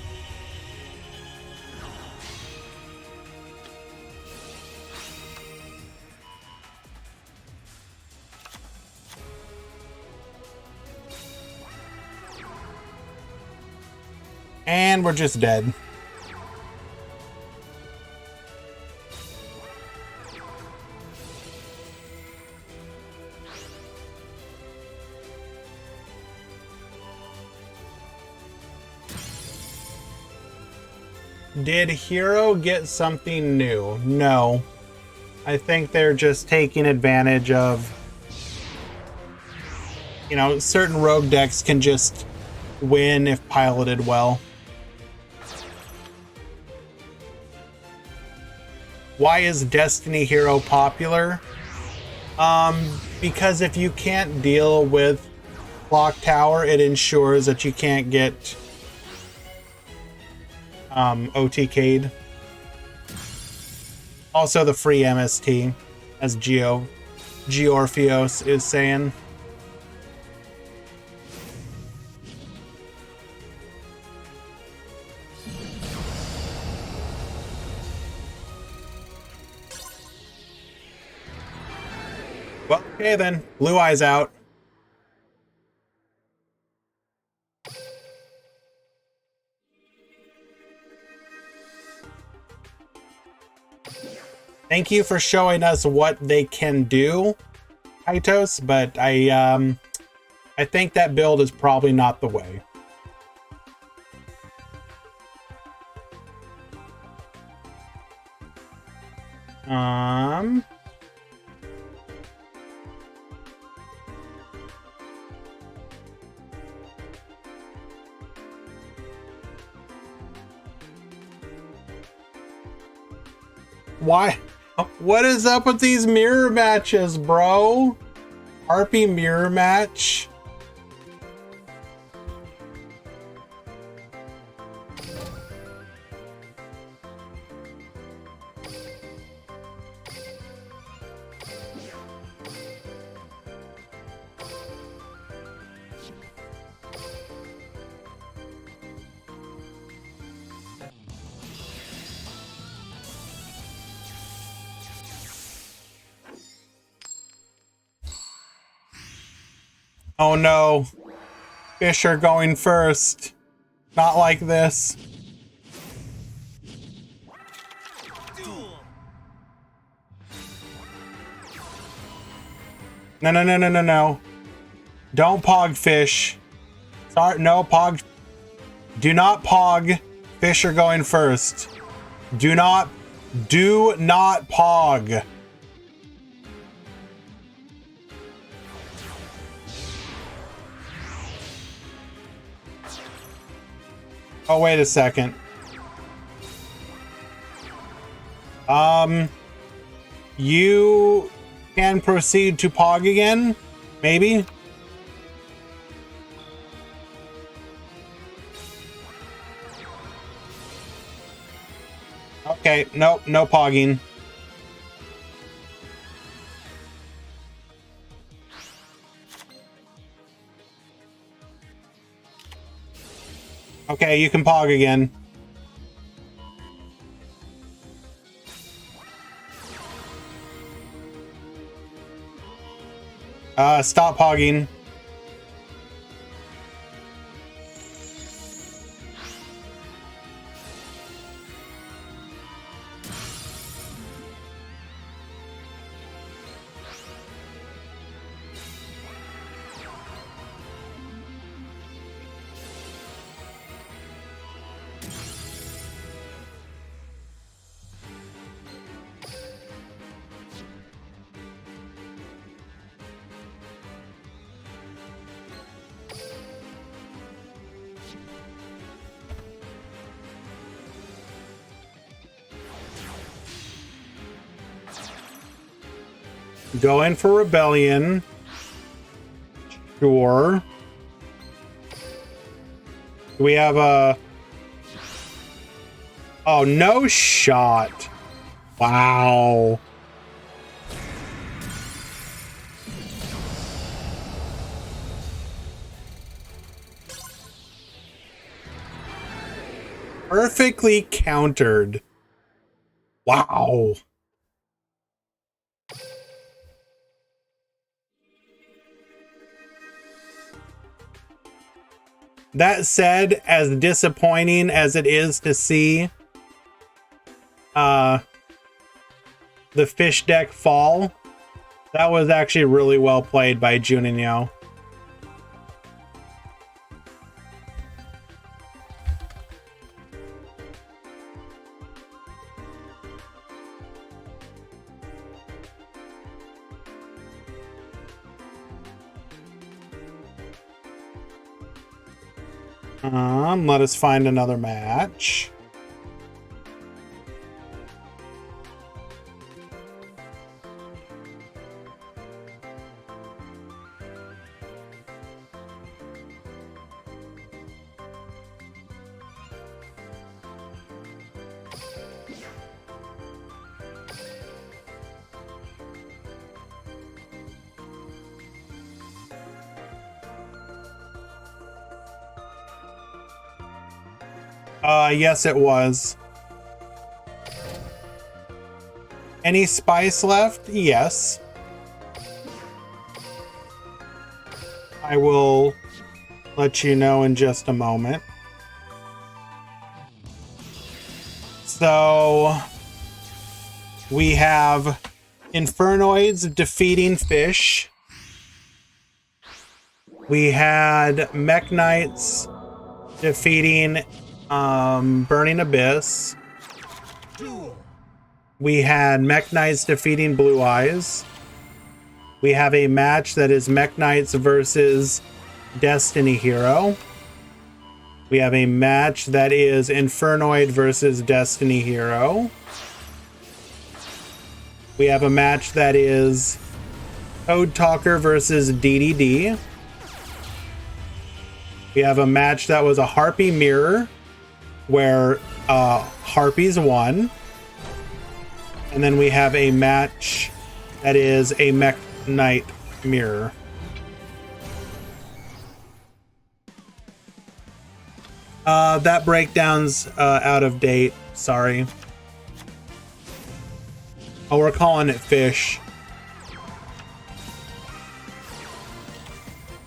And we're just dead. Did Hero get something new? No. I think they're just taking advantage of, you know, certain rogue decks can just win if piloted well. Why is Destiny Hero popular? Because if you can't deal with Clock Tower, it ensures that you can't get OTK'd. Also the free MST, as Georphios is saying. Well, okay then. Blue Eyes out. Thank you for showing us what they can do, Kaitos, but I think that build is probably not the way. Why? What is up with these mirror matches, bro? Harpy mirror match? Oh no. Fisher going first. Not like this. Duel. No, no, no, no, no, no. Don't pog fish. Sorry, no pog. Do not pog. Fisher going first. Do not pog. Oh, wait a second. You can proceed to pog again? Maybe? Okay, nope, no pogging. Okay, you can pog again. Stop pogging. Go in for rebellion. Sure. We have a... Oh, no shot. Wow. Perfectly countered. Wow. That said, as disappointing as it is to see the fish deck fall, that was actually really well played by Juninho. Let us find another match. Yes, it was. Any spice left? Yes. I will let you know in just a moment. So, We have Infernoids defeating Fish. We had Mech Knights defeating Burning Abyss. Duel. We had Mech Knights defeating Blue Eyes. We have a match that is Mech Knights versus Destiny Hero. We have a match that is Infernoid versus Destiny Hero. We have a match that is Code Talker versus DDD. We have a match that was a Harpy Mirror, where Harpies won. And then we have a match that is a Mech Knight Mirror. That breakdown's out of date. Sorry. Oh, we're calling it Fish.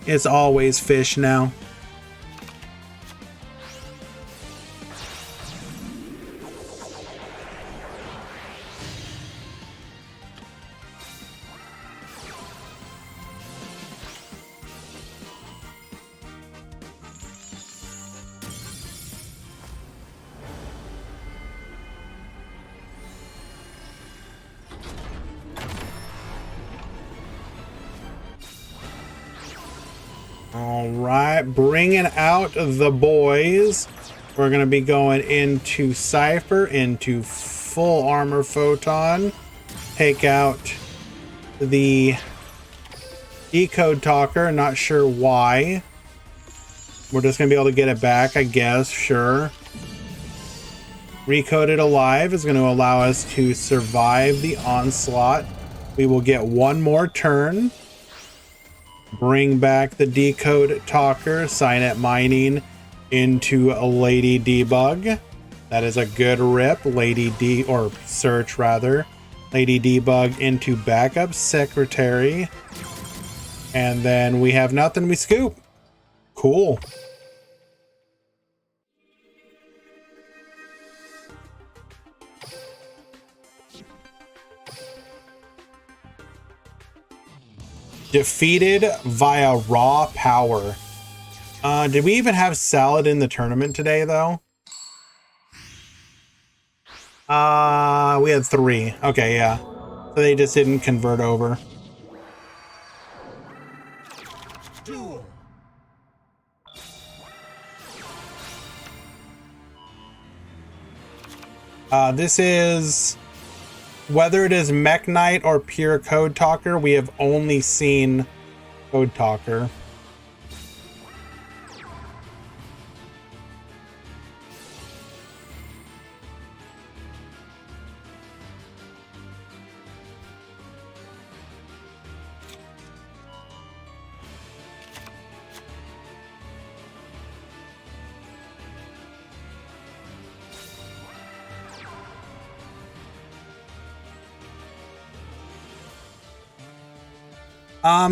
It's always Fish now. All right, bringing out the boys. We're going to be going into Cypher, into full armor Photon. Take out the Decode Talker. Not sure why. We're just going to be able to get it back, I guess. Sure. Recoded Alive is going to allow us to survive the onslaught. We will get one more turn. Bring back the Decode Talker, Signet Mining into a Lady Debug. That is a good rip. Lady D, or search rather. Lady Debug into Backup Secretary. And then we have nothing, we scoop. Cool. Defeated via raw power. Did we even have Salad in the tournament today, though? We had 3. Okay, yeah. So they just didn't convert over. Duel. This is... Whether it is Mech Knight or pure Code Talker, we have only seen Code Talker.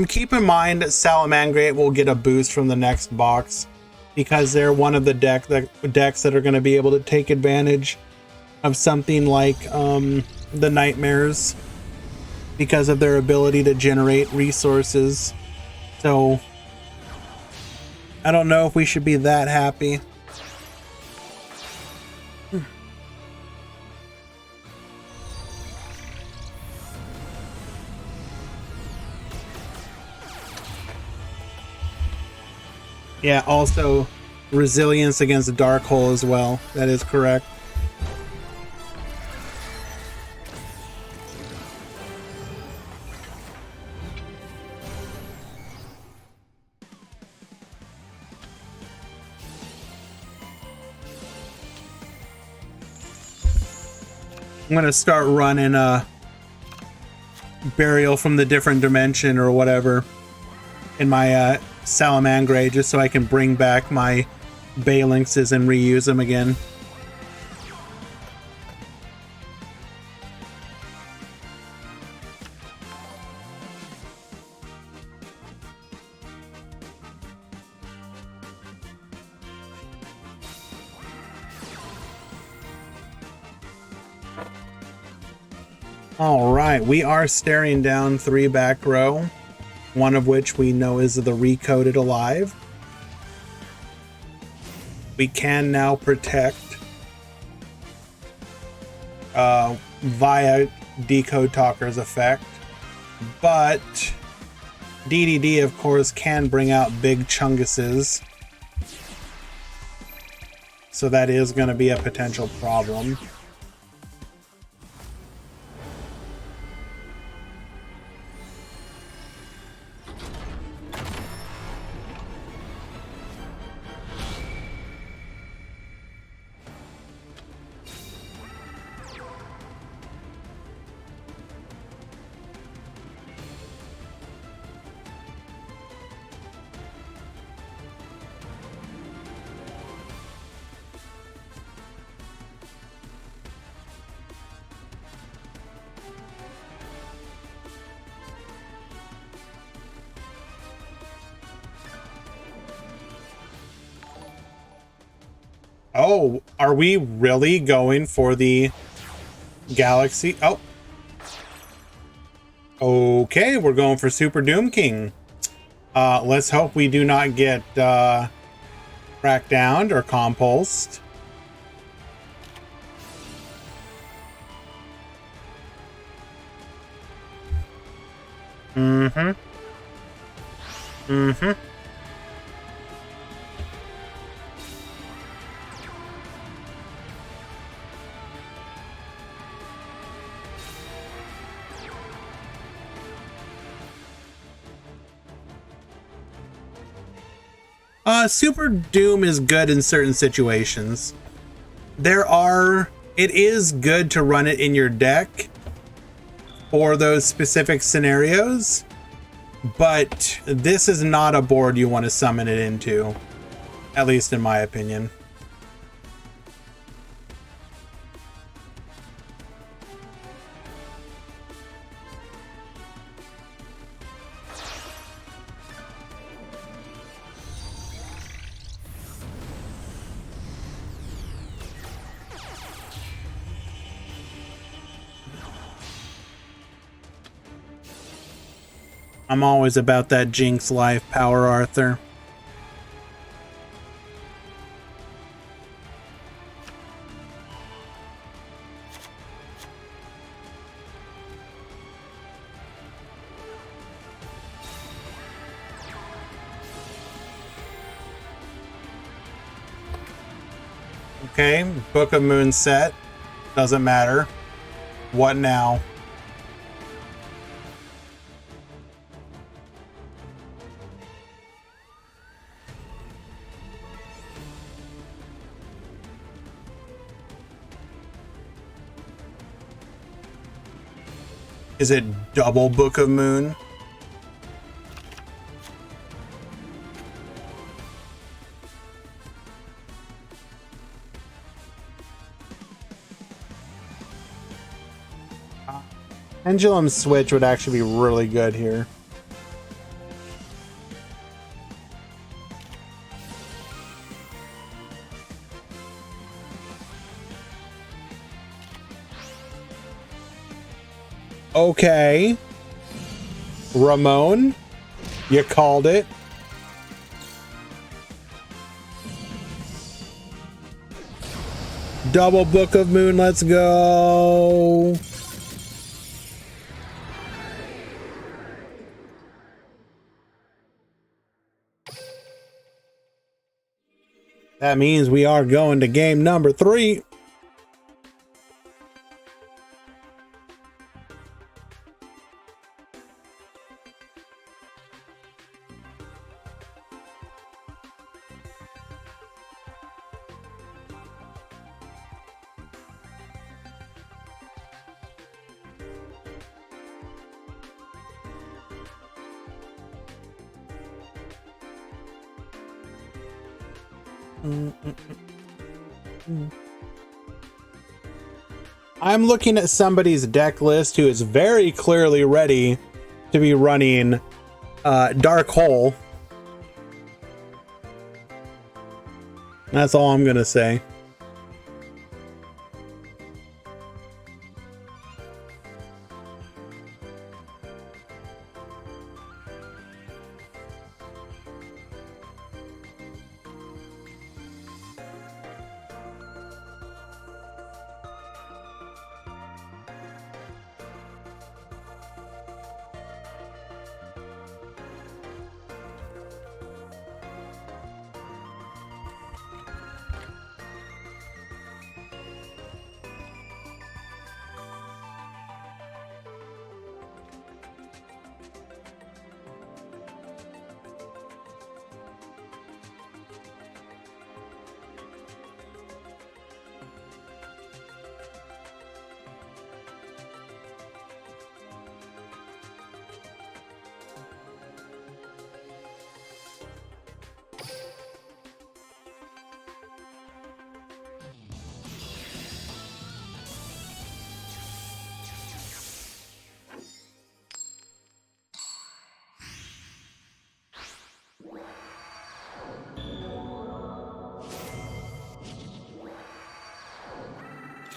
Keep in mind Salamangreat will get a boost from the next box because they're one of the decks that are going to be able to take advantage of something like the Knightmares because of their ability to generate resources. So I don't know if we should be that happy. Yeah, also resilience against a dark hole as well. That is correct. I'm gonna start running Burial from the Different Dimension or whatever in my Salamangreat just so I can bring back my Balanxes and reuse them again. All right, we are staring down 3 back row, one of which we know is the recoded alive. We can now protect via Decode Talker's effect, but DDD, of course, can bring out big chunguses, so that is going to be a potential problem. Oh, are we really going for the Galaxy? Oh. Okay, we're going for Super Doom King. Let's hope we do not get crackdowned or compulsed. Mm-hmm. Mm-hmm. Super Doom is good in certain situations. It is good to run it in your deck for those specific scenarios, but this is not a board you want to summon it into, at least in my opinion. I'm always about that Jinx life power, Arthur. Okay, Book of Moon set. Doesn't matter. What now? Is it double Book of Moon? Pendulum Switch would actually be really good here. Okay. Ramon, you called it. Double Book of Moon, let's go. That means we are going to game number 3. I'm looking at somebody's deck list who is very clearly ready to be running Dark Hole. That's all I'm gonna say.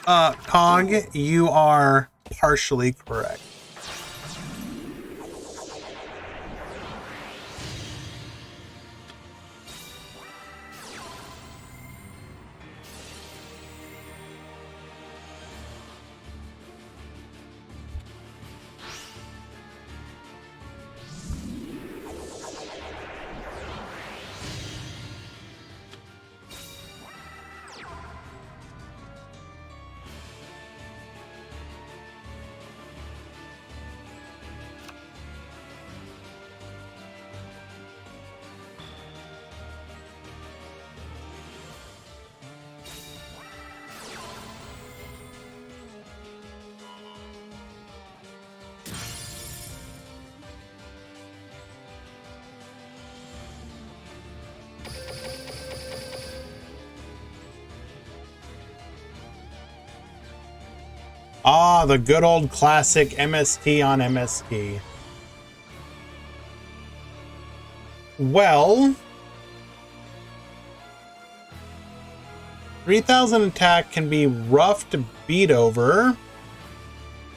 Cog, you are partially correct. Ah, the good old classic MST on MST. Well, 3000 attack can be rough to beat over,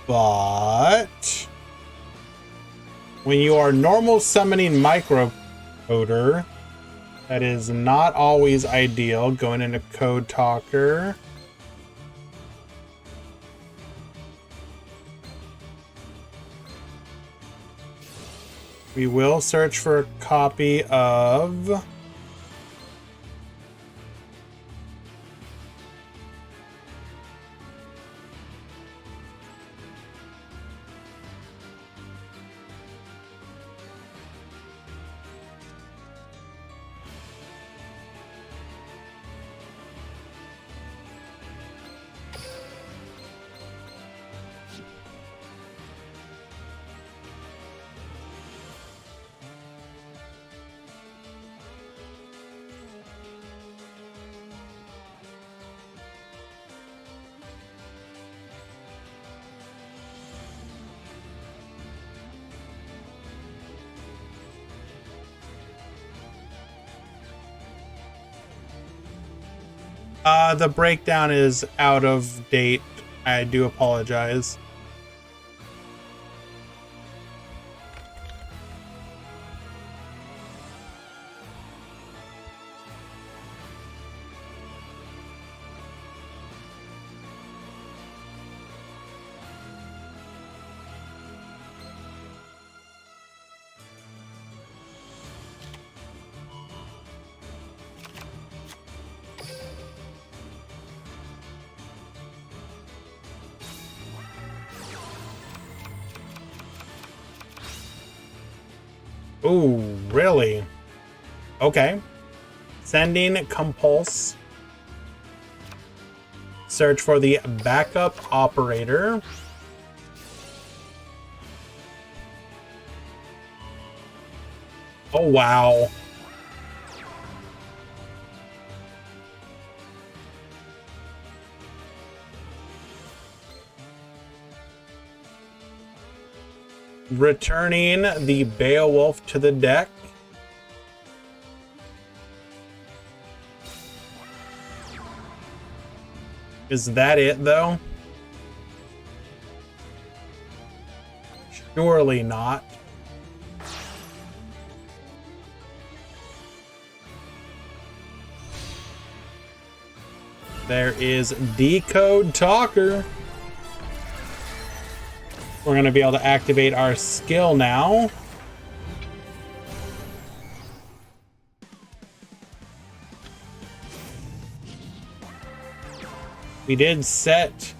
but when you are normal summoning microcoder, that is not always ideal. Going into Code Talker. We will search for a copy of the breakdown is out of date. I do apologize. Oh, really? Okay. Sending Compulse. Search for the backup operator. Oh, wow. Returning the Beowulf to the deck. Is that it, though? Surely not. There is Decode Talker. We're going to be able to activate our skill now. We did set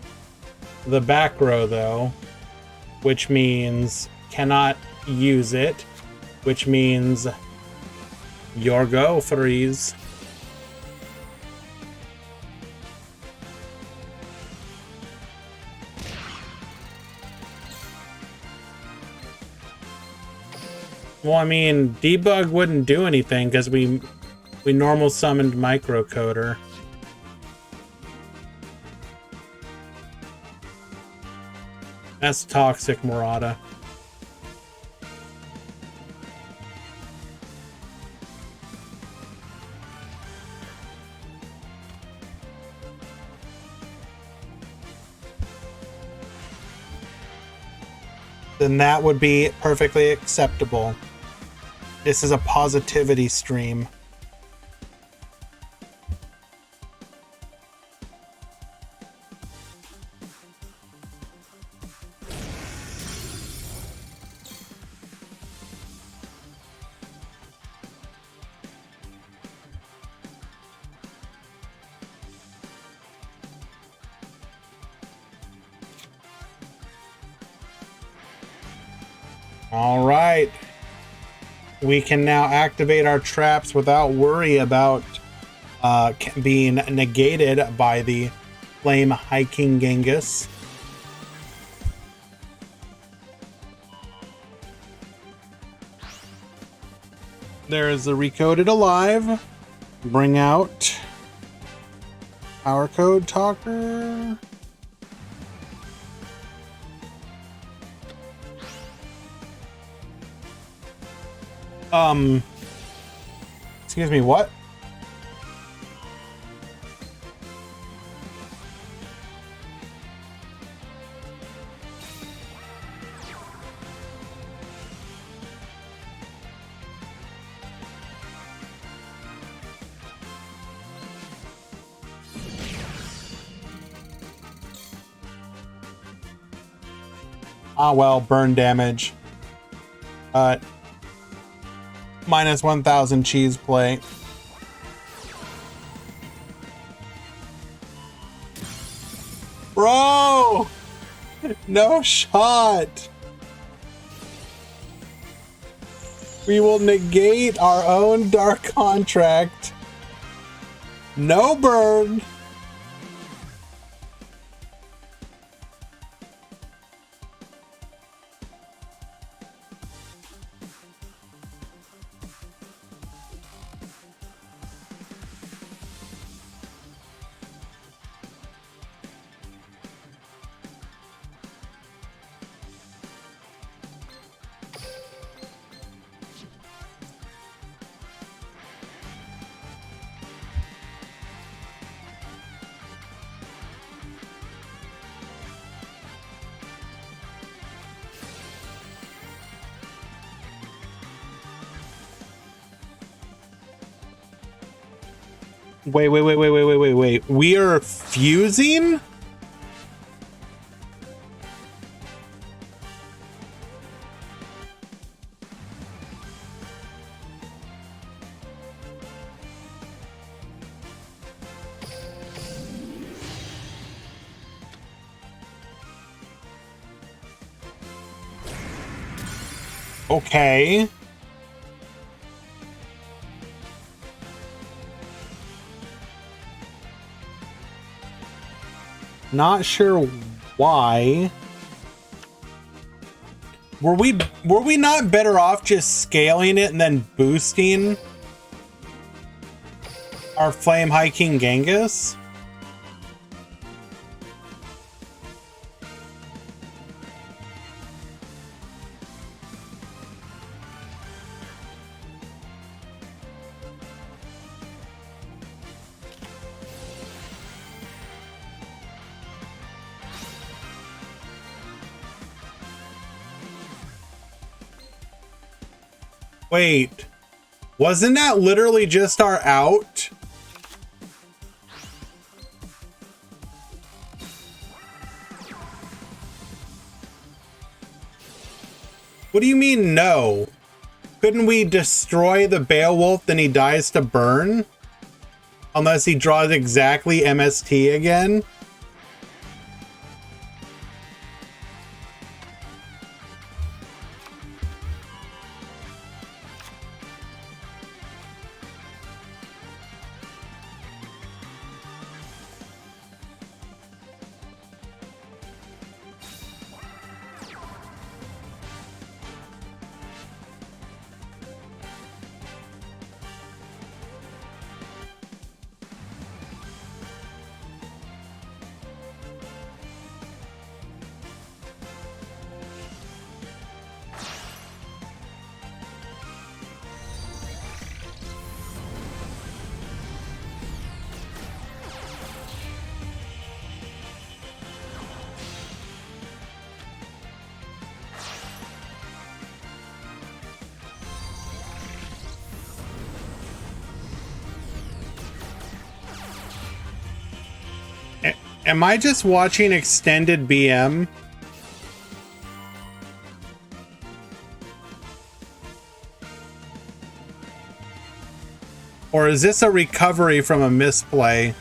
the back row though, which means cannot use it, which means your go, Freeze. Well, I mean, debug wouldn't do anything because we normal summoned microcoder. That's toxic, Murata. then that would be perfectly acceptable. This is a positivity stream. All right. We can now activate our traps without worry about being negated by the Flame Hiking Genghis. There is the Recoded Alive. Bring out Power Code Talker. Excuse me, what? Ah, well, burn damage. Minus 1,000 cheese plate. Bro! No shot! We will negate our own dark contract. No burn! Wait. We are fusing? Okay. Not sure why. Were we not better off just scaling it and then boosting our Flame Hiking Genghis? Wait, wasn't that literally just our out? What do you mean no? Couldn't we destroy the Beowulf, then he dies to burn? Unless he draws exactly MST again? Am I just watching extended BM? Or is this a recovery from a misplay?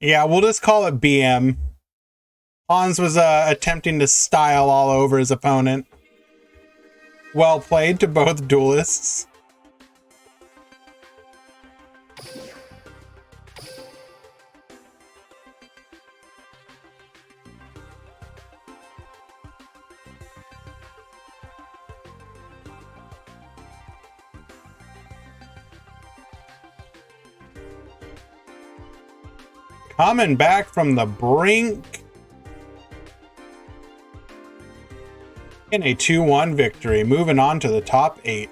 Yeah, we'll just call it BM. Hans was attempting to style all over his opponent. Well played to both duelists. Coming back from the brink in a 2-1 victory, moving on to the top 8.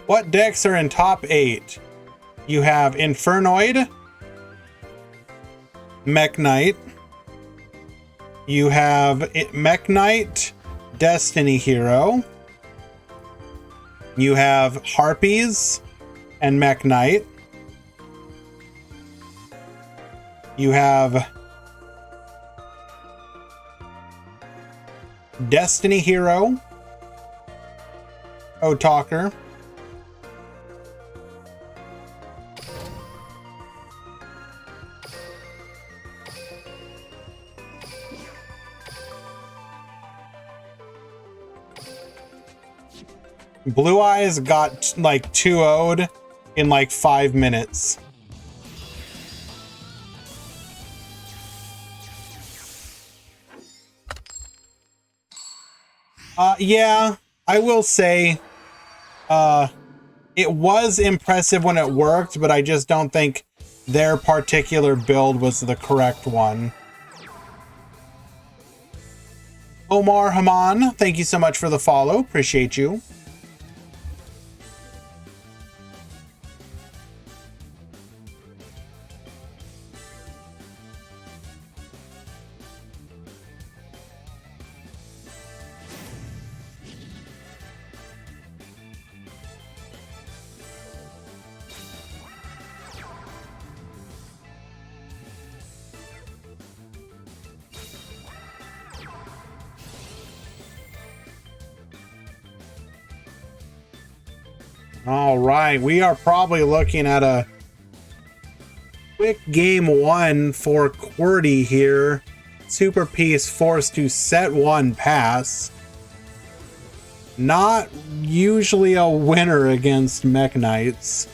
What decks are in top 8? You have Infernoid, Mech Knight. You have Mech Knight, Destiny Hero. You have Harpies and Mech Knight. You have Destiny Hero, Otalker. Blue Eyes got like 2-0'd in like 5 minutes. Yeah, I will say it was impressive when it worked, but I just don't think their particular build was the correct one. Omar Haman, thank you so much for the follow. Appreciate you. All right, we are probably looking at a quick game 1 for QWERTY here. Super Piece forced to set 1 pass. Not usually a winner against Mech Knights.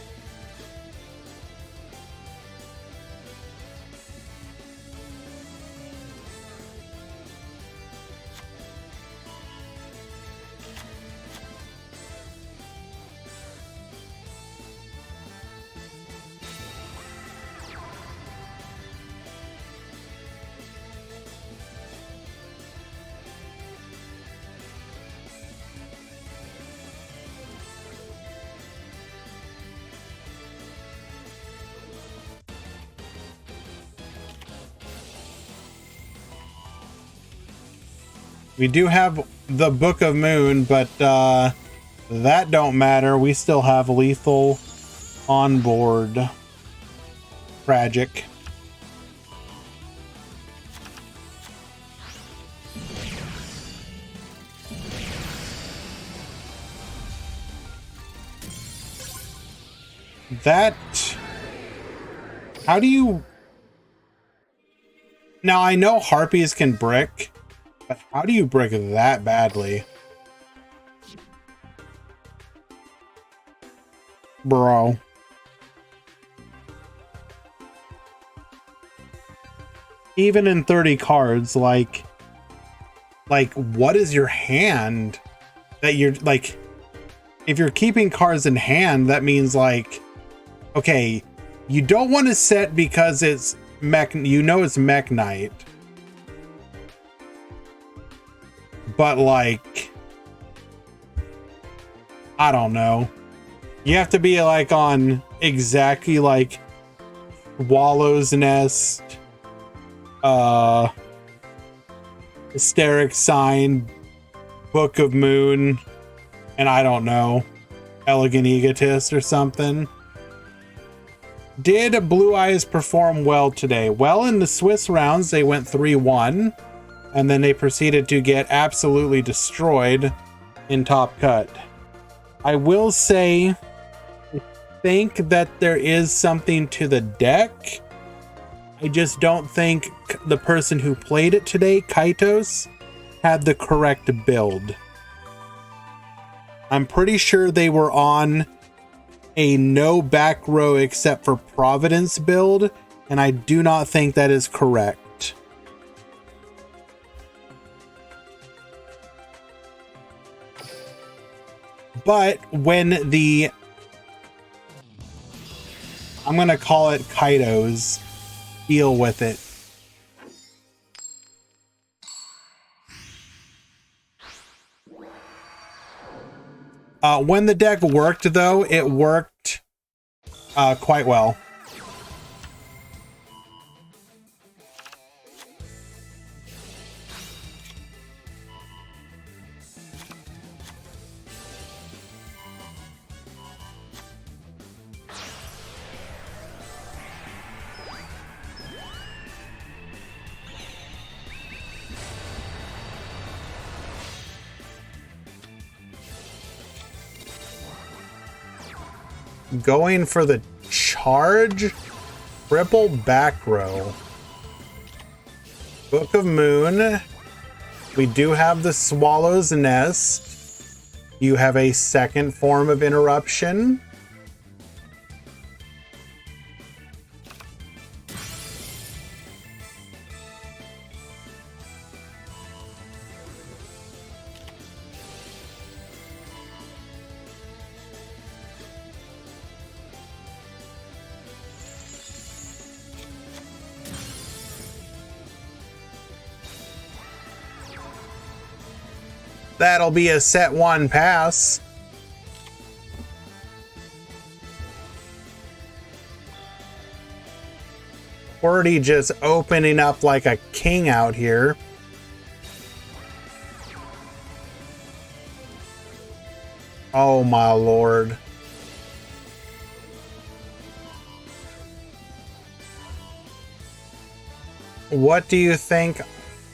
We do have the Book of Moon, but that don't matter. We still have Lethal on board. Tragic. That... How do you... Now, I know Harpies can brick, but how do you brick that badly? Bro. Even in 30 cards, like what is your hand that you're like, if you're keeping cards in hand, that means like, okay, You don't want to set because it's mech, you know it's Mech Knight. But like, I don't know. You have to be like on exactly like Wallow's Nest, Hysteric Sign, Book of Moon, and I don't know, Elegant Egotist or something. Did Blue Eyes perform well today? Well, in the Swiss rounds, they went 3-1, and then they proceeded to get absolutely destroyed in Top Cut. I will say, I think that there is something to the deck. I just don't think the person who played it today, Kaitos, had the correct build. I'm pretty sure they were on a no back row except for Providence build, and I do not think that is correct. But when the, I'm gonna call it Kaitos, deal with it. When the deck worked, though, it worked quite well. Going for the charge, triple back row. Book of Moon. We do have the Swallow's Nest. You have a second form of interruption. That'll be a set one pass. Already just opening up like a king out here. Oh my lord. What do you think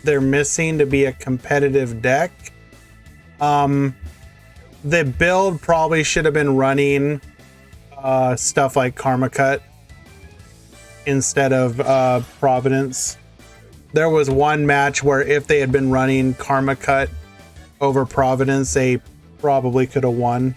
they're missing to be a competitive deck? The build probably should have been running stuff like Karma Cut instead of Providence. There was one match where if they had been running Karma Cut over Providence, they probably could have won.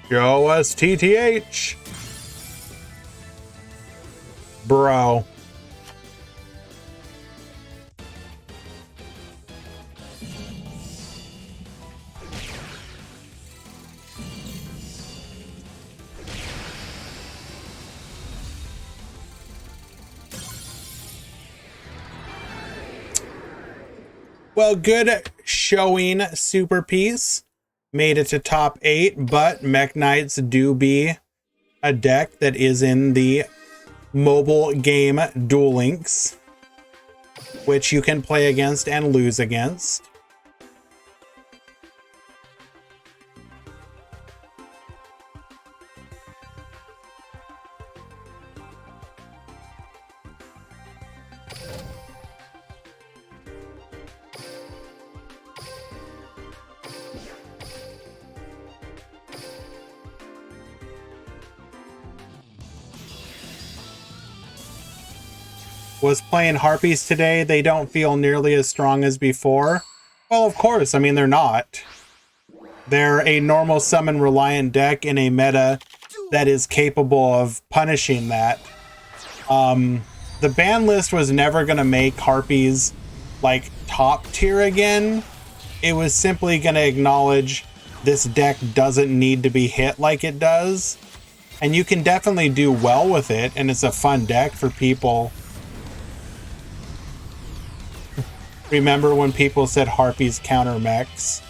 Show us TTH. Bro. Well, good showing, Super Piece. Made it to top 8, but Mech Knights do be a deck that is in the mobile game Duel Links, which you can play against and lose against. Was playing Harpies today. They don't feel nearly as strong as before. Well, of course. I mean, they're not. They're a normal summon reliant deck in a meta that is capable of punishing that. The ban list was never going to make Harpies like top tier again. It was simply going to acknowledge this deck doesn't need to be hit like it does. And you can definitely do well with it, and it's a fun deck for people. Remember when people said Harpies counter mechs?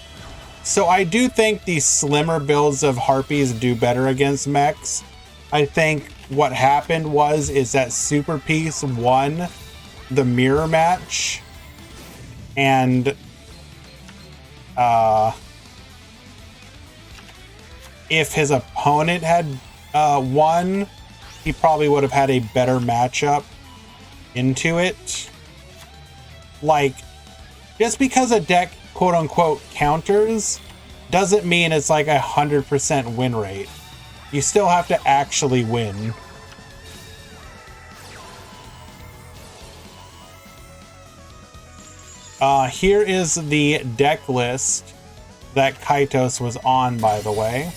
So I do think these slimmer builds of Harpies do better against mechs. I think what happened is that Super Piece won the mirror match, and if his opponent had won, he probably would have had a better matchup into it. Like, just because a deck quote unquote counters doesn't mean it's like 100% win rate. You still have to actually win. Here is the deck list that Kaitos was on, by the way.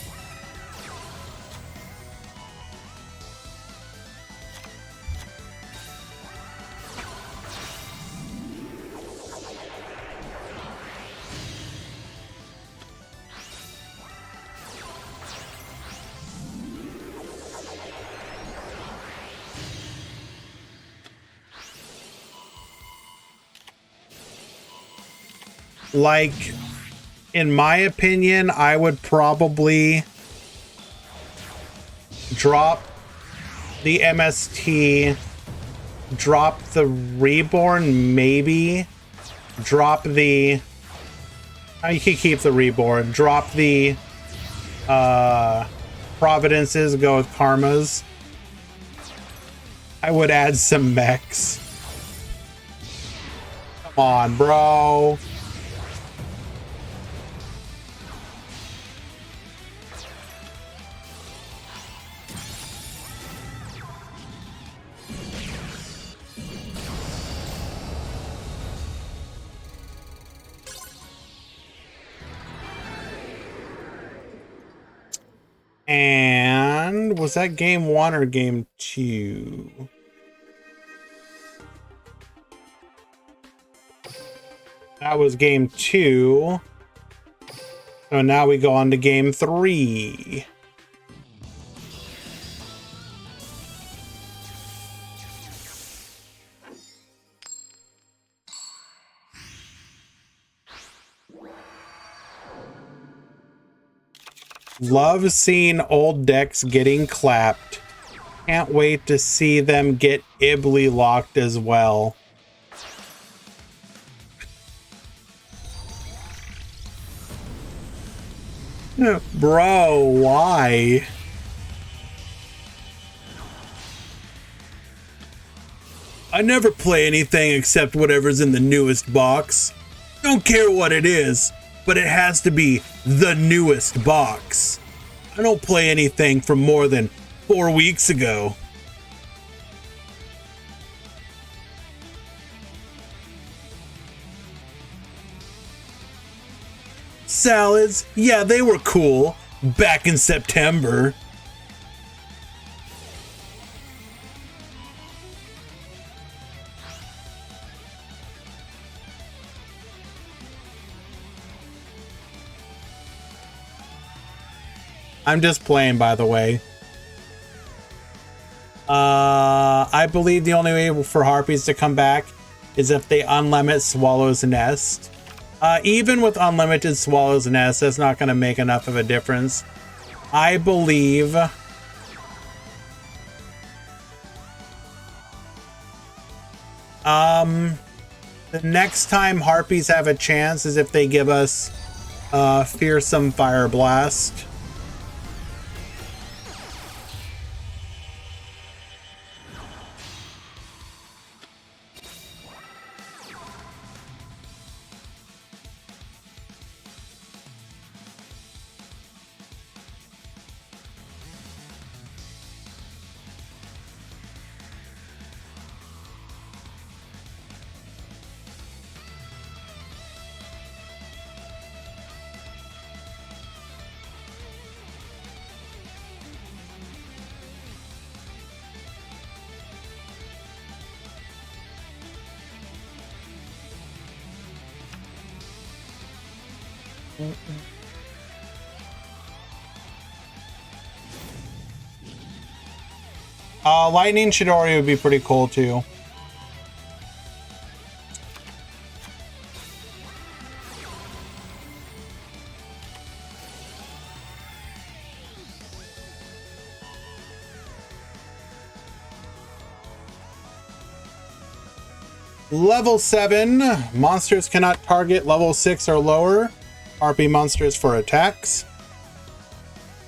Like, in my opinion, I would probably drop the MST, drop the Reborn, maybe drop the, you can keep the Reborn, drop the Providences, go with Karmas. I would add some mechs. Come on, bro. And was that game 1 or game 2? That was game 2. So now we go on to game 3. Love seeing old decks getting clapped. Can't wait to see them get Ibly locked as well. Bro, why? I never play anything except whatever's in the newest box. Don't care what it is, but it has to be the newest box. I don't play anything from more than 4 weeks ago. Salads, yeah, they were cool back in September. I'm just playing, by the way. I believe the only way for Harpies to come back is if they unlimit Swallow's Nest. Even with unlimited Swallow's Nest, that's not going to make enough of a difference. I believe the next time Harpies have a chance is if they give us Fearsome Fire Blast. Lightning Chidori would be pretty cool too. Level 7, monsters cannot target level 6 or lower Harpy monsters for attacks.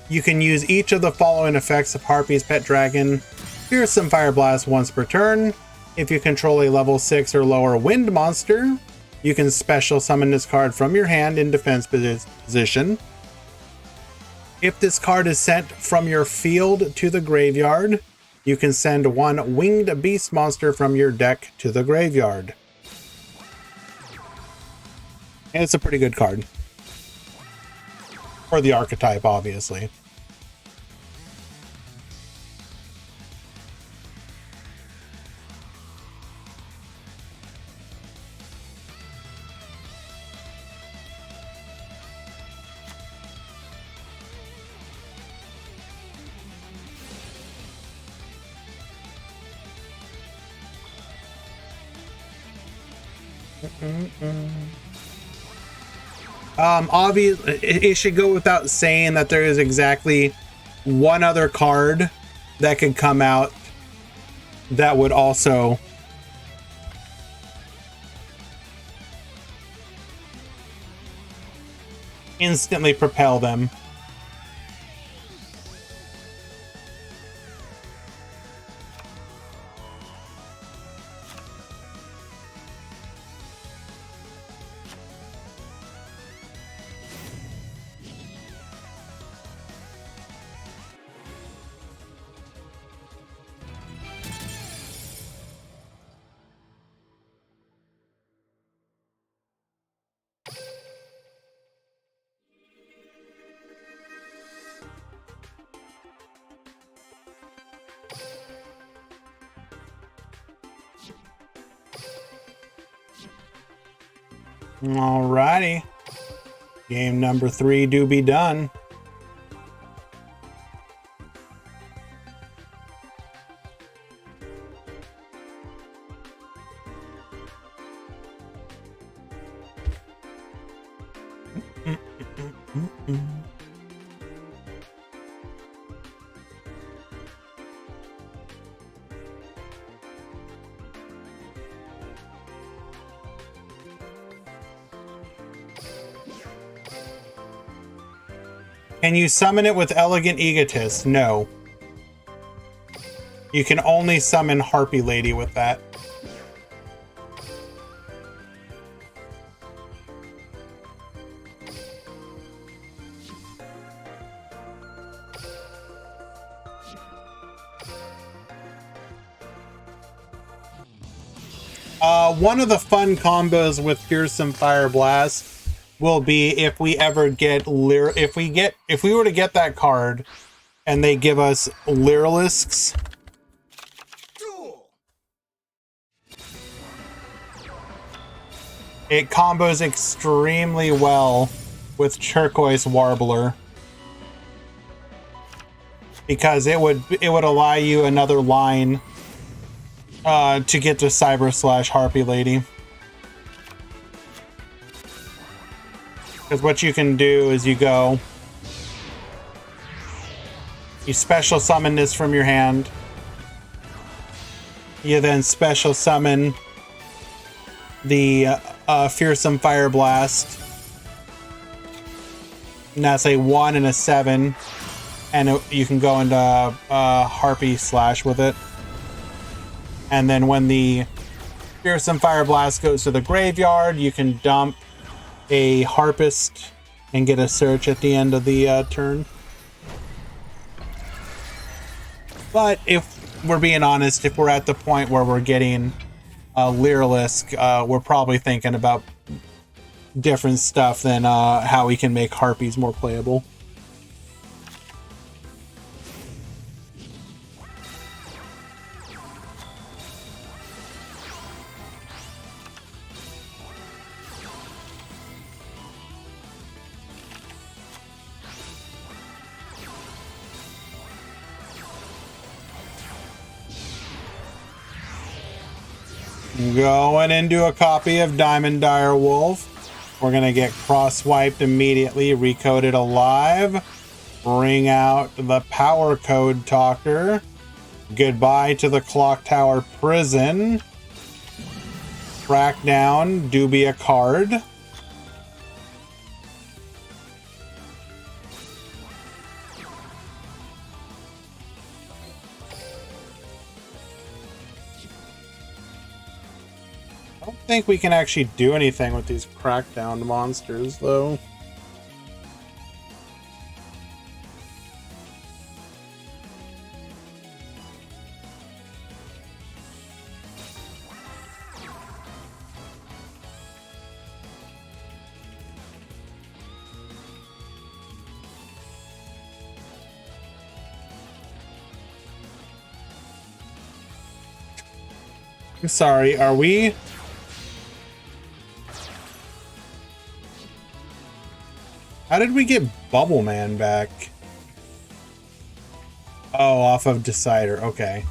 You can use each of the following effects of Harpy's pet dragon. Fearsome Fire Blast once per turn. If you control a level 6 or lower wind monster, you can special summon this card from your hand in defense position. If this card is sent from your field to the graveyard, you can send one winged beast monster from your deck to the graveyard. And it's a pretty good card. For the archetype, obviously. Obviously, it should go without saying that there is exactly one other card that could come out that would also instantly propel them. Alrighty. Game number 3 do be done. Can you summon it with Elegant Egotist? No. You can only summon Harpy Lady with that. One of the fun combos with Fearsome Fire Blast will be if we ever get if we were to get that card and they give us Lyralisks. It combos extremely well with Turquoise Warbler because it would allow you another line to get to Cyber Slash Harpy Lady. Because what you can do is you special summon this from your hand. You then special summon the Fearsome Fire Blast. And that's a 1 and a 7. And you can go into Harpy Slash with it. And then when the Fearsome Fire Blast goes to the graveyard, you can dump a Harpist and get a search at the end of the turn. But if we're being honest, if we're at the point where we're getting Lyralisk, we're probably thinking about different stuff than how we can make Harpies more playable. Going into a copy of Diamond Dire Wolf. We're going to get cross-wiped immediately, recoded alive. Bring out the Power Code Talker. Goodbye to the Clock Tower Prison. Track down Dubia card. I don't think we can actually do anything with these crackdown monsters, though. I'm sorry, are we? How did we get Bubble Man back? Oh, off of Decider. Okay.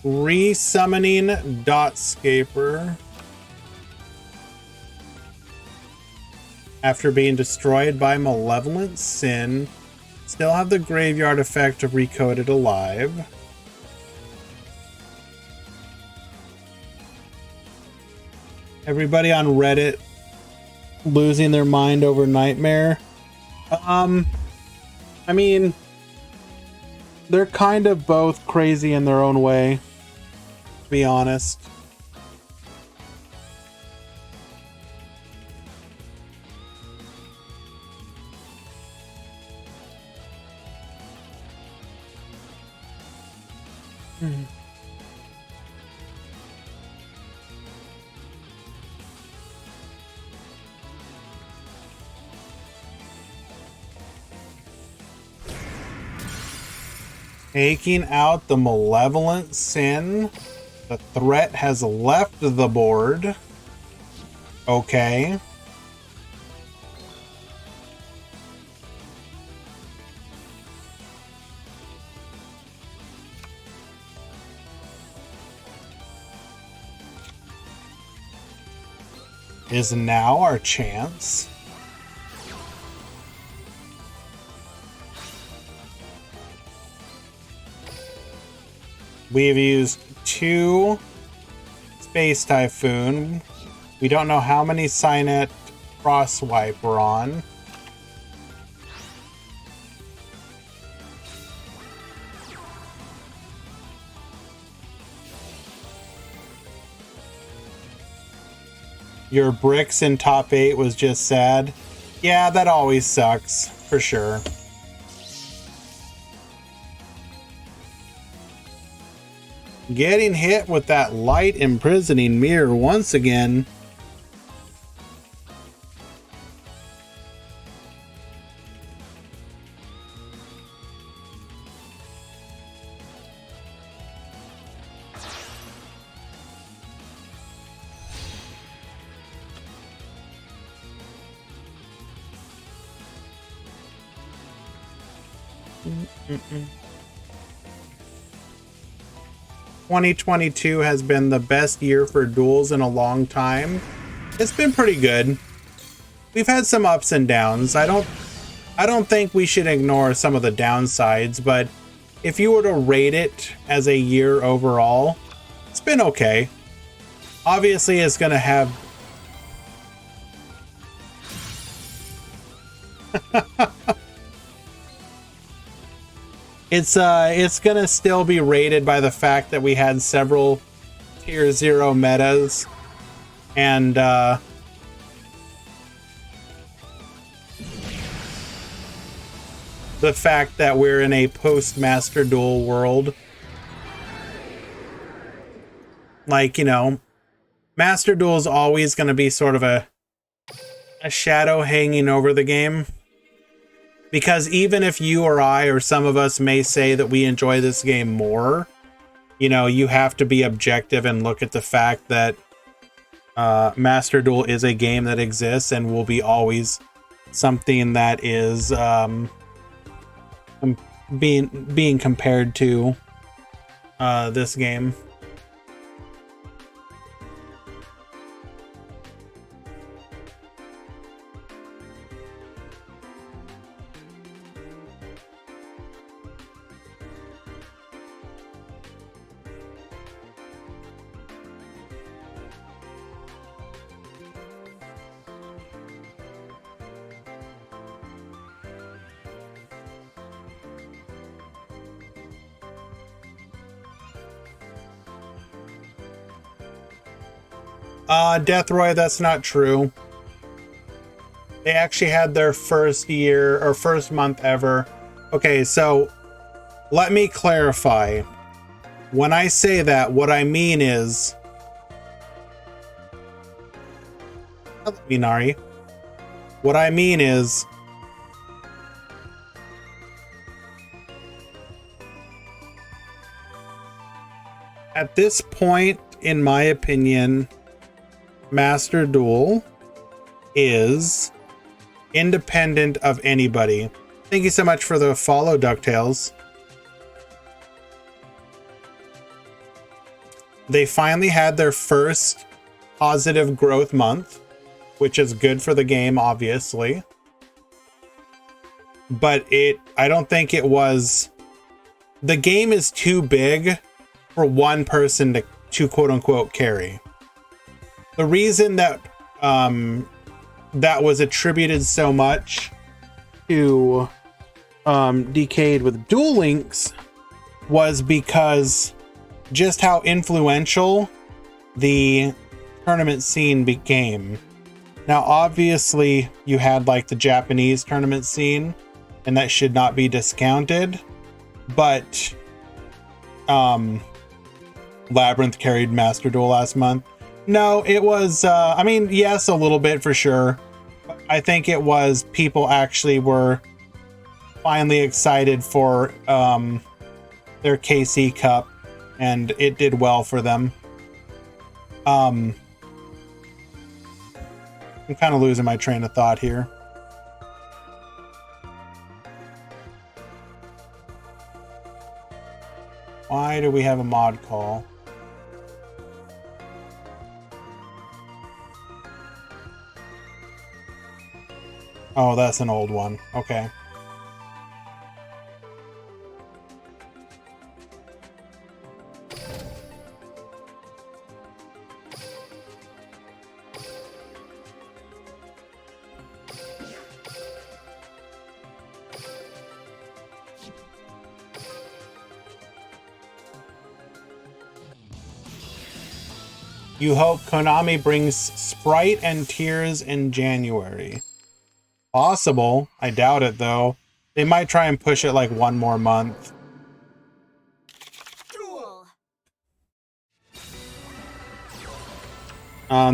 Resummoning Dotscaper after being destroyed by Malevolent Sin. Still have the graveyard effect of Recoded Alive. Everybody on Reddit losing their mind over Knightmare. I mean, they're kind of both crazy in their own way, to be honest. Taking out the Malevolent Sin. The threat has left the board. Okay. Is now our chance. We've used 2 Space Typhoon. We don't know how many Signet Crosswipe we're on. Your bricks in top 8 was just sad. Yeah, that always sucks, for sure. Getting hit with that light imprisoning mirror once again. Mm-mm. 2022 has been the best year for duels in a long time. It's been pretty good. We've had some ups and downs. I don't think we should ignore some of the downsides, but if you were to rate it as a year overall, it's been okay. Obviously, it's going to have it's gonna still be rated by the fact that we had several tier 0 metas, and the fact that we're in a post-Master Duel world. Like, you know, Master Duel is always going to be sort of a shadow hanging over the game. Because even if you or I or some of us may say that we enjoy this game more, you know, you have to be objective and look at the fact that Master Duel is a game that exists and will be always something that is being compared to this game. Deathroy, that's not true. They actually had their first year or first month ever. Okay, so let me clarify. When I say that, what I mean is... Minari. What I mean is... At this point, in my opinion... Master Duel is independent of anybody. Thank you so much for the follow, DuckTales. They finally had their first positive growth month, which is good for the game, obviously. But I don't think it was... The game is too big for one person to quote-unquote carry. The reason that that was attributed so much to Decade with Duel Links was because just how influential the tournament scene became. Now, obviously, you had like the Japanese tournament scene, and that should not be discounted, but Labyrinth carried Master Duel last month. No, it was, I mean, yes, a little bit for sure. I think it was people actually were finally excited for their KC Cup, and it did well for them. I'm kind of losing my train of thought here. Why do we have a mod call? Oh, that's an old one. Okay. You hope Konami brings Sprite and Tears in January. Possible. I doubt it, though. They might try and push it like one more month. Duel.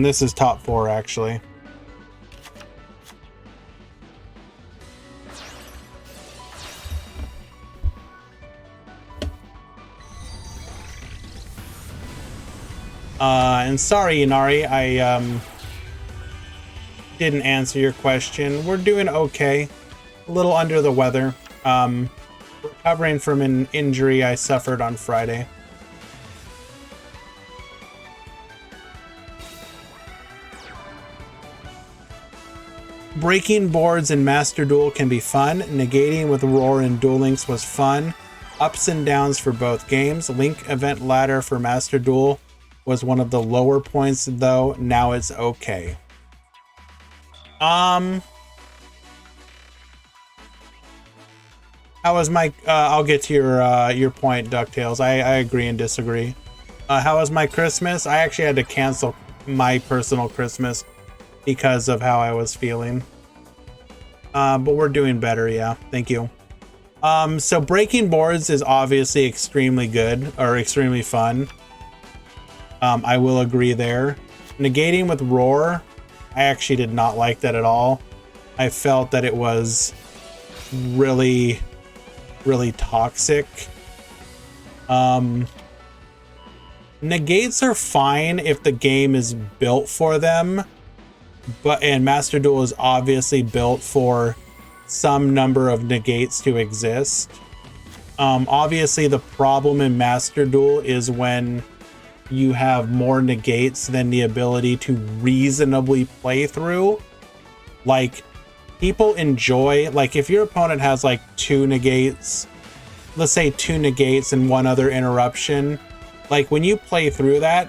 This is top 4, actually. And sorry, Inari, I didn't answer your question. We're doing okay. A little under the weather. Recovering from an injury I suffered on Friday. Breaking boards in Master Duel can be fun. Negating with Roar and Duel Links was fun. Ups and downs for both games. Link event ladder for Master Duel was one of the lower points, though. Now it's okay. How was my I'll get to your point, DuckTales. I agree and disagree. How was my Christmas? I actually had to cancel my personal Christmas because of how I was feeling. But we're doing better, yeah. Thank you. So breaking boards is obviously extremely good or extremely fun. I will agree there. Negating with roar, I actually did not like that at all. I felt that it was really, really toxic. Negates are fine if the game is built for them, and Master Duel is obviously built for some number of negates to exist. Obviously the problem in Master Duel is when you have more negates than the ability to reasonably play through. Like, people enjoy, like, if your opponent has like 2 negates, let's say 2 negates and 1 other interruption, like when you play through that,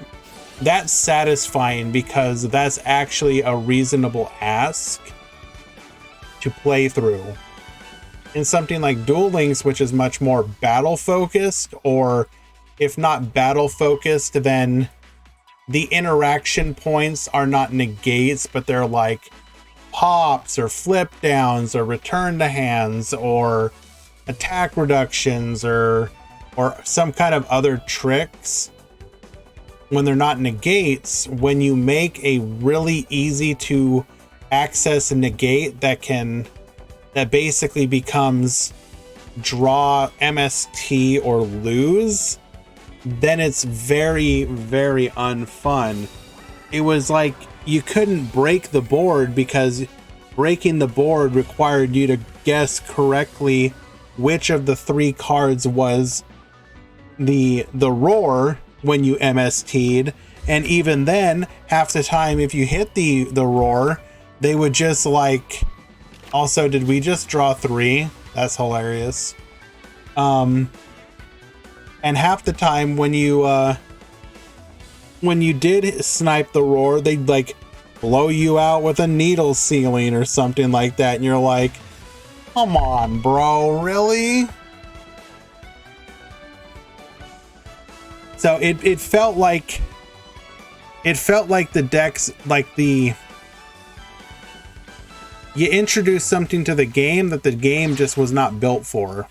that's satisfying because that's actually a reasonable ask to play through. In something like Duel Links, which is much more battle focused, or if not battle focused, then the interaction points are not negates, but they're like pops or flip downs or return to hands or attack reductions or some kind of other tricks. When they're not negates, when you make a really easy to access a negate that basically becomes draw MST or lose, then it's very, very unfun. It was like you couldn't break the board because breaking the board required you to guess correctly which of the 3 cards was the roar when you MST'd, and even then, half the time if you hit the roar, they would just like, also, did we just draw 3? That's hilarious. And half the time when you did snipe the roar, they'd like blow you out with a needle ceiling or something like that, and you're like, come on, bro, really? So it felt like the decks, like you introduced something to the game that the game just was not built for.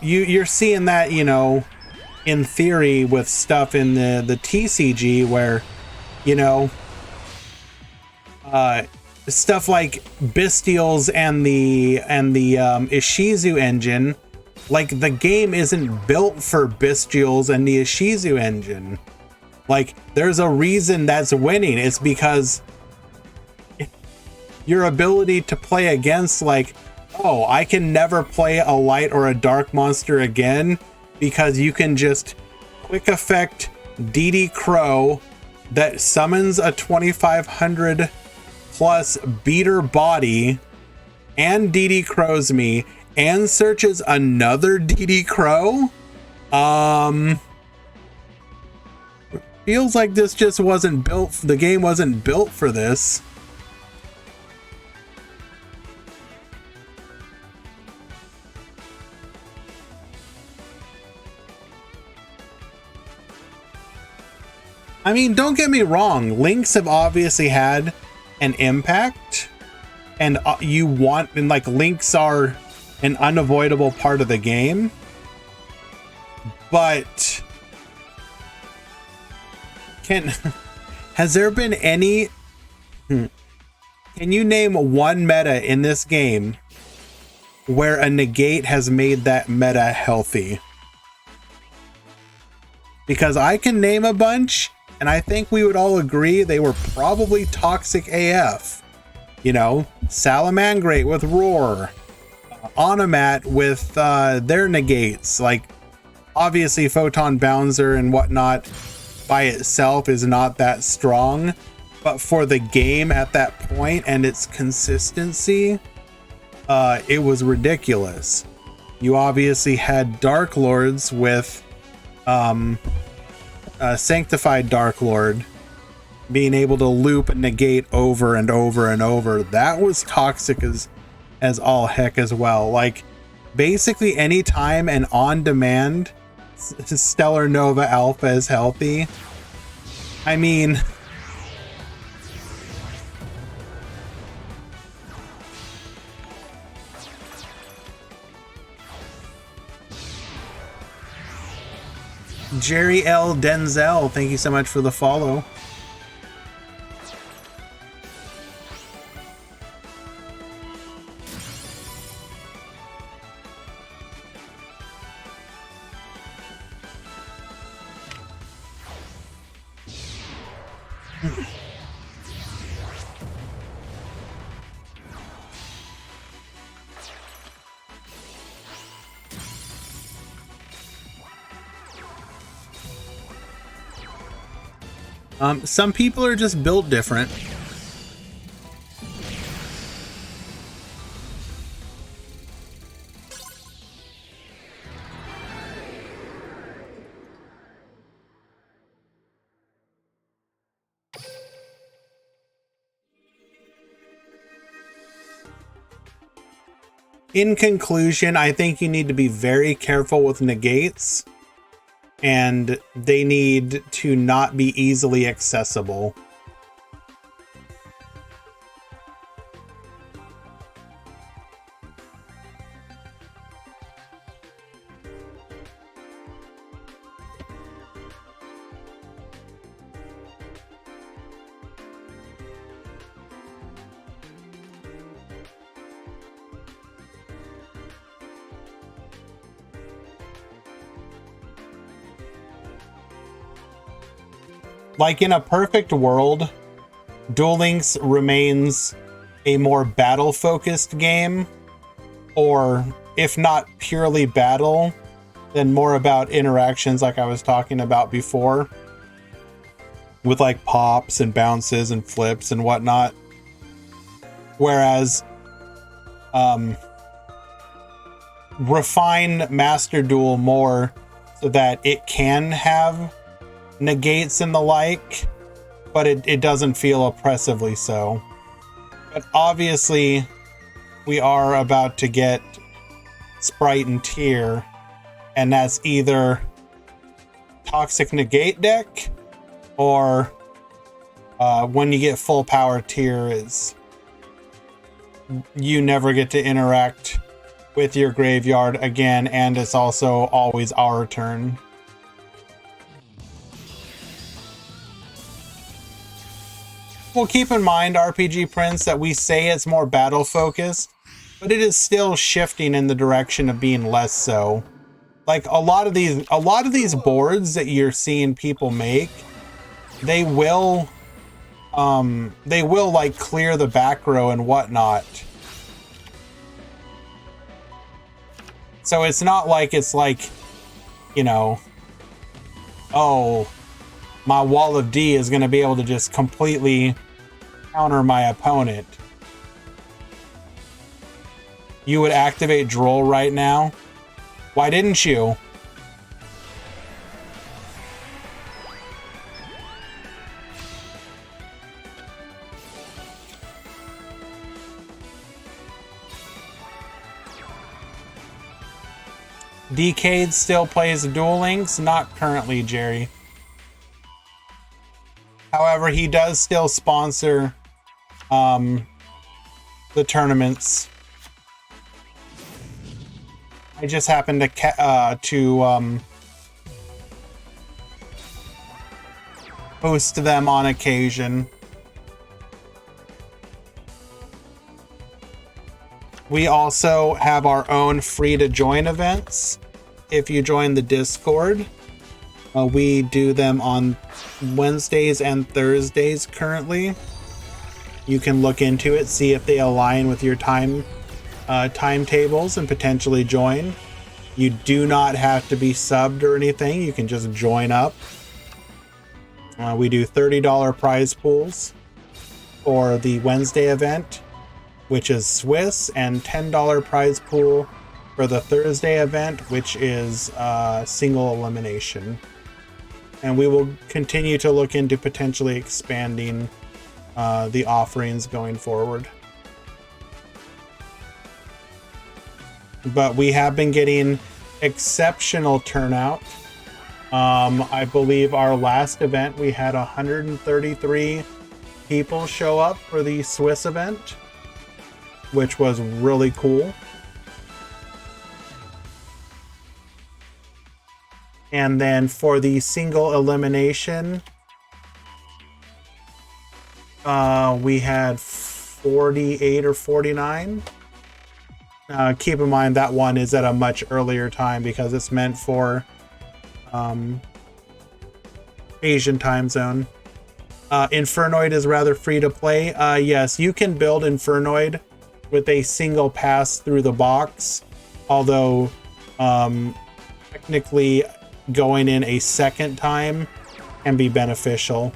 You're seeing that, you know, in theory with stuff in the TCG where, you know, stuff like Bestials and the Ishizu engine, like the game isn't built for Bestials and the Ishizu engine. Like, there's a reason that's winning. It's because your ability to play against, like, oh, I can never play a light or a dark monster again because you can just quick effect DD Crow that summons a 2500 plus beater body and DD Crows me and searches another DD Crow. Feels like this just wasn't built, the game wasn't built for this. I mean, don't get me wrong, links have obviously had an impact, and like, links are an unavoidable part of the game, but has there been any, can you name one meta in this game where a negate has made that meta healthy? Because I can name a bunch, and I think we would all agree they were probably toxic AF. You know, Salamangreat with Roar, Onomat with their negates. Like, obviously Photon Bouncer and whatnot by itself is not that strong, but for the game at that point and its consistency, it was ridiculous. You obviously had Dark Lords with Sanctified Dark Lord being able to loop and negate over and over and over. That was toxic as all heck as well. Like, basically anytime an on-demand Stellar Nova Alpha is healthy, I mean, Jerry L. Denzel, thank you so much for the follow. Some people are just built different. In conclusion, I think you need to be very careful with negates, and they need to not be easily accessible. Like in a perfect world, Duel Links remains a more battle-focused game, or if not purely battle, then more about interactions like I was talking about before, with like pops and bounces and flips and whatnot. Whereas refine Master Duel more so that it can have negates and the like, but it doesn't feel oppressively so. But obviously we are about to get Sprite and Tier, and that's either Toxic Negate deck or when you get full power Tier is you never get to interact with your graveyard again, and it's also always our turn. Well, keep in mind, RPG Prince, that we say it's more battle focused, but it is still shifting in the direction of being less so. Like a lot of these boards that you're seeing people make, they will like clear the back row and whatnot. So it's not like it's like, you know, oh, my wall of D is going to be able to just completely counter my opponent. You would activate Droll right now? Why didn't you? Decade still plays Duel Links? Not currently, Jerry. However, he does still sponsor the tournaments. I just happen to host them on occasion. We also have our own free to join events. If you join the Discord, we do them on Wednesdays and Thursdays currently. You can look into it, see if they align with your timetables, and potentially join. You do not have to be subbed or anything. You can just join up. We do $30 prize pools for the Wednesday event, which is Swiss, and $10 prize pool for the Thursday event, which is single elimination. And we will continue to look into potentially expanding the offerings going forward. But we have been getting exceptional turnout. I believe our last event, we had 133 people show up for the Swiss event, which was really cool. And then for the single elimination, we had 48 or 49. Keep in mind that one is at a much earlier time because it's meant for Asian time zone. Infernoid is rather free to play. Yes, you can build Infernoid with a single pass through the box, although technically going in a second time can be beneficial.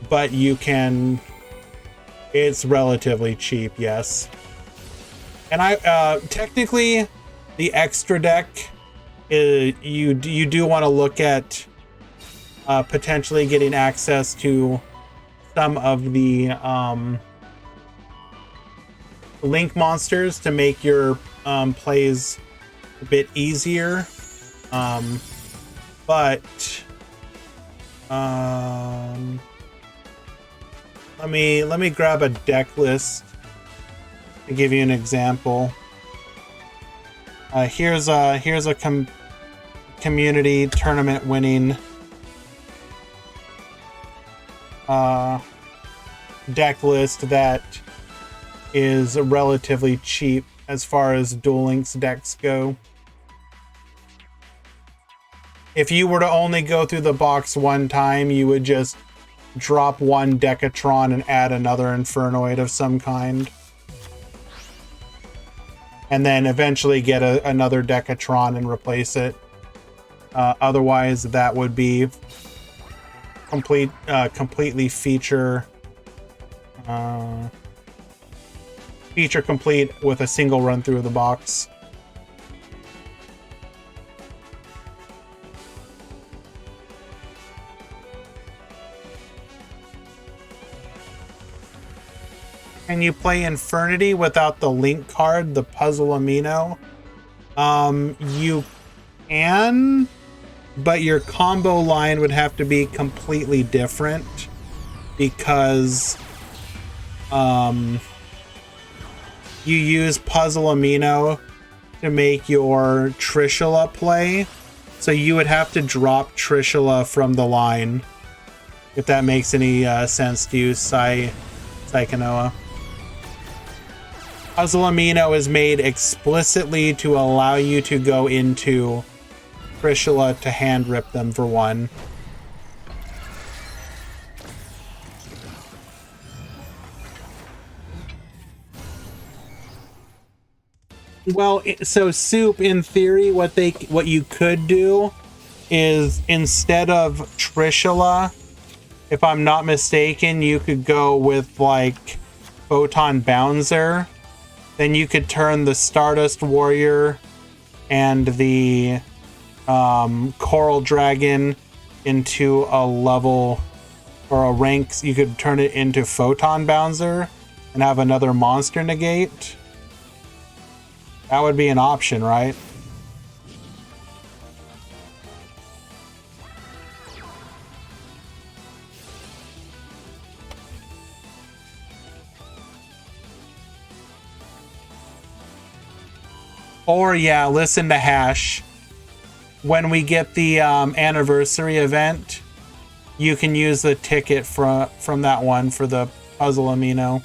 But you can, it's relatively cheap, yes. And technically the extra deck is, you do want to look at potentially getting access to some of the link monsters to make your plays a bit easier. But let me grab a deck list to give you an example. Here's a community tournament winning deck list that is relatively cheap as far as Duel Links decks go. If you were to only go through the box one time, you would just drop one Decatron and add another Infernoid of some kind. And then eventually get another Decatron and replace it. Otherwise, that would be completely feature complete with a single run through of the box. Can you play Infernity without the link card, the puzzle amino? You can, but your combo line would have to be completely different because you use puzzle amino to make your Trishula play, so you would have to drop Trishula from the line, if that makes any sense to you, Psychonoa. Puzzle amino is made explicitly to allow you to go into Trishula to hand rip them for one. Well, so Soup, in theory, what you could do is, instead of Trishula, if I'm not mistaken, you could go with like Photon Bouncer. Then you could turn the Stardust Warrior and the Coral Dragon into a level or a rank. You could turn it into Photon Bouncer and have another monster negate. That would be an option, right? Or yeah, listen to Hash. When we get the anniversary event, you can use the ticket from that one for the puzzle amino.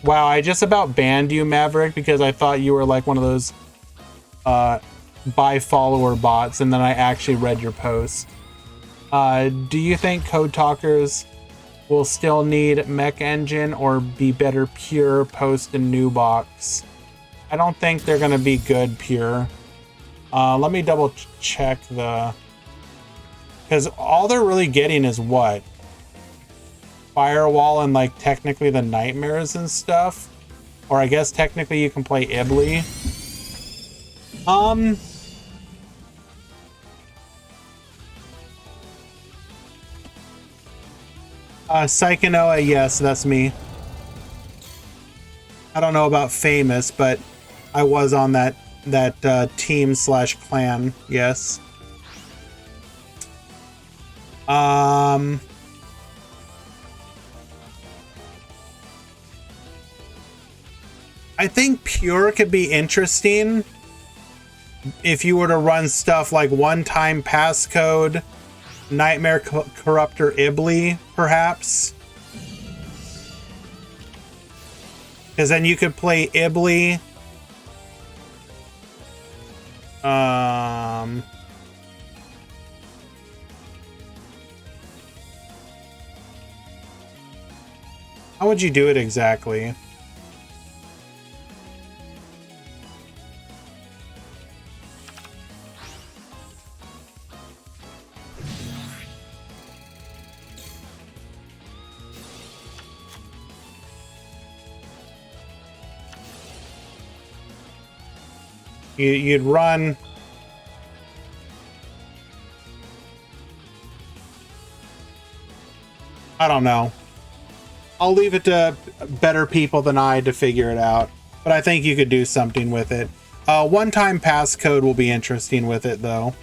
Wow, I just about banned you, Maverick, because I thought you were like one of those buy follower bots, and then I actually read your post. Do you think Code Talkers will still need Mech Engine or be better pure post and new box? I don't think they're going to be good pure. Let me double check the... Because all they're really getting is what? Firewall and like technically the Knightmares and stuff. Or I guess technically you can play Ibli. Psychonoa, yes, that's me. I don't know about famous, but I was on that team / clan, yes. Um, I think pure could be interesting if you were to run stuff like one-time passcode, Knightmare Corruptor Ibly, perhaps. Because then you could play Ibly. How would you do it exactly? You'd run. I don't know. I'll leave it to better people than I to figure it out. But I think you could do something with it. One-time passcode will be interesting with it, though.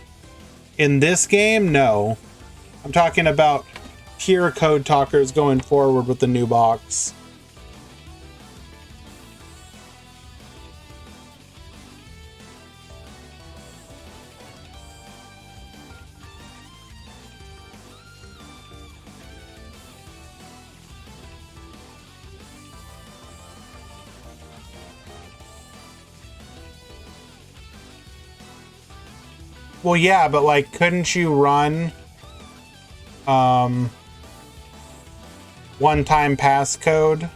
In this game, no. I'm talking about pure code talkers going forward with the new box. Well, yeah, but like, couldn't you run one-time passcode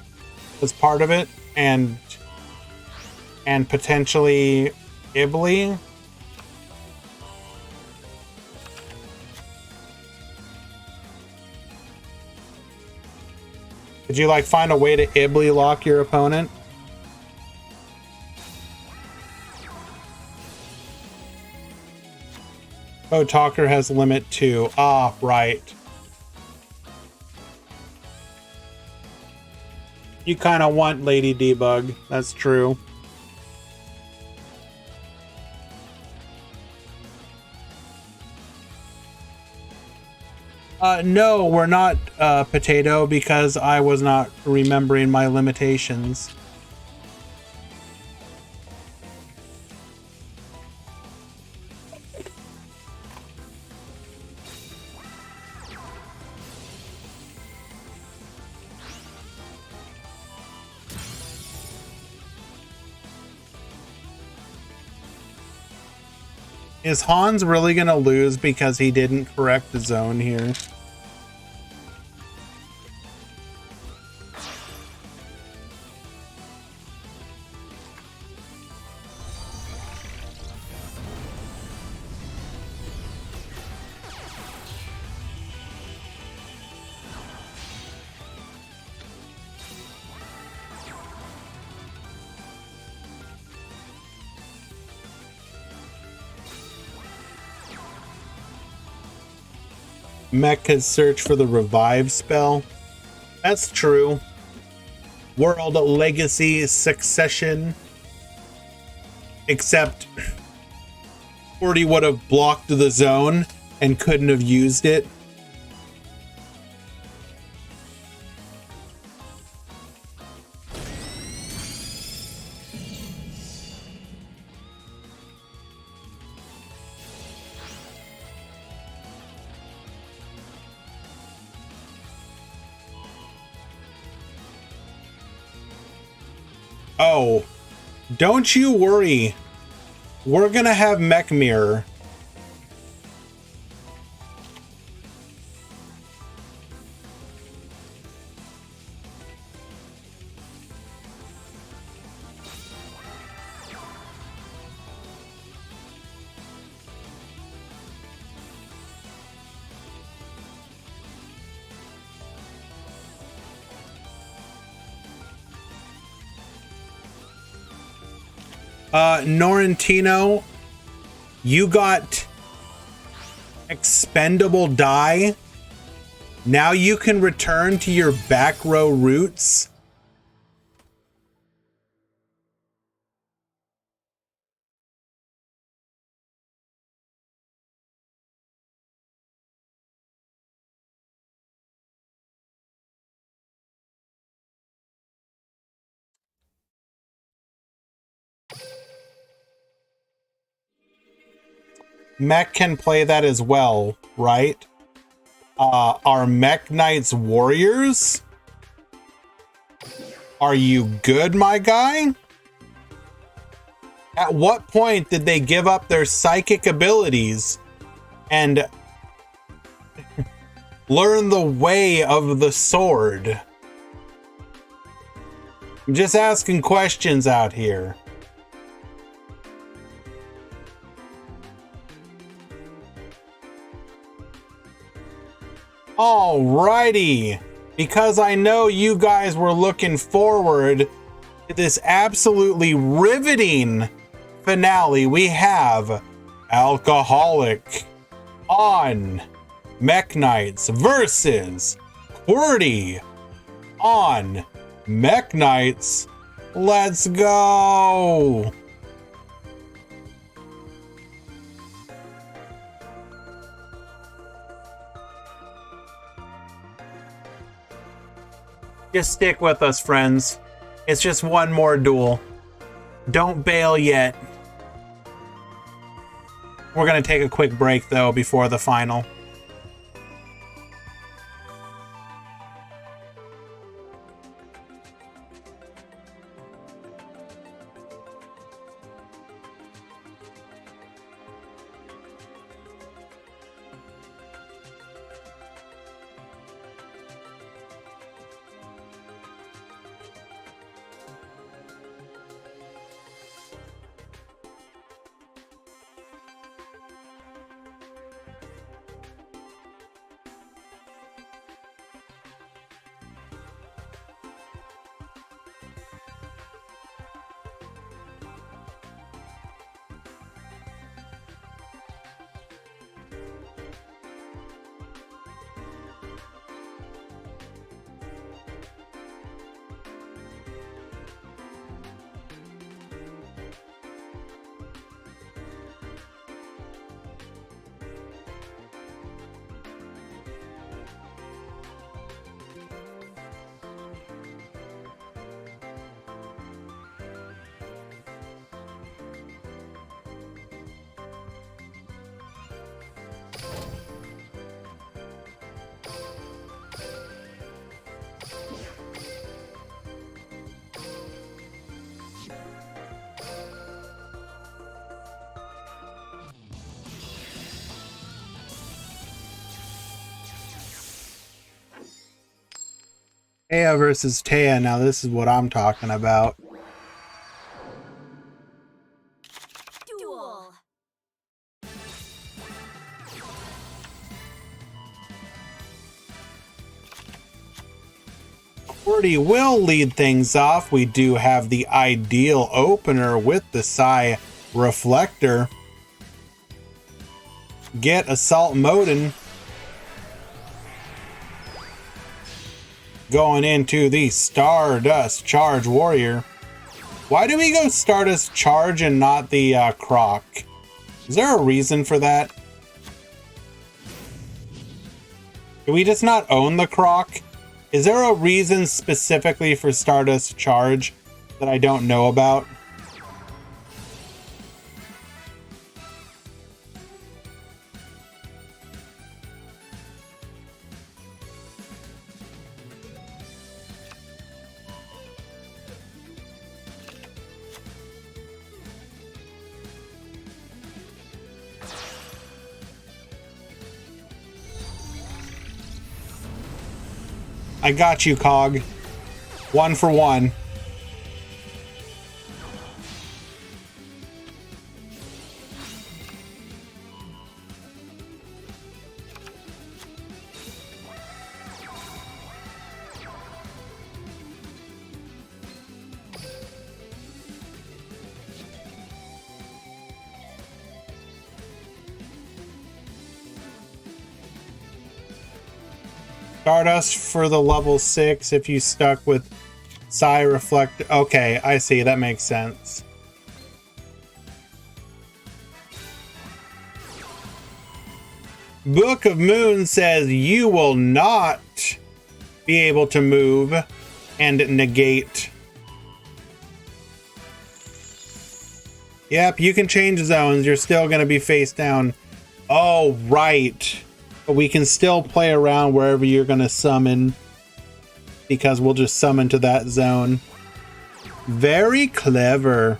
as part of it, and potentially Ibly? Did you like find a way to Ibly lock your opponent? Oh, Talker has limit 2. Ah, right. You kind of want Lady Debug. That's true. No, we're not, Potato, because I was not remembering my limitations. Is Hans really gonna lose because he didn't correct the zone here? Mech could search for the revive spell. That's true. World Legacy Succession. Except 40 would have blocked the zone and couldn't have used it. Oh, don't you worry. We're gonna have Mech Mirror. Norrentino, you got expendable die. Now you can return to your back row roots. Mech can play that as well, right? Are Mech Knights warriors? Are you good, my guy? At what point did they give up their psychic abilities and learn the way of the sword? I'm just asking questions out here. Alrighty, because I know you guys were looking forward to this absolutely riveting finale, we have Alcoholic on Mech Knights versus QWERTY on Mech Knights. Let's go! Just stick with us, friends. It's just one more duel. Don't bail yet. We're gonna take a quick break, though, before the final. Taya versus Taya. Now this is what I'm talking about. Duel. QWERTY will lead things off. We do have the ideal opener with the Psy Reflector. Get Assault Modin. Going into the Stardust Charge Warrior. Why do we go Stardust Charge and not the Croc? Is there a reason for that? Do we just not own the Croc? Is there a reason specifically for Stardust Charge that I don't know about? I got you, Cog. 1 for 1. Stardust for the level 6 if you stuck with Psy Reflect. Okay, I see. That makes sense. Book of Moon says you will not be able to move and negate. Yep, you can change zones. You're still going to be face down Oh, right. But we can still play around wherever you're going to summon, because we'll just summon to that zone. Very clever.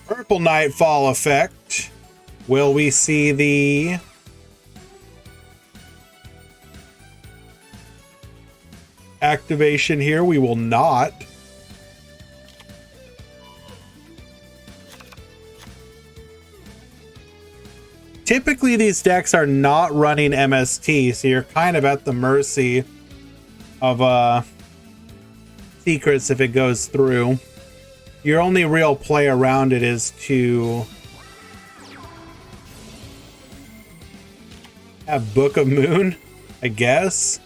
Purple Nightfall effect. Will we see the activation here? We will not. Typically, these decks are not running MST, so you're kind of at the mercy of secrets if it goes through. Your only real play around it is to have Book of Moon, I guess.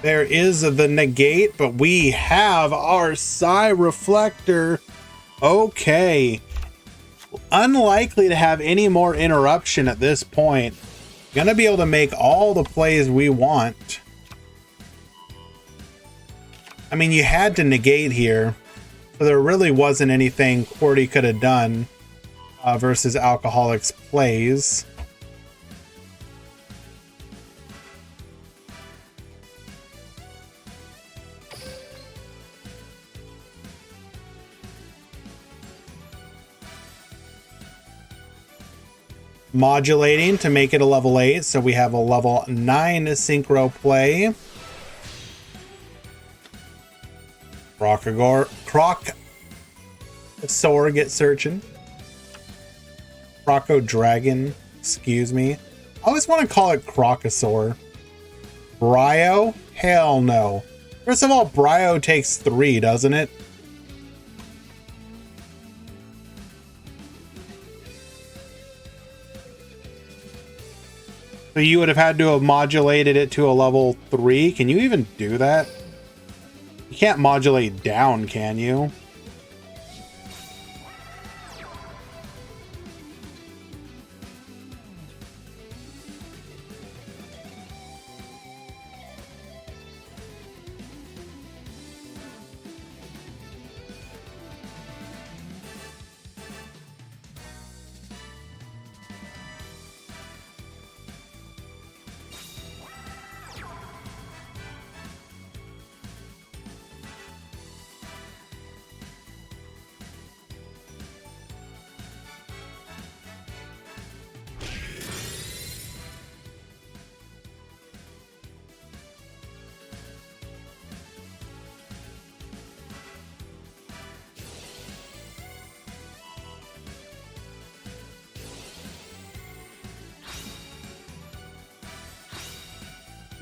There is the negate, but we have our Psi Reflector. Okay. Unlikely to have any more interruption at this point. Gonna be able to make all the plays we want. I mean, you had to negate here, so there really wasn't anything Qwerty could have done versus Alcoholic's plays. Modulating to make it a level 8, so we have a level 9 synchro play. Crocosaur get searching. Croco Dragon, excuse me. I always want to call it Crocosaur. Bryo? Hell no. First of all, Bryo takes 3, doesn't it? So you would have had to have modulated it to a level 3. Can you even do that? You can't modulate down, can you?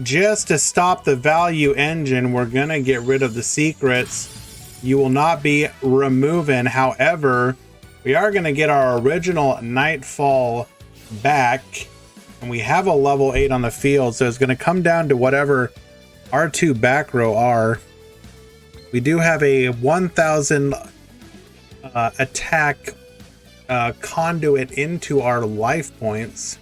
Just to stop the value engine, we're gonna get rid of the secrets. You will not be removing. However, we are gonna get our original Nightfall back, and we have a level 8 on the field, so it's gonna come down to whatever our 2 back row are. We do have a 1000 attack conduit into our life points.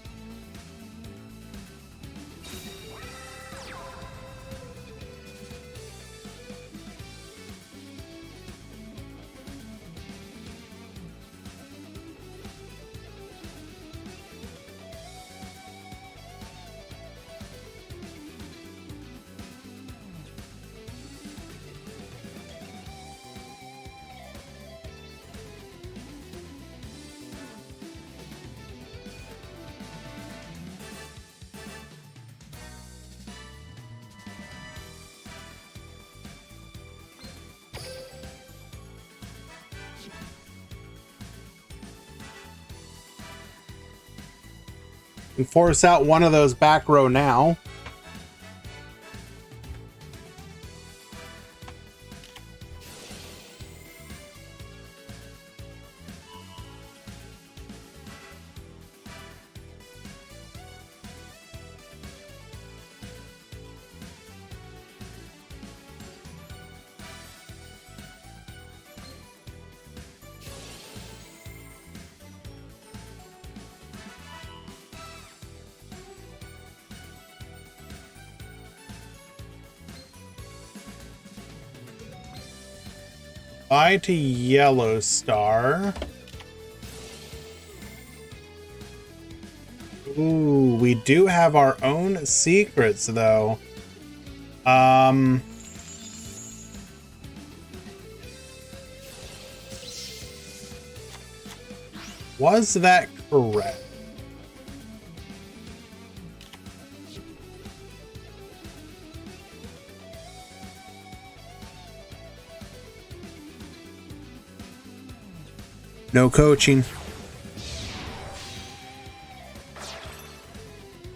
And force out one of those back row now. Bye to Yellow Star. Ooh, we do have our own secrets, though. Was that correct? No coaching.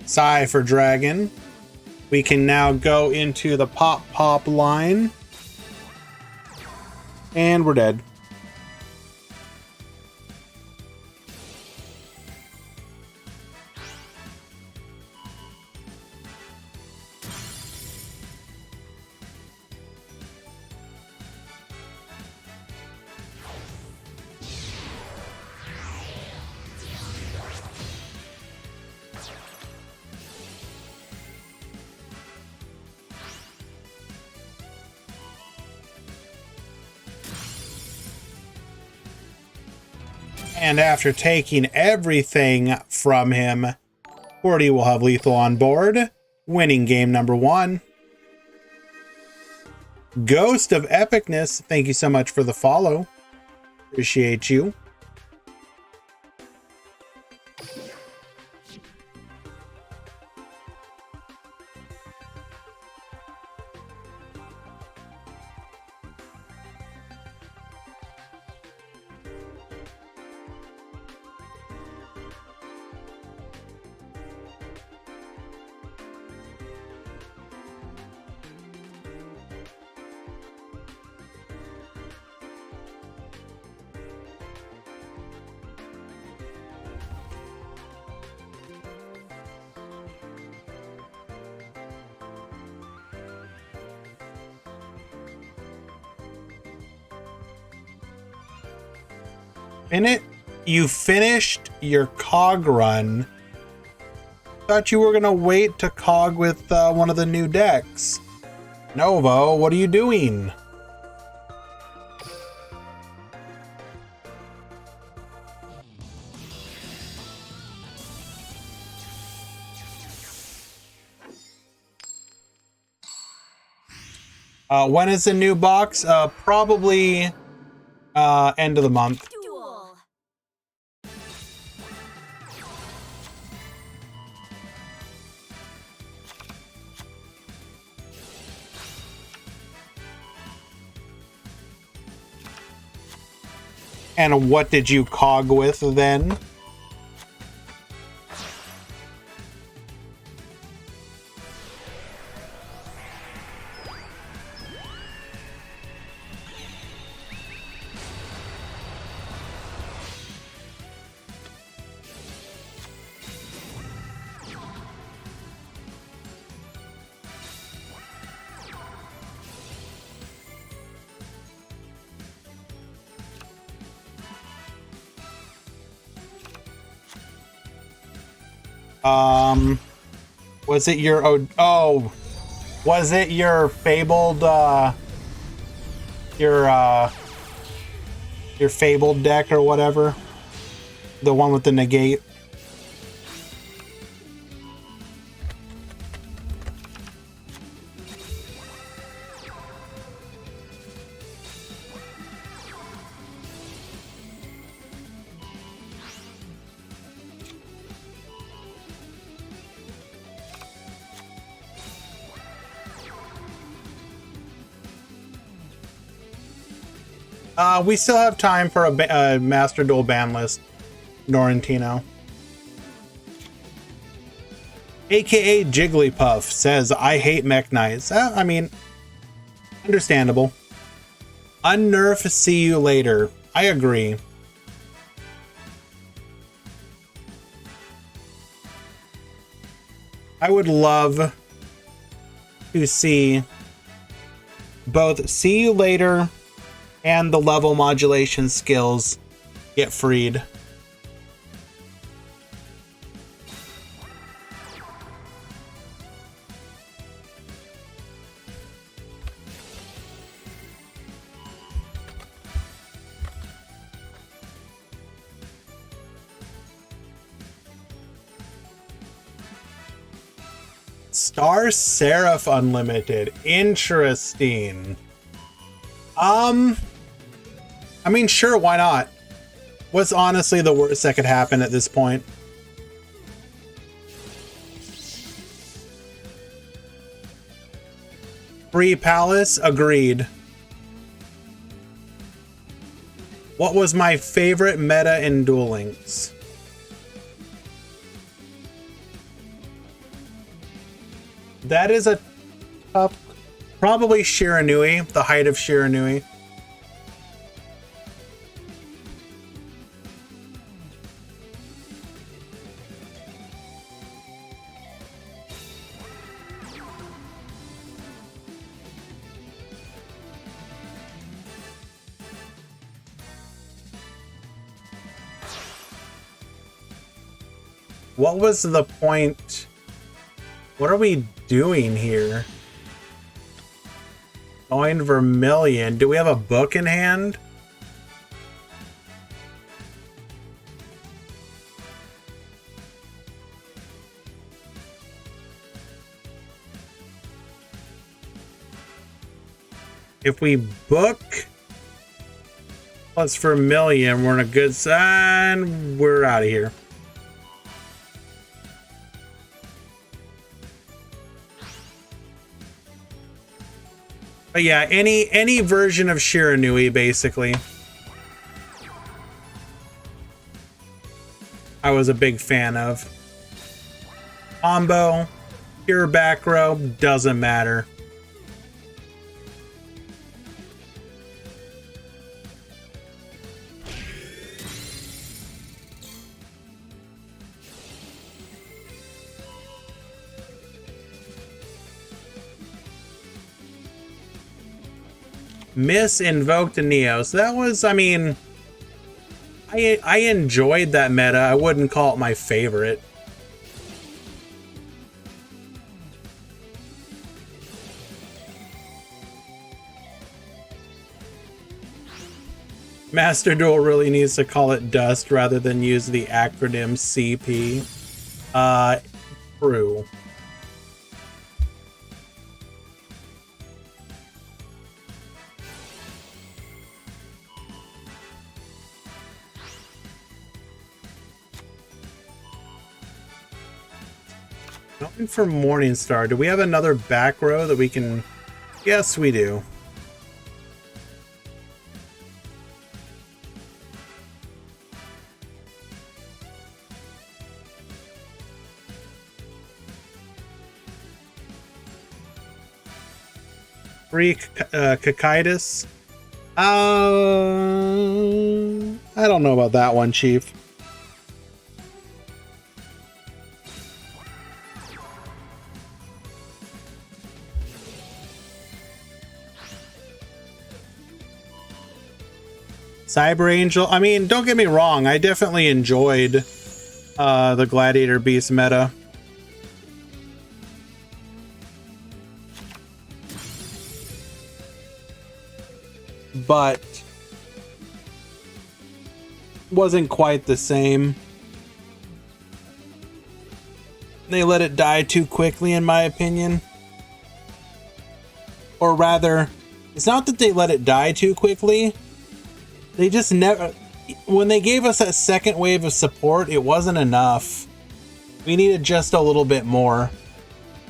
Sigh for Dragon. We can now go into the Pop line. And we're dead. And after taking everything from him, Cordy will have lethal on board, winning game number 1. Ghost of Epicness, thank you so much for the follow. Appreciate you. You finished your cog run. Thought you were gonna wait to cog with one of the new decks. Novo, what are you doing? When is the new box? Probably end of the month. Duel. And what did you cog with then? Was it your was it your fabled your fabled deck or whatever? The one with the negate? We still have time for a Master Duel ban list, Norrentino. AKA Jigglypuff says, I hate Mech Knights. I mean, understandable. Unnerf, see you later. I agree. I would love to see both see you later and the level modulation skills get freed. Star Seraph Unlimited. Interesting. I mean, sure, why not? What's honestly the worst that could happen at this point? Free Palace? Agreed. What was my favorite meta in Duel Links? That is a tough... Probably Shiranui, the height of Shiranui. What was the point? What are we doing here? Going Vermilion. Do we have a book in hand? If we book plus Vermilion, we're in a good sign. We're out of here. But yeah, any version of Shiranui, basically. I was a big fan of. Combo, pure back row, doesn't matter. Miss invoked a Neo. So that was, I mean, I enjoyed that meta. I wouldn't call it my favorite. Master Duel really needs to call it Dust rather than use the acronym CP. True. Going for Morningstar. Do we have another back row that we can... Yes, we do. Free Kakaitis. I don't know about that one, Chief. Cyber Angel. I mean, don't get me wrong. I definitely enjoyed the Gladiator Beast meta. But wasn't quite the same. They let it die too quickly, in my opinion. Or rather, it's not that they let it die too quickly. They just never... When they gave us that second wave of support, it wasn't enough. We needed just a little bit more.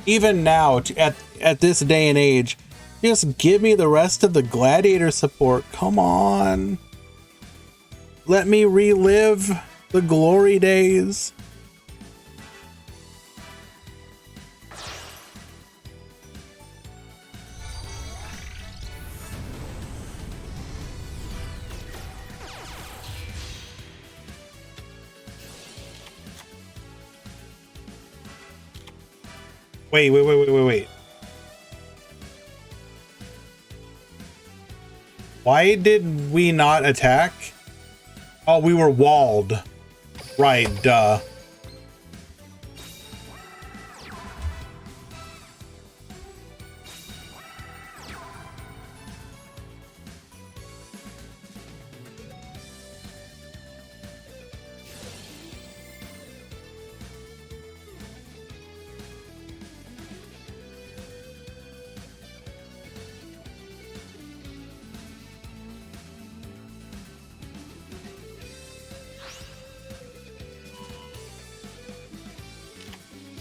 Even now, at this day and age, just give me the rest of the Gladiator support. Come on. Let me relive the glory days. Wait. Why did we not attack? Oh, we were walled. Right, duh.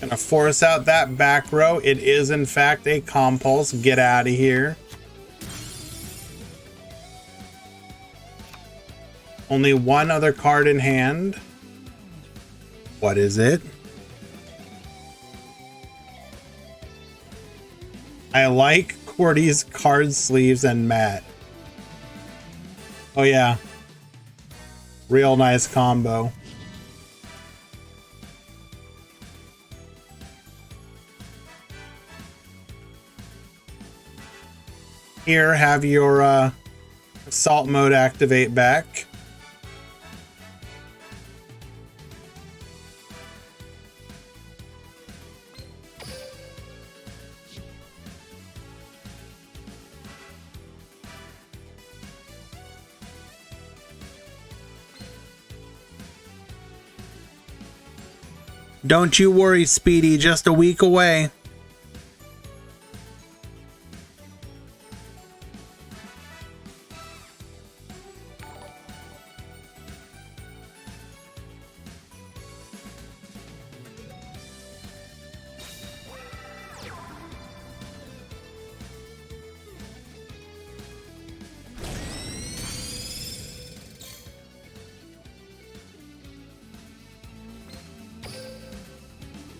Gonna force out that back row. It is in fact a compulse. Get out of here. Only one other card in hand. What is it? I like Cordy's card sleeves and mat. Oh yeah. Real nice combo. Here, have your assault mode activate back. Don't you worry, Speedy, just a week away.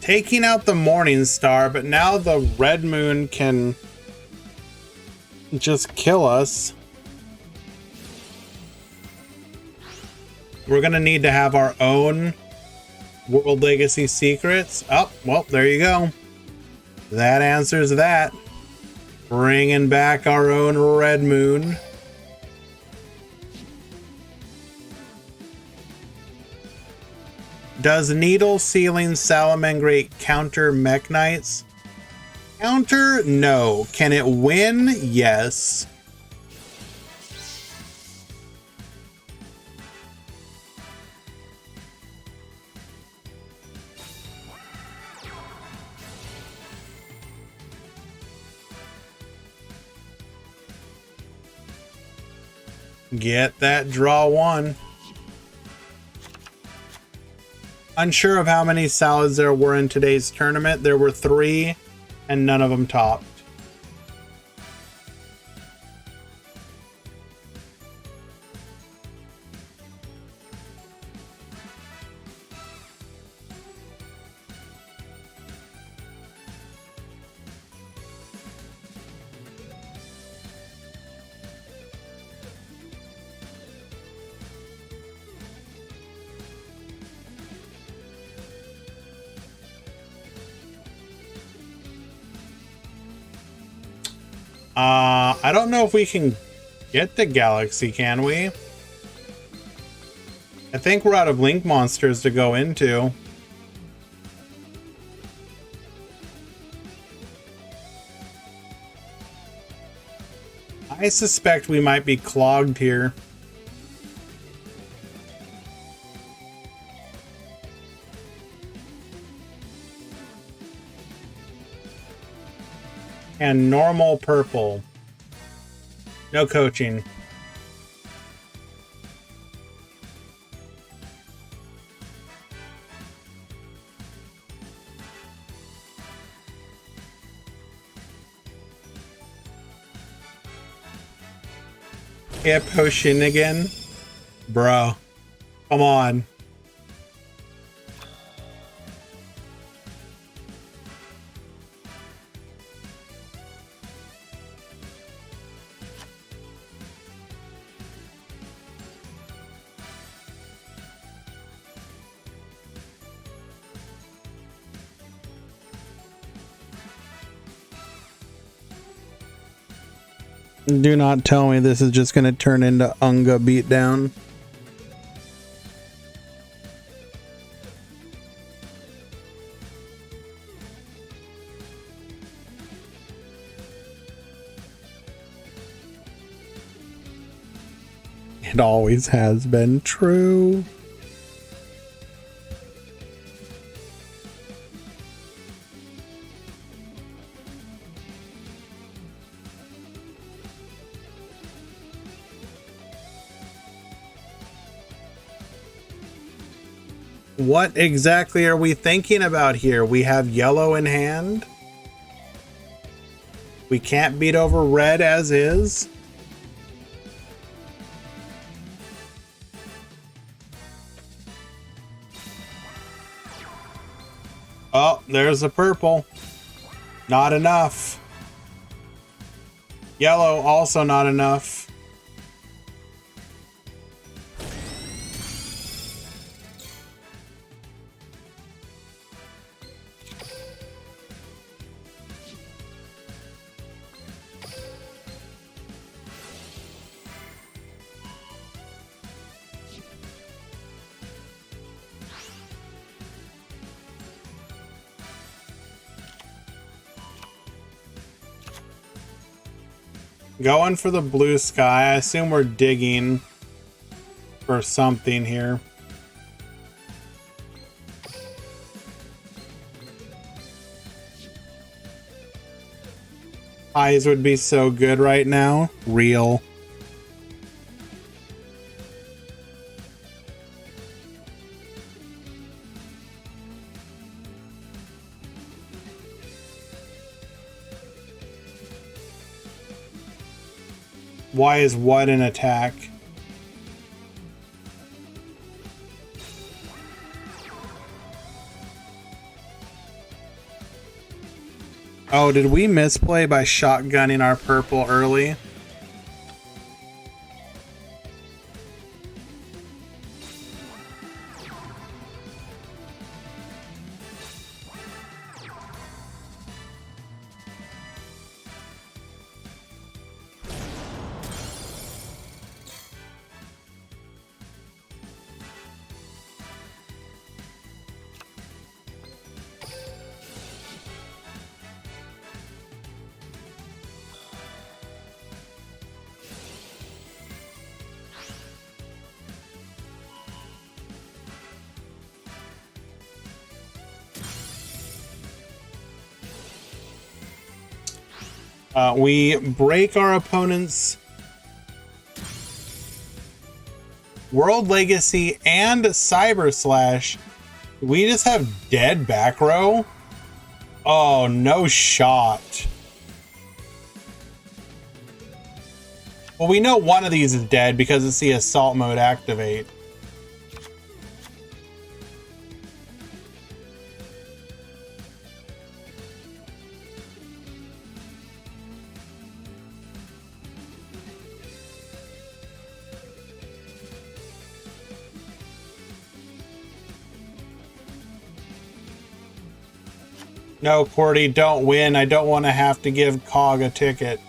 Taking out the Morning Star, but now the Red Moon can just kill us. We're gonna need to have our own World Legacy secrets. Oh, well, there you go. That answers that. Bringing back our own Red Moon. Does Needle Sealing Salamangreat counter Mech Knights? Counter? No. Can it win? Yes. Get that draw one. Unsure of how many salads there were in today's tournament. There were 3 and none of them topped. I don't know if we can get the Galaxy, can we? I think we're out of Link monsters to go into. I suspect we might be clogged here. And normal purple. No coaching. Yeah, potion again? Bro. Come on. Do not tell me this is just going to turn into Unga beatdown. It always has been true. What exactly are we thinking about here? We have yellow in hand. We can't beat over red as is. Oh, there's the purple. Not enough. Yellow, also not enough. Going for the blue sky. I assume we're digging for something here. Eyes would be so good right now. Real. Why is what an attack? Oh, did we misplay by shotgunning our purple early? We break our opponent's World Legacy and Cyber Slash. We just have dead back row. Oh, no shot. Well, we know one of these is dead because it's the assault mode activate. No, Cordy, don't win. I don't want to have to give Cog a ticket.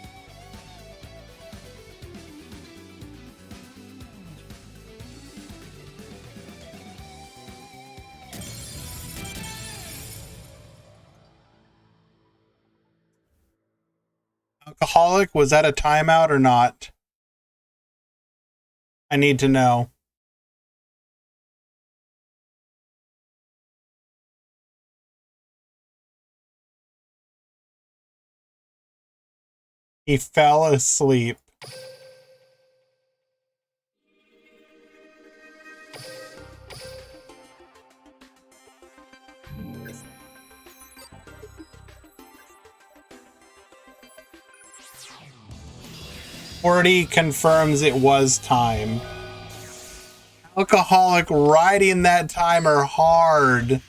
Alcoholic, was that a timeout or not? I need to know. He fell asleep. Forty confirms it was time. Alcoholic riding that timer hard.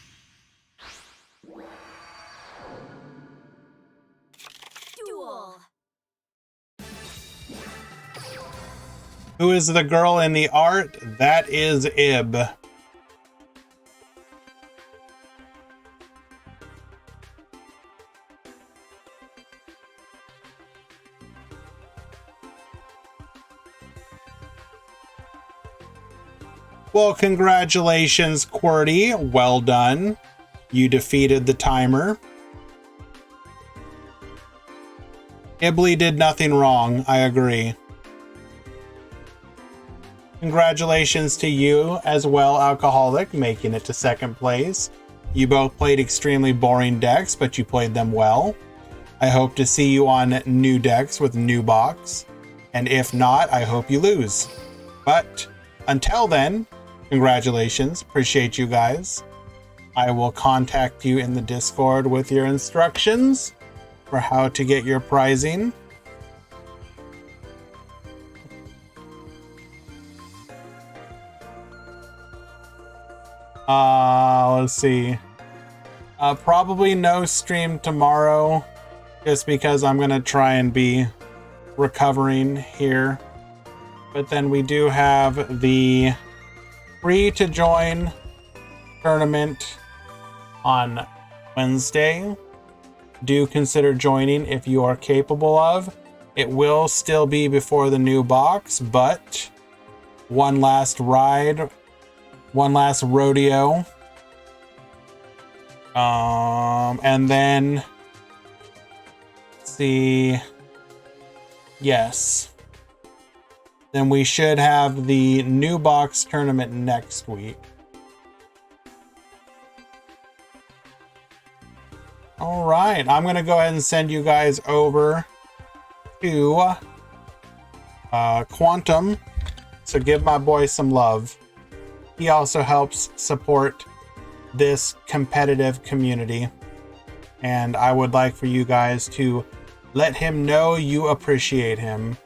Duel. Who is the girl in the art? That is Ib. Well, congratulations, QWERTY. Well done. You defeated the timer. Ibley did nothing wrong. I agree. Congratulations to you as well, Alcoholic, making it to second place. You both played extremely boring decks, but you played them well. I hope to see you on new decks with new box. And if not, I hope you lose. But until then, Congratulations. Appreciate you guys. I will contact you in the Discord with your instructions for how to get your prizing. Let's see. Probably no stream tomorrow, just because I'm gonna try and be recovering here. But then we do have the free to join tournament on Wednesday. Do consider joining if you are capable of. It will still be before the new box, but one last ride, one last rodeo. And then let's see. Yes. Then we should have the new box tournament next week. All right, I'm gonna go ahead and send you guys over to Quantum. So give my boy some love. He also helps support this competitive community, and I would like for you guys to let him know you appreciate him.